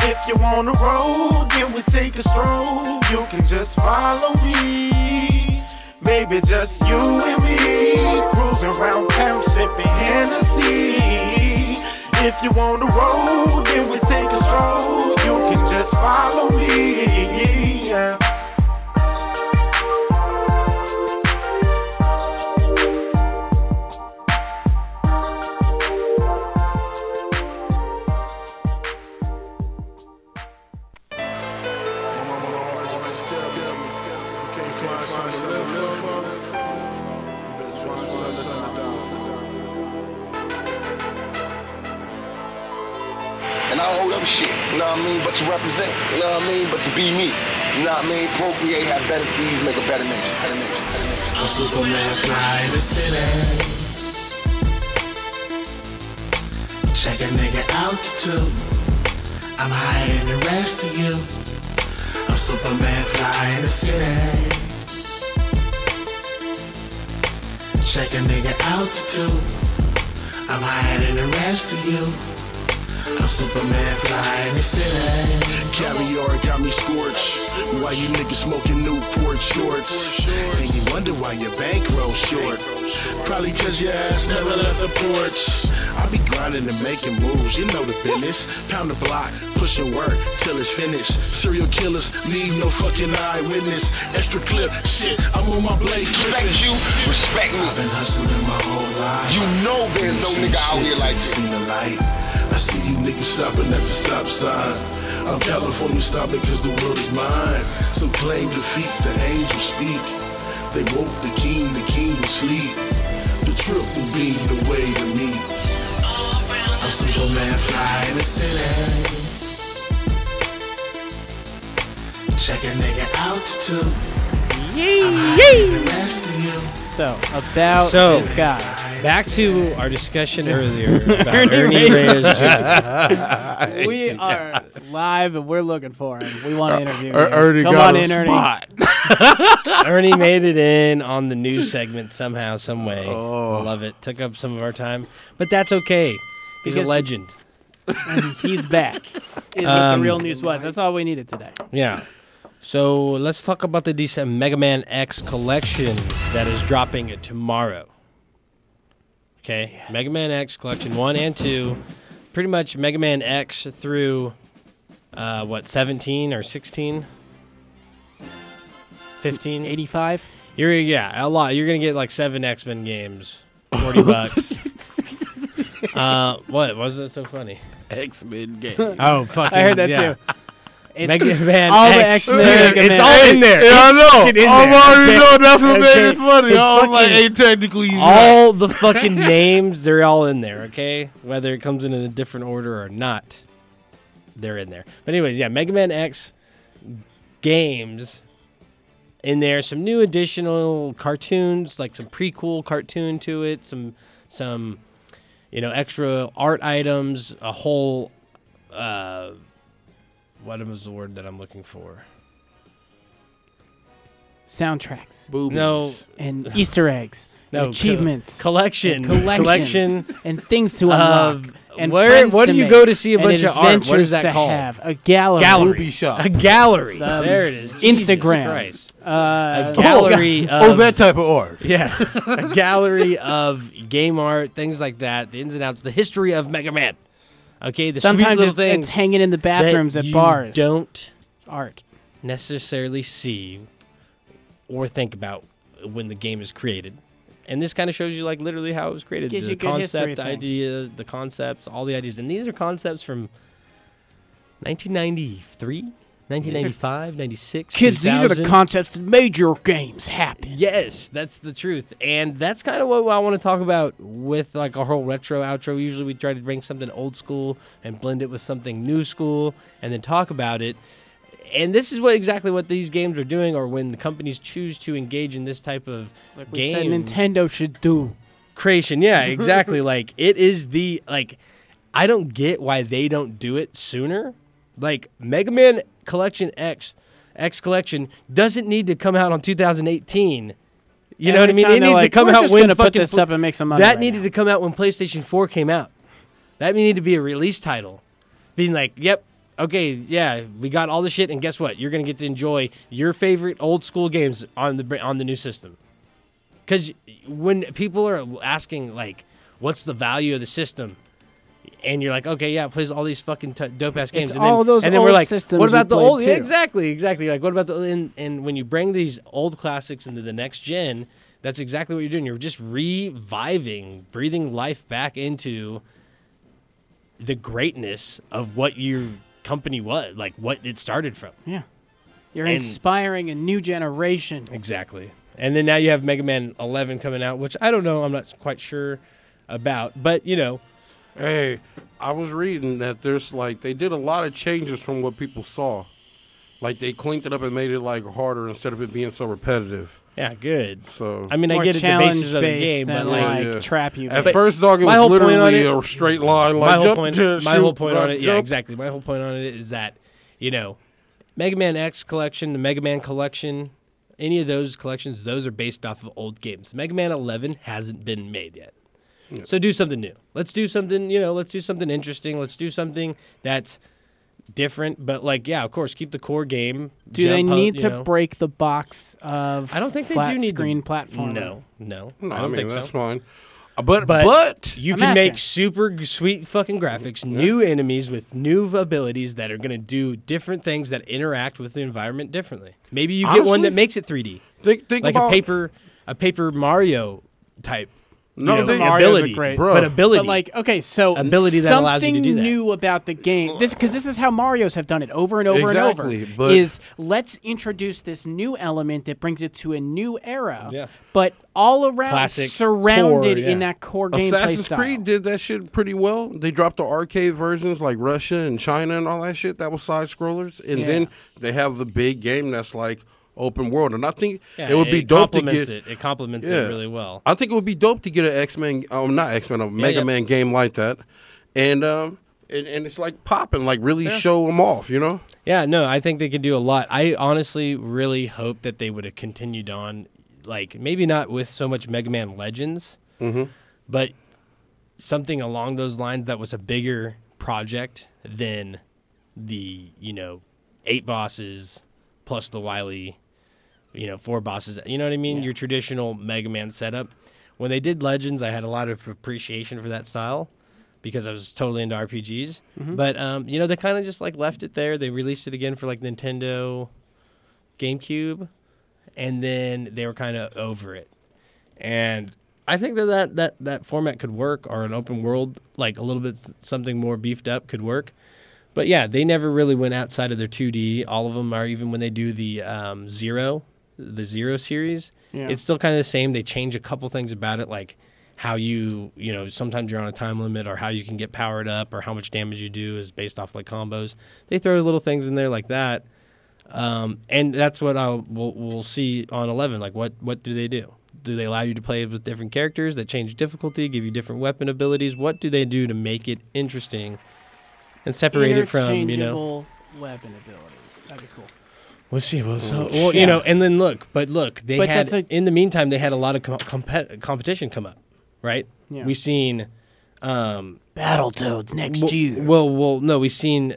If you wanna roll, then we take a stroll. You can just follow me. Baby, just you and me, cruising around town sipping Hennessy. If you wanna roll, then we take a stroll. You can just follow me. Yeah. And I don't hold up shit, you know what I mean, but to represent, you know what I mean, but to be me. You know what I mean? Procreate, have better seeds, make a better nation. I'm Superman, fly in the city. Check a nigga altitude. I'm higher than the rest of you. I'm Superman, fly in the city. Check a nigga altitude. I'm higher than the rest of you. I'm Superman, fly in the city. Caviar got me scorched. Why you niggas smoking Newport shorts? And you wonder why your bankroll short. Probably cause your ass never left the porch. I be grinding and making moves, you know the business. Pound the block, pushing work till it's finished. Serial killers need no fucking eyewitness. Extra clip, shit, I'm on my blade. Respect you, respect me. I've been hustling my whole life. You know there's no nigga out here like this. Seen the light. I see you niggas stopping at the stop sign. I'm California stopping cause the world is mine. Some claim defeat, the angels speak. They woke the king will sleep. The trip will be the way to meet. I'm Superman, fly in the city. Check a nigga altitude. I'm higher than the rest of you. So, about this guy. Back to our discussion earlier about Ernie Reyes Jr. We are live and we're looking for him. We want to interview him. Ernie Come got on a in, Ernie. spot. Ernie made it in on the news segment somehow, some way. Oh. Love it. Took up some of our time, but that's okay. He's Because- a legend. And he's back. Is what the real news was. That's all we needed today. Yeah. So let's talk about the decent Mega Man X collection that is dropping tomorrow. Okay, yes. Mega Man X collection 1 and 2. Pretty much Mega Man X through, 17 or 16? 15? 85? Yeah, a lot. You're going to get like 7 X-Men games. $40. What? Wasn't it so funny? X-Men game. Oh, fucking I heard that yeah. too. It's Mega Man all X. the X-Men. It's all in there. Yeah, I know. It's I'm already know that's what made Okay. it funny. It's I was like, fucking- hey, technically, he's all the fucking names, they're all in there, okay? Whether it comes in a different order or not, they're in there. But anyways, yeah, Mega Man X games in there. Some new additional cartoons, like some prequel cartoon to it. Some extra art items. A whole, what was the word that I'm looking for? Soundtracks. Boobies. No. And Easter eggs. No, and achievements. collection. Collections. And things to unlock. And What friends do you make, go to see a and bunch of art? What is adventures that to called? have. A gallery. Booby shop. A gallery. There it is. Instagram. Jesus Christ. A gallery of that type of art. Yeah. A gallery of game art, things like that, the ins and outs, the history of Mega Man. Okay, the Sometimes sweet little it's things hanging in the bathrooms that at bars. Don't art necessarily see or think about when the game is created. And this kind of shows you like literally how it was created. Gives The you a good history concept, thing. ideas, the concepts, all the ideas. And these are concepts from 1993, 1995, 96, Kids, 2000. these are the concepts that made your games happen. Yes, that's the truth. And that's kind of what I want to talk about with like our whole retro outro. Usually we try to bring something old school and blend it with something new school and then talk about it. And this is exactly what these games are doing, or when the companies choose to engage in this type of Like we game said Nintendo should do. creation. Yeah, exactly. Like it is I don't get why they don't do it sooner. Like Mega Man Collection X Collection doesn't need to come out on 2018. You know what I mean? It needs to come out when gonna put fucking this up and make some money. that right needed to come out when PlayStation 4 came out. That needed to be a release title. Being like, yep, okay, yeah, we got all the shit, and guess what? You're gonna get to enjoy your favorite old school games on the new system. Because when people are asking like, what's the value of the system? And you're like, okay, yeah, it plays all these fucking dope ass games. It's all those and then old we're like, systems what about you the played old? Yeah, too. exactly. Like, what about and when you bring these old classics into the next gen, that's exactly what you're doing. You're just reviving, breathing life back into the greatness of what your company was, like what it started from. Yeah. You're And- inspiring a new generation. Exactly. And then now you have Mega Man 11 coming out, which I don't know. I'm not quite sure about. But, Hey, I was reading that there's like they did a lot of changes from what people saw. Like they cleaned it up and made it like harder instead of it being so repetitive. Yeah, good. So I mean, I More get it, the basis of the challenge-based game, but than, like, trap you. At based. first, dog, it my was whole point on literally it- a straight line. Like my whole jump, point, to my shoot, whole point on it, yeah, jump. exactly. My whole point on it is that, you know, Mega Man X collection, the Mega Man collection, any of those collections, those are based off of old games. Mega Man 11 hasn't been made yet. Yeah. So do something new. Let's do something, you know, let's do something interesting. Let's do something that's different, but like, yeah, of course, keep the core game. Do they jump up, need you to know. break the box of I don't think they flat do need screen to, platform? No, No, I don't think that's so. fine. But you I'm can make asking. super sweet fucking graphics, new enemies with new abilities that are going to do different things that interact with the environment differently. Maybe you get one Honestly, that makes it 3D, think like about a paper Mario type. No, you know, think- Mario's ability, are great. Bro. but ability. But like, okay, so Ability that something allows you to do that. new about the game. Because this is how Mario's have done it over and over Exactly, and over. but- Is let's introduce this new element that brings it to a new era. Yeah. But all around, Classic surrounded core, yeah. in that core gameplay Assassin's style. Creed did that shit pretty well. They dropped the arcade versions like Russia and China and all that shit. That was side scrollers, and Yeah. then they have the big game that's like open world. And I think Yeah, it would be dope to complements get. it complements Yeah. it really well. I think it would be dope to get an X-Men, not X-Men, a Mega yeah. Man game like that, and it's like popping, like really show them off, you know? Yeah, no, I think they could do a lot. I honestly really hope that they would have continued on, like maybe not with so much Mega Man Legends, but something along those lines that was a bigger project than the 8 bosses plus the Wily, 4 bosses. You know what I mean? Your traditional Mega Man setup. When they did Legends, I had a lot of appreciation for that style, because I was totally into RPGs. But, they kind of just like left it there. They released it again for like Nintendo GameCube, and then they were kind of over it. And I think that format could work, or an open world, like a little bit something more beefed up could work. But yeah, they never really went outside of their 2D. All of them are, even when they do the Zero series, it's still kind of the same. They change a couple things about it, like how sometimes you're on a time limit, or how you can get powered up, or how much damage you do is based off like combos. They throw little things in there like that, and that's what we'll see on 11. Like what do they do? Do they allow you to play with different characters that change difficulty, give you different weapon abilities? What do they do to make it interesting and separate it from Interchangeable weapon abilities. That'd be cool. We'll see. And then look, they But had that's in the meantime they had a lot of competition come up, right? Yeah. We seen Battletoads next year. Well, no, we seen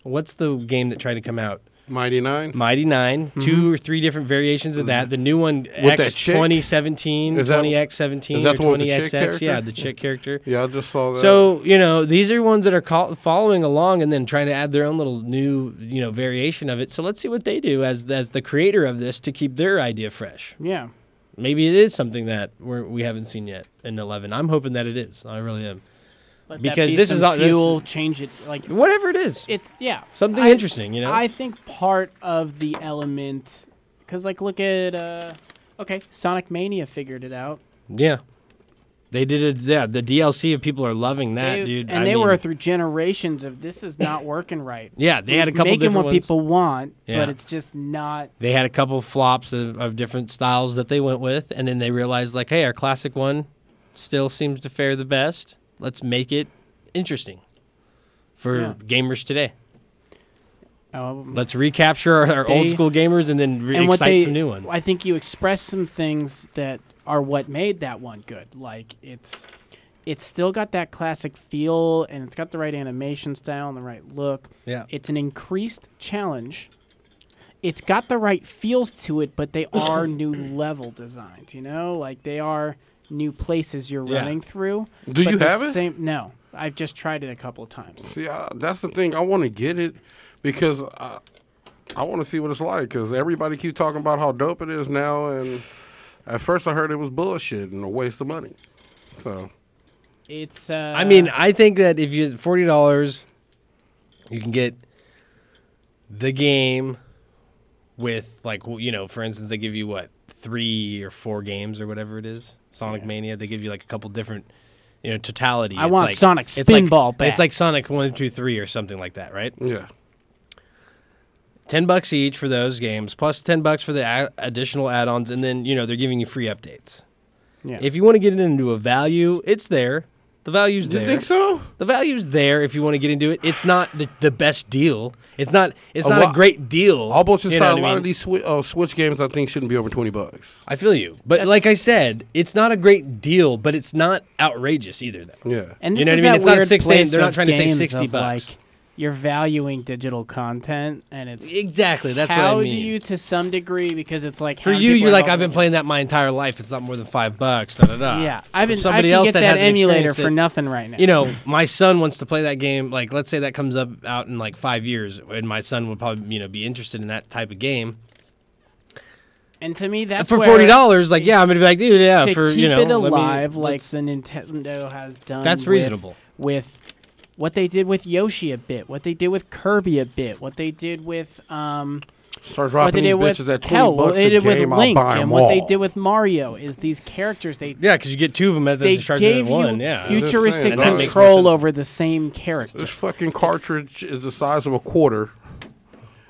what's the game that tried to come out? Mighty Nine. 2 or 3 different variations of that. The new one, With that X chick? 2017, Is that- 20X17, is that or the one with the chick 20XX. character? Yeah, the chick character. Yeah, I just saw that. So, these are ones that are following along and then trying to add their own little new, variation of it. So let's see what they do as the creator of this to keep their idea fresh. Yeah. Maybe it is something that we haven't seen yet in 11. I'm hoping that it is. I really am. Let Because that be this some is all fuel, change it, like whatever it is. It's something interesting. I think part of the element, because like look at Sonic Mania figured it out. Yeah. They did it. Yeah, the DLC of people are loving that, dude. And they were through generations of this is not working right. Yeah, they had a couple making different what ones. people want, Yeah. but it's just not. They had a couple flops of different styles that they went with, and then they realized, like, hey, our classic one still seems to fare the best. Let's make it interesting for gamers today. Let's recapture our old school gamers and then excite some new ones. I think you express some things that are what made that one good. Like it's still got that classic feel, and it's got the right animation style and the right look. Yeah. It's an increased challenge. It's got the right feels to it, but they are new level designs, like they are new places you're running through. Do but you the have it? No. I've just tried it a couple of times. See, that's the thing. I want to get it because I want to see what it's like, because everybody keep talking about how dope it is now, and at first I heard it was bullshit and a waste of money. So it's. I mean, I think that if you $40, you can get the game with, like, for instance, they give you 3 or 4 games or whatever it is. Sonic Mania, they give you like a couple different, totality. I want Sonic Spinball back. It's like Sonic 1, 2, 3 or something like that, right? Yeah. $10 each for those games, plus $10 for the additional add-ons, and then they're giving you free updates. Yeah. If you want to get into a value, it's there. The value's there. You think so? The value's there if you want to get into it. It's not the best deal. It's not a great deal. All bullshit You know aside, what a I lot mean? of these Switch games I think shouldn't be over $20. I feel you. But like I said, it's not a great deal, but it's not outrageous either, though. Yeah. And you this know what I is mean? that It's not weird place they're not of trying to say games $60. of, like, you're valuing digital content, and it's Exactly, that's what I how mean. do you, to some degree, because it's like For how you, people you're are like, involved I've been in it. playing that my entire life. It's not more than $5. Da da da. Yeah, For I somebody can else get that hasn't emulator experienced for it, nothing right now. You know, my son wants to play that game. Like, let's say that comes out in like 5 years, and my son would probably be interested in that type of game. And to me, that's For where $40, like, yeah, I'm gonna be like, dude, yeah, to for keep you know, it let me- alive, like let's- the Nintendo has done. That's with- reasonable. with what they did with Yoshi a bit, what they did with Kirby a bit, what they did with Start what dropping they these did with bitches at hell, $20 what they a did with game, I'll Link, buy 'em and what they all. did with Mario is these characters they Yeah, because you get two of them at the they charge gave of you one. Yeah, futuristic And that makes more control sense. over the same character. This fucking cartridge is the size of a quarter,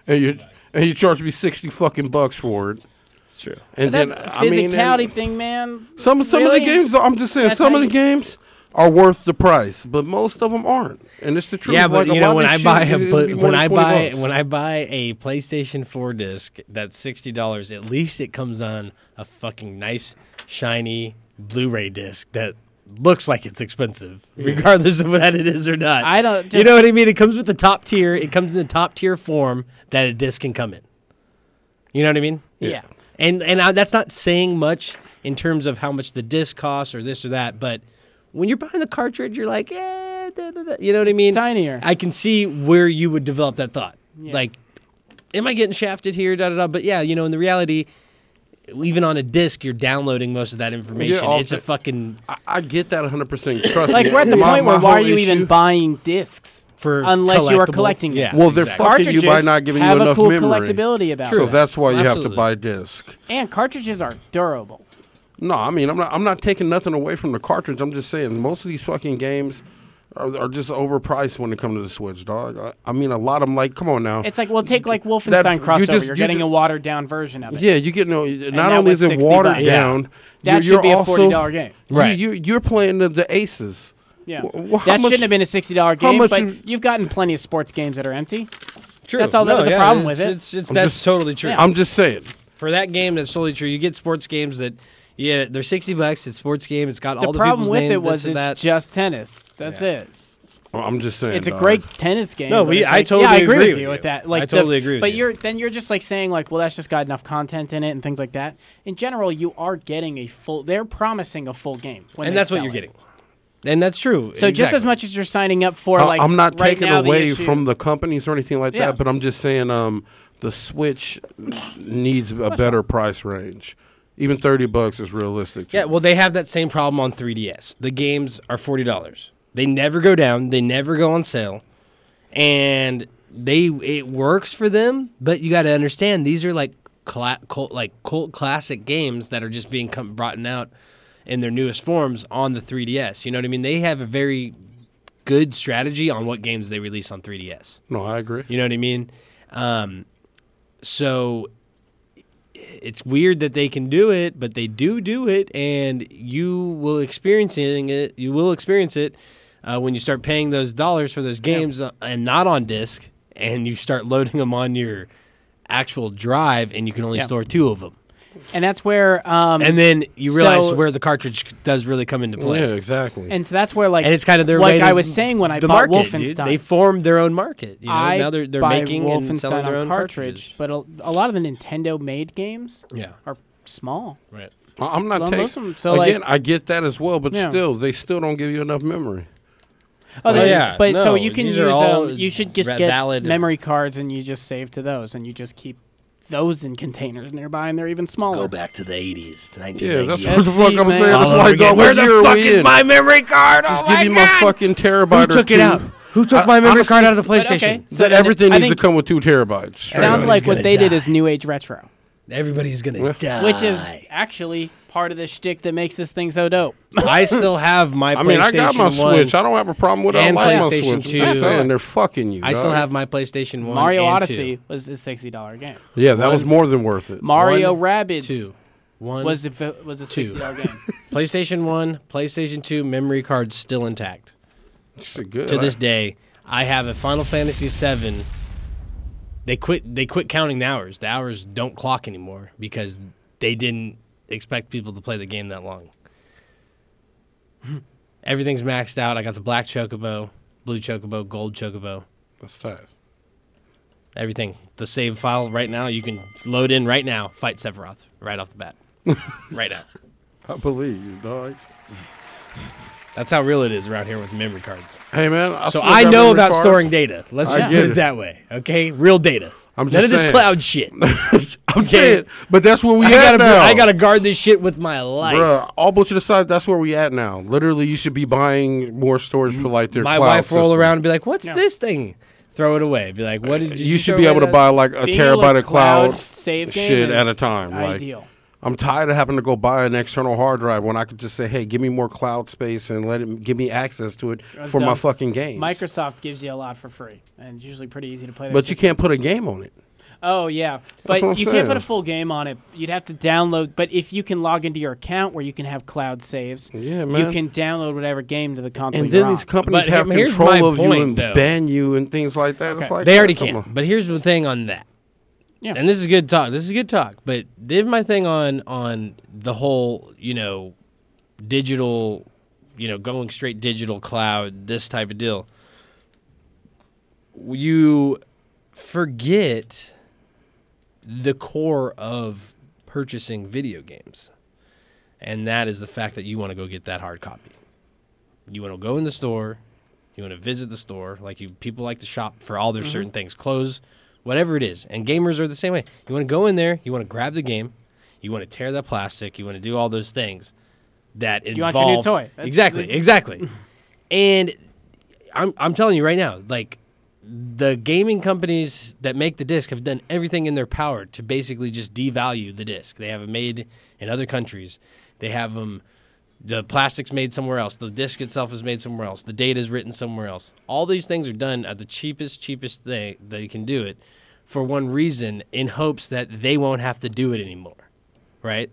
and you charge me $60 for it. It's true. And But then that I mean, physicality and thing, man. some of the really? games, I'm just saying, That's some how of the games are worth the price, but most of them aren't, and it's the truth. Yeah, but Like, a you know lot when of I this buy shit, it'd be more than $20. when I buy a PlayStation 4 disc that's $60, at least it comes on a fucking nice shiny Blu-ray disc that looks like it's expensive, regardless of what it is or not. I don't. You know what I mean? It comes with the top tier. It comes in the top tier form that a disc can come in. You know what I mean? Yeah. And that's not saying much in terms of how much the disc costs or this or that, but when you're buying the cartridge, you're like, eh, da, da, da. You know what I mean? Tinier. I can see where you would develop that thought. Yeah. Like, am I getting shafted here? Da, da, da. But yeah, in the reality, even on a disc, you're downloading most of that information. Yeah, It's a fucking I get that 100%. Trust Like me. we're at the point where my why are whole you even issue- buying discs for unless you are collectible. collecting them? Yeah, Well, they're exactly. fucking you by Cartridges not giving you have a enough cool memory. collectability about So it. that's why you have to Absolutely. buy disc. And cartridges are durable. No, I mean I'm not taking nothing away from the cartridge. I'm just saying most of these fucking games are just overpriced when it comes to the Switch, dog. I mean a lot of them. Like, come on now. It's like, well, take like Wolfenstein That's- crossover. You're you getting just- a watered down version of it. Yeah, you get not that only was is it $60. watered Yeah. down. That you're should be a also, $40 game. Right. You're playing the Aces. Yeah, How that much- shouldn't have been a $60 how game. much But you- you've gotten plenty of sports games that are empty. True. That's all. That No, was the yeah, problem with it. That's totally true. Yeah. I'm just saying. For that game, that's totally true. You get sports games that, yeah, they're $60. It's a sports game. It's got The all the problem people's with names, it was this and it's that. just tennis. That's it. I'm just saying. It's a dog. great tennis game. No, but it's I like, totally yeah, I agree agree with with you you. with that. I Like, totally agree with But you. you're just like saying like, well, that's just got enough content in it and things like that. In general, you are getting a full. They're promising a full game, when And they that's what sell you're it. getting. And that's true. So just as Exactly. much as you're signing up for, like, I'm not right taking now, the away issue- from the companies or anything like Yeah. that, but I'm just saying the Switch needs a better price range. Even $30 is realistic. Yeah, well, they have that same problem on 3DS. The games are $40. They never go down. They never go on sale, and it works for them. But you got to understand, these are like cult classic games that are just being brought out in their newest forms on the 3DS. You know what I mean? They have a very good strategy on what games they release on 3DS. No, I agree. You know what I mean? So it's weird that they can do it, but they do it, and you will experience it. You will experience it when you start paying those dollars for those games and not on disc, and you start loading them on your actual drive, and you can only Yeah. store 2 of them. And that's where. And then you realize so- where the cartridge does really come into play. Yeah, exactly. And so that's where, like, And it's kind of their like way I to- was saying when I the bought market, Wolfenstein. dude. They formed their own market. You know, I now they're buy making and Wolfenstein selling their on own cartridge, but a lot of the Nintendo-made games Yeah. are small. Right. I'm not Well, taking. most of 'em- so, again, like- I get that as well, but Yeah. they still don't give you enough memory. Oh, yeah. But so No, you can these use are all you should just ra- get valid- memory cards and you just save to those and you just keep those in containers nearby and they're even smaller. Go back to the 80s, to Yeah, 1998. that's what the fuck I'm saying. All It's over like, again. dog, Where what the year are fuck we is in? my memory card? Just Oh give my me my God. fucking terabyte. Who took it out? Who took my memory card out of the But PlayStation? okay, so then everything I needs to think come with 2 terabytes. straight sounds up. like what gonna they did die. is New Age retro. Everybody's gonna die. Which is actually part of the shtick that makes this thing so dope. I still have my PlayStation 1. I mean, I got my Switch. I don't have a problem with it. I and like my PlayStation Switch. 2. I'm just saying, they're fucking you. I still dog. have my PlayStation 1 Mario and Odyssey 2. was a $60 game. Yeah, that was more than worth it. Mario 1, Rabbids 2. 1 was a $60 game. PlayStation 1, PlayStation 2 memory cards still intact. Shit good. To this day, I have a Final Fantasy VII. They quit counting the hours. The hours don't clock anymore because they didn't expect people to play the game that long. Everything's maxed out. I got the black chocobo, blue chocobo, gold chocobo. That's tight. Everything. The save file right now, you can load in right now, fight Sephiroth right off the bat. Right now. I believe you, dog. That's how real it is around here with memory cards. Hey, man. So I know about storing data. Let's just put it that way, okay? Real data. I'm None just of saying. this cloud shit. I'm saying, but that's where we at now. I gotta guard this shit with my life. Bruh, all bullshit aside, that's where we at now. Literally, you should be buying more storage for like their My cloud wife roll system. around and be like, "What's this thing?" Throw it away. Be like, "What did you?" You should be able to buy like a Being able to terabyte of cloud save game shit at is a time. ideal. Like, I'm tired of having to go buy an external hard drive when I could just say, "Hey, give me more cloud space and let it give me access to it for my fucking games." Microsoft gives you a lot for free, and it's usually pretty easy to play. But you can't put a game on it. Oh yeah, That's but what I'm you saying. can't put a full game on it. You'd have to download. But if you can log into your account where you can have cloud saves, Yeah, you man. can download whatever game to the console. And you're then on. these companies But have here's control my of you point, and though. ban you and things like that. It's like, They already come can. on. But here's the thing on that. Yeah. And this is good talk. This is good talk. But here's my thing on the whole, digital, going straight digital cloud, this type of deal. You forget the core of purchasing video games. And that is the fact that you want to go get that hard copy. You want to go in the store. You want to visit the store. People like to shop for all their certain things. Clothes, whatever it is. And gamers are the same way. You want to go in there. You want to grab the game. You want to tear that plastic. You want to do all those things that involve. You want your new toy. Exactly. And I'm telling you right now, the gaming companies that make the disc have done everything in their power to basically just devalue the disc. They have it made in other countries. They have them. The plastic's made somewhere else. The disc itself is made somewhere else. The data is written somewhere else. All these things are done at the cheapest thing they can do it for one reason, in hopes that they won't have to do it anymore, right?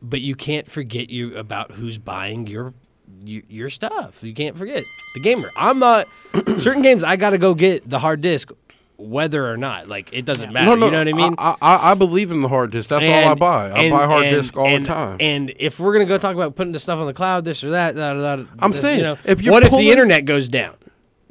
But you can't forget about who's buying your stuff. You can't forget the gamer. I'm not certain games. I got to go get the hard disk, whether or not. It doesn't matter. No, you know what I mean? I believe in the hard disk. That's all I buy. I buy hard disk all the time. And if we're gonna go talk about putting the stuff on the cloud, this or that, I'm saying, if you're what if pulling- the internet goes down?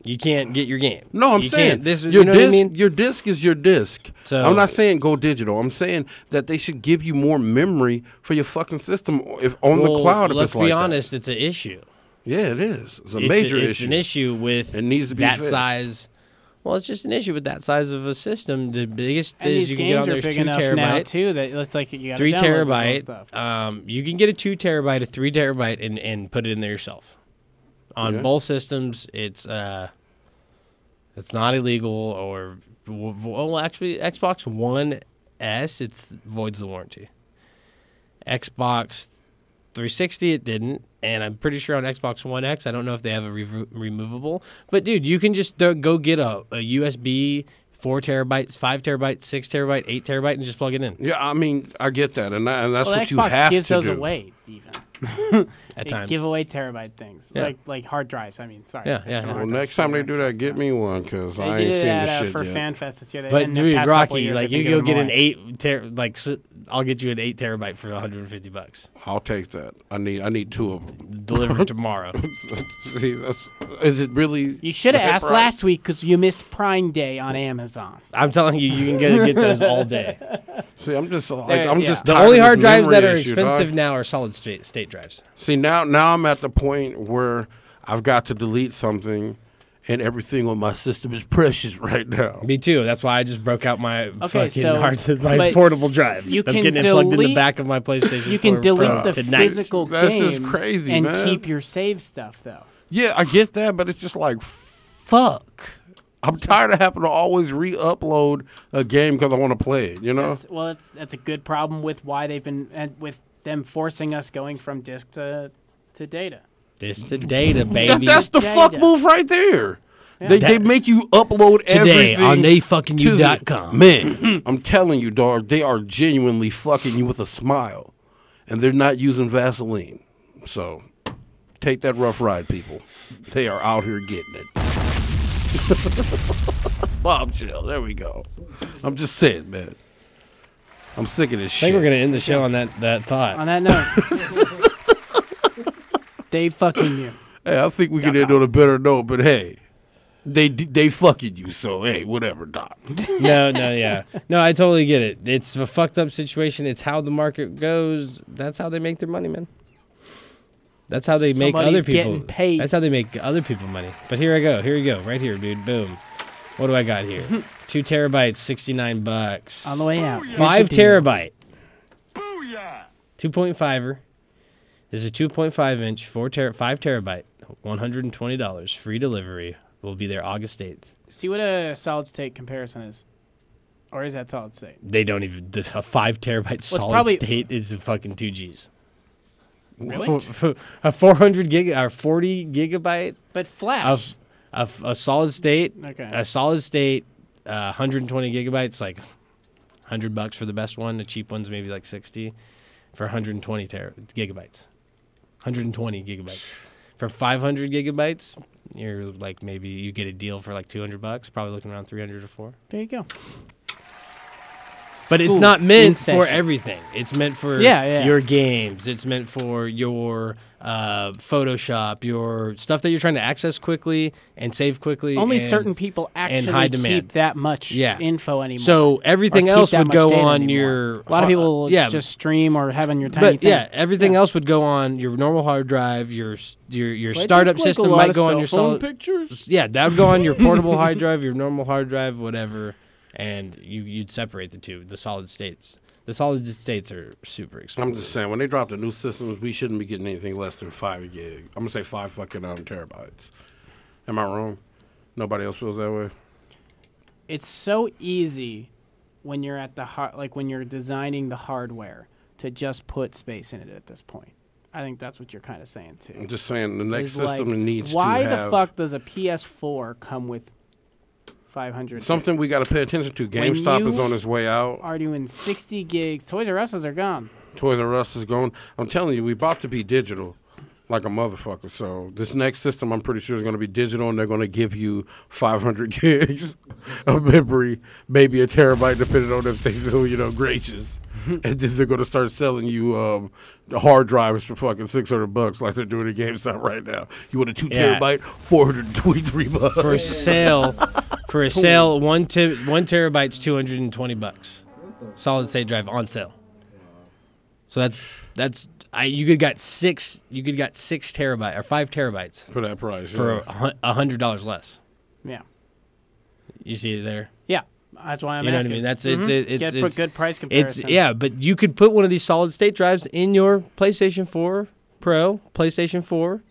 You can't get your game. No, I'm You saying can't. This is, your you know disc. what I mean? Your disc is your disc. So- I'm not saying go digital. I'm saying that they should give you more memory for your fucking system if on the cloud. If let's it's like be that. honest, it's an issue. Yeah, it is. It's a major it's issue. an issue with It needs to be that fixed. size. Well, it's just an issue with that size of a system. The biggest And is these you can games get on are there is big 2 enough terabyte. now too that it's like you got 3 terabyte. terabyte. You can get a 2 terabyte, a 3 terabyte, and put it in there yourself. On Yeah. both systems, it's not illegal, or well, actually, Xbox One S it voids the warranty. Xbox 360 it didn't, and I'm pretty sure on Xbox One X I don't know if they have a removable. But dude, you can just go get a USB 4 terabytes, 5 terabytes, 6 terabyte, 8 terabyte, and just plug it in. Yeah, I mean, I get that, and that's Well, what you Xbox have gives to those do. away even. At They times. give away terabyte things, Yeah. like hard drives. I mean, sorry. Yeah. external Well, hard next drives. time they do that, get me one, because They I did ain't it seen at, the shit for yet. FanFest this year. But In the dude, past couple Rocky, years, like they've you been go giving get them an away. 8 I'll get you an 8 terabyte for $150. I'll take that. I need 2 of them. Delivered tomorrow. See, is it really? You should have that asked price? last week because you missed Prime Day on Amazon. I'm telling you, you can get those all day. See, I'm just like There- I'm yeah. just The tired only of hard this drives that memory are issue, expensive dog. now are solid state drives. See, now I'm at the point where I've got to delete something, and everything on my system is precious right now. Me too. That's why I just broke out my Okay, fucking so- my but portable drive. you That's can getting it plugged in the delete- back of my PlayStation 4 You can delete Pro the tonight. physical That's game just crazy, and man. keep your save stuff though. Yeah, I get that, but it's just like, fuck. I'm tired of having to always re-upload a game because I want to play it. You know. That's a good problem with why they've been and with them forcing us going from disk to data. Disk to data, baby. That's the fuck move right there. Yeah. They make you upload today everything on theyfuckingyou.com. Man, I'm telling you, dog, they are genuinely fucking you with a smile, and they're not using Vaseline. So take that rough ride, people. They are out here getting it. Bombshell. There we go. I'm just saying, man. I'm sick of this shit. I think we're gonna end the show on that thought. On that note, they fucking you. Hey, I think we can end on a better note, but hey, they fucking you, so hey, whatever, Doc. No, I totally get it. It's a fucked up situation. It's how the market goes. That's how they make their money, man. That's how they make other people. Getting paid. That's how they make other people money. But here I go. Here you go. Right here, dude. Boom. What do I got here? 2 terabytes, $69. On the way out. 5 terabyte. 2.5er. This is a 2.5 inch, 5 terabyte, $120. Free delivery. Will be there August 8th. See what a solid state comparison is. Or is that solid state? They don't even. A 5 terabyte solid state is fucking 2 Gs. Really? A 400 gig or 40 gigabyte. But flash. Of a solid state. Okay. A solid state, 120 gigabytes, like $100 for the best one. The cheap one's maybe like 60 for 120 gigabytes. 120 gigabytes. For 500 gigabytes, you're like maybe you get a deal for like $200. Probably looking around 300 or 4. There you go. But it's not meant for everything. It's meant for yeah. your games. It's meant for your Photoshop, your stuff that you're trying to access quickly and save quickly. Only certain people actually keep that much info anymore. So everything else would go on your... A lot of people just stream or have on your tiny thing. Yeah, everything else would go on your normal hard drive. Your startup system might go on your solid... pictures. Yeah, that would go on your portable hard drive, your normal hard drive, whatever. And you'd separate the two, the solid states. The solid states are super expensive. I'm just saying, when they drop the new systems, we shouldn't be getting anything less than 5 gig. I'm going to say 5 fucking terabytes. Am I wrong? Nobody else feels that way? It's so easy when you're at the when you're designing the hardware to just put space in it at this point. I think that's what you're kind of saying, too. I'm just saying, the next system needs why to have... the fuck does a PS4 come with 500 something gigs? We got to pay attention to. GameStop is on its way out. Are doing 60 gigs. Toys R Us are gone. Toys R Us is going. I'm telling you, we about to be digital like a motherfucker. So this next system, I'm pretty sure, is going to be digital, and they're going to give you 500 gigs of memory, maybe a terabyte, depending on if they feel, gracious. And then they're going to start selling you the hard drives for fucking $600 like they're doing at GameStop right now. You want a 2 terabyte, $423 for a sale. For a sale, one terabyte's $220. Solid state drive on sale. So you could got 6 terabyte or 5 terabytes for that price for $100 less. Yeah. You see it there? Yeah. That's why I'm asking. You know what I mean? That's it's get a good price comparison. But you could put one of these solid state drives in your PlayStation 4 Pro, PlayStation 4,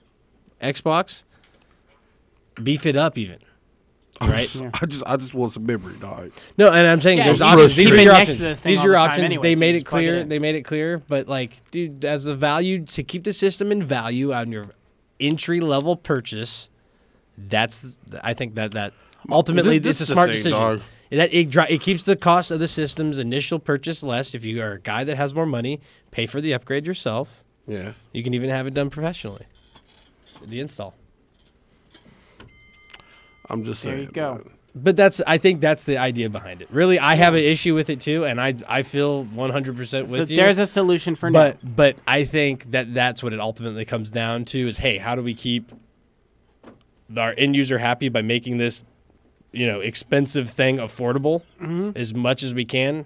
Xbox. Beef it up even. Right? I just want some memory, dog. No, and I'm saying there's options. These are your options. These are your options. Anyway, they made it clear. They made it clear. But dude, as a value to keep the system in value on your entry level purchase, I think that ultimately it's a smart decision. Dog. That it keeps the cost of the system's initial purchase less. If you are a guy that has more money, pay for the upgrade yourself. Yeah, you can even have it done professionally. The install. I'm just saying. There you go. Man. But I think that's the idea behind it. Really, I have an issue with it too, and I feel 100% with you. There's a solution for now. But I think that's what it ultimately comes down to is, hey, how do we keep our end user happy by making this, expensive thing affordable as much as we can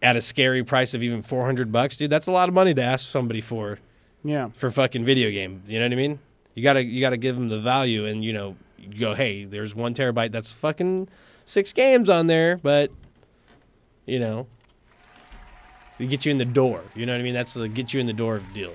at a scary price of even $400, dude? That's a lot of money to ask somebody for. Yeah. For fucking video game, you know what I mean? You gotta give them the value, and you go, hey, there's 1 terabyte. That's fucking 6 games on there, but we get you in the door. You know what I mean? That's the get you in the door deal.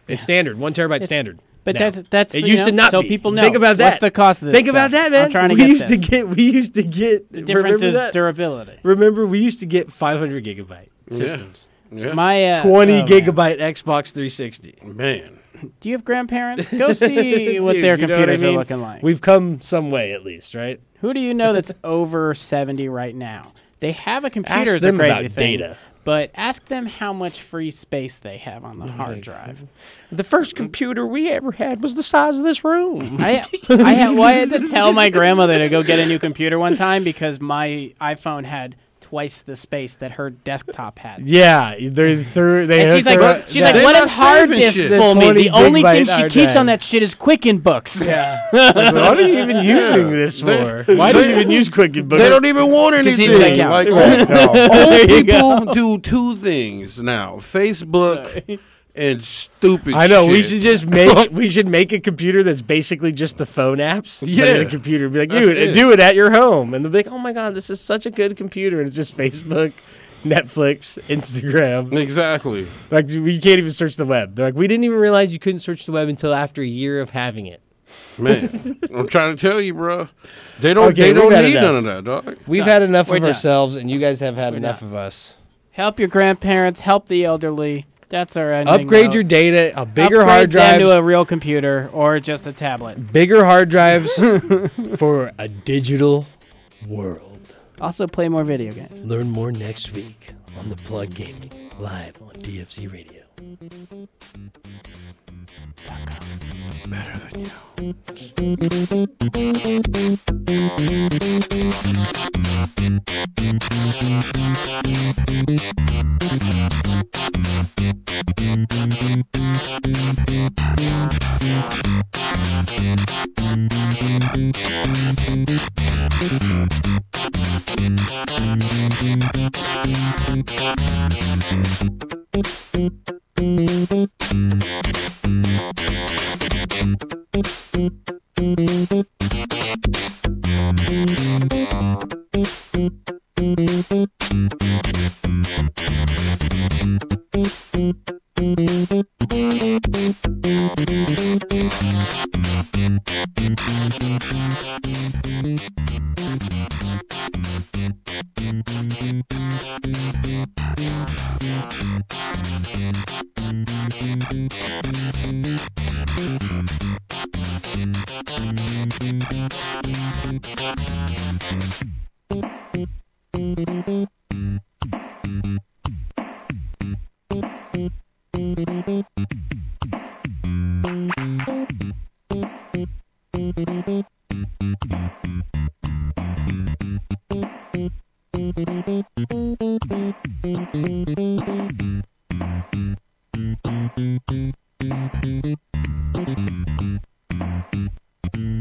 It's standard. 1 terabyte standard. But now. that's it used to not so be. people know. Think about that. What's the cost of this? Think about stuff? that, man. I'm trying to we get used this. We used to get. The difference remember is that? durability. Remember, we used to get 500 gigabyte systems. Yeah. My 20 gigabyte Xbox 360. Man. Do you have grandparents? Go see what Dude, their you know what I computers mean? are looking like. We've come some way, at least, right? Who do you know that's over 70 right now? They have a computer. Ask is a them crazy about thing, data. But ask them how much free space they have on the hard drive. The first computer we ever had was the size of this room. I had to tell my grandmother to go get a new computer one time because my iPhone had twice the space that her desktop had. Yeah, they And she's like, what is hard disk full mean? The only thing she keeps on that shit is Quicken Books. Yeah. Like, what are you even using this for? Why do you even use Quicken Books? They don't even want anything. Like, old people do two things now: Facebook and stupid. I know. Shit. We should just make a computer that's basically just the phone apps. Yeah, but in the computer. Be like, do it at your home, and they'll be like, oh my god, this is such a good computer, and it's just Facebook, Netflix, Instagram. Exactly. Like we can't even search the web. They're like, we didn't even realize you couldn't search the web until after a year of having it. Man, I'm trying to tell you, bro. They don't need none of that, dog. We've had enough We're of done. ourselves, and you guys have had We're enough done. of us. Help your grandparents. Help the elderly. That's our ending. Upgrade note. your data, bigger Upgrade hard drives. them to a real computer or just a tablet. Bigger hard drives for a digital world. Also, play more video games. Learn more next week on The Plug Gaming, live on DFC Radio. Better than you.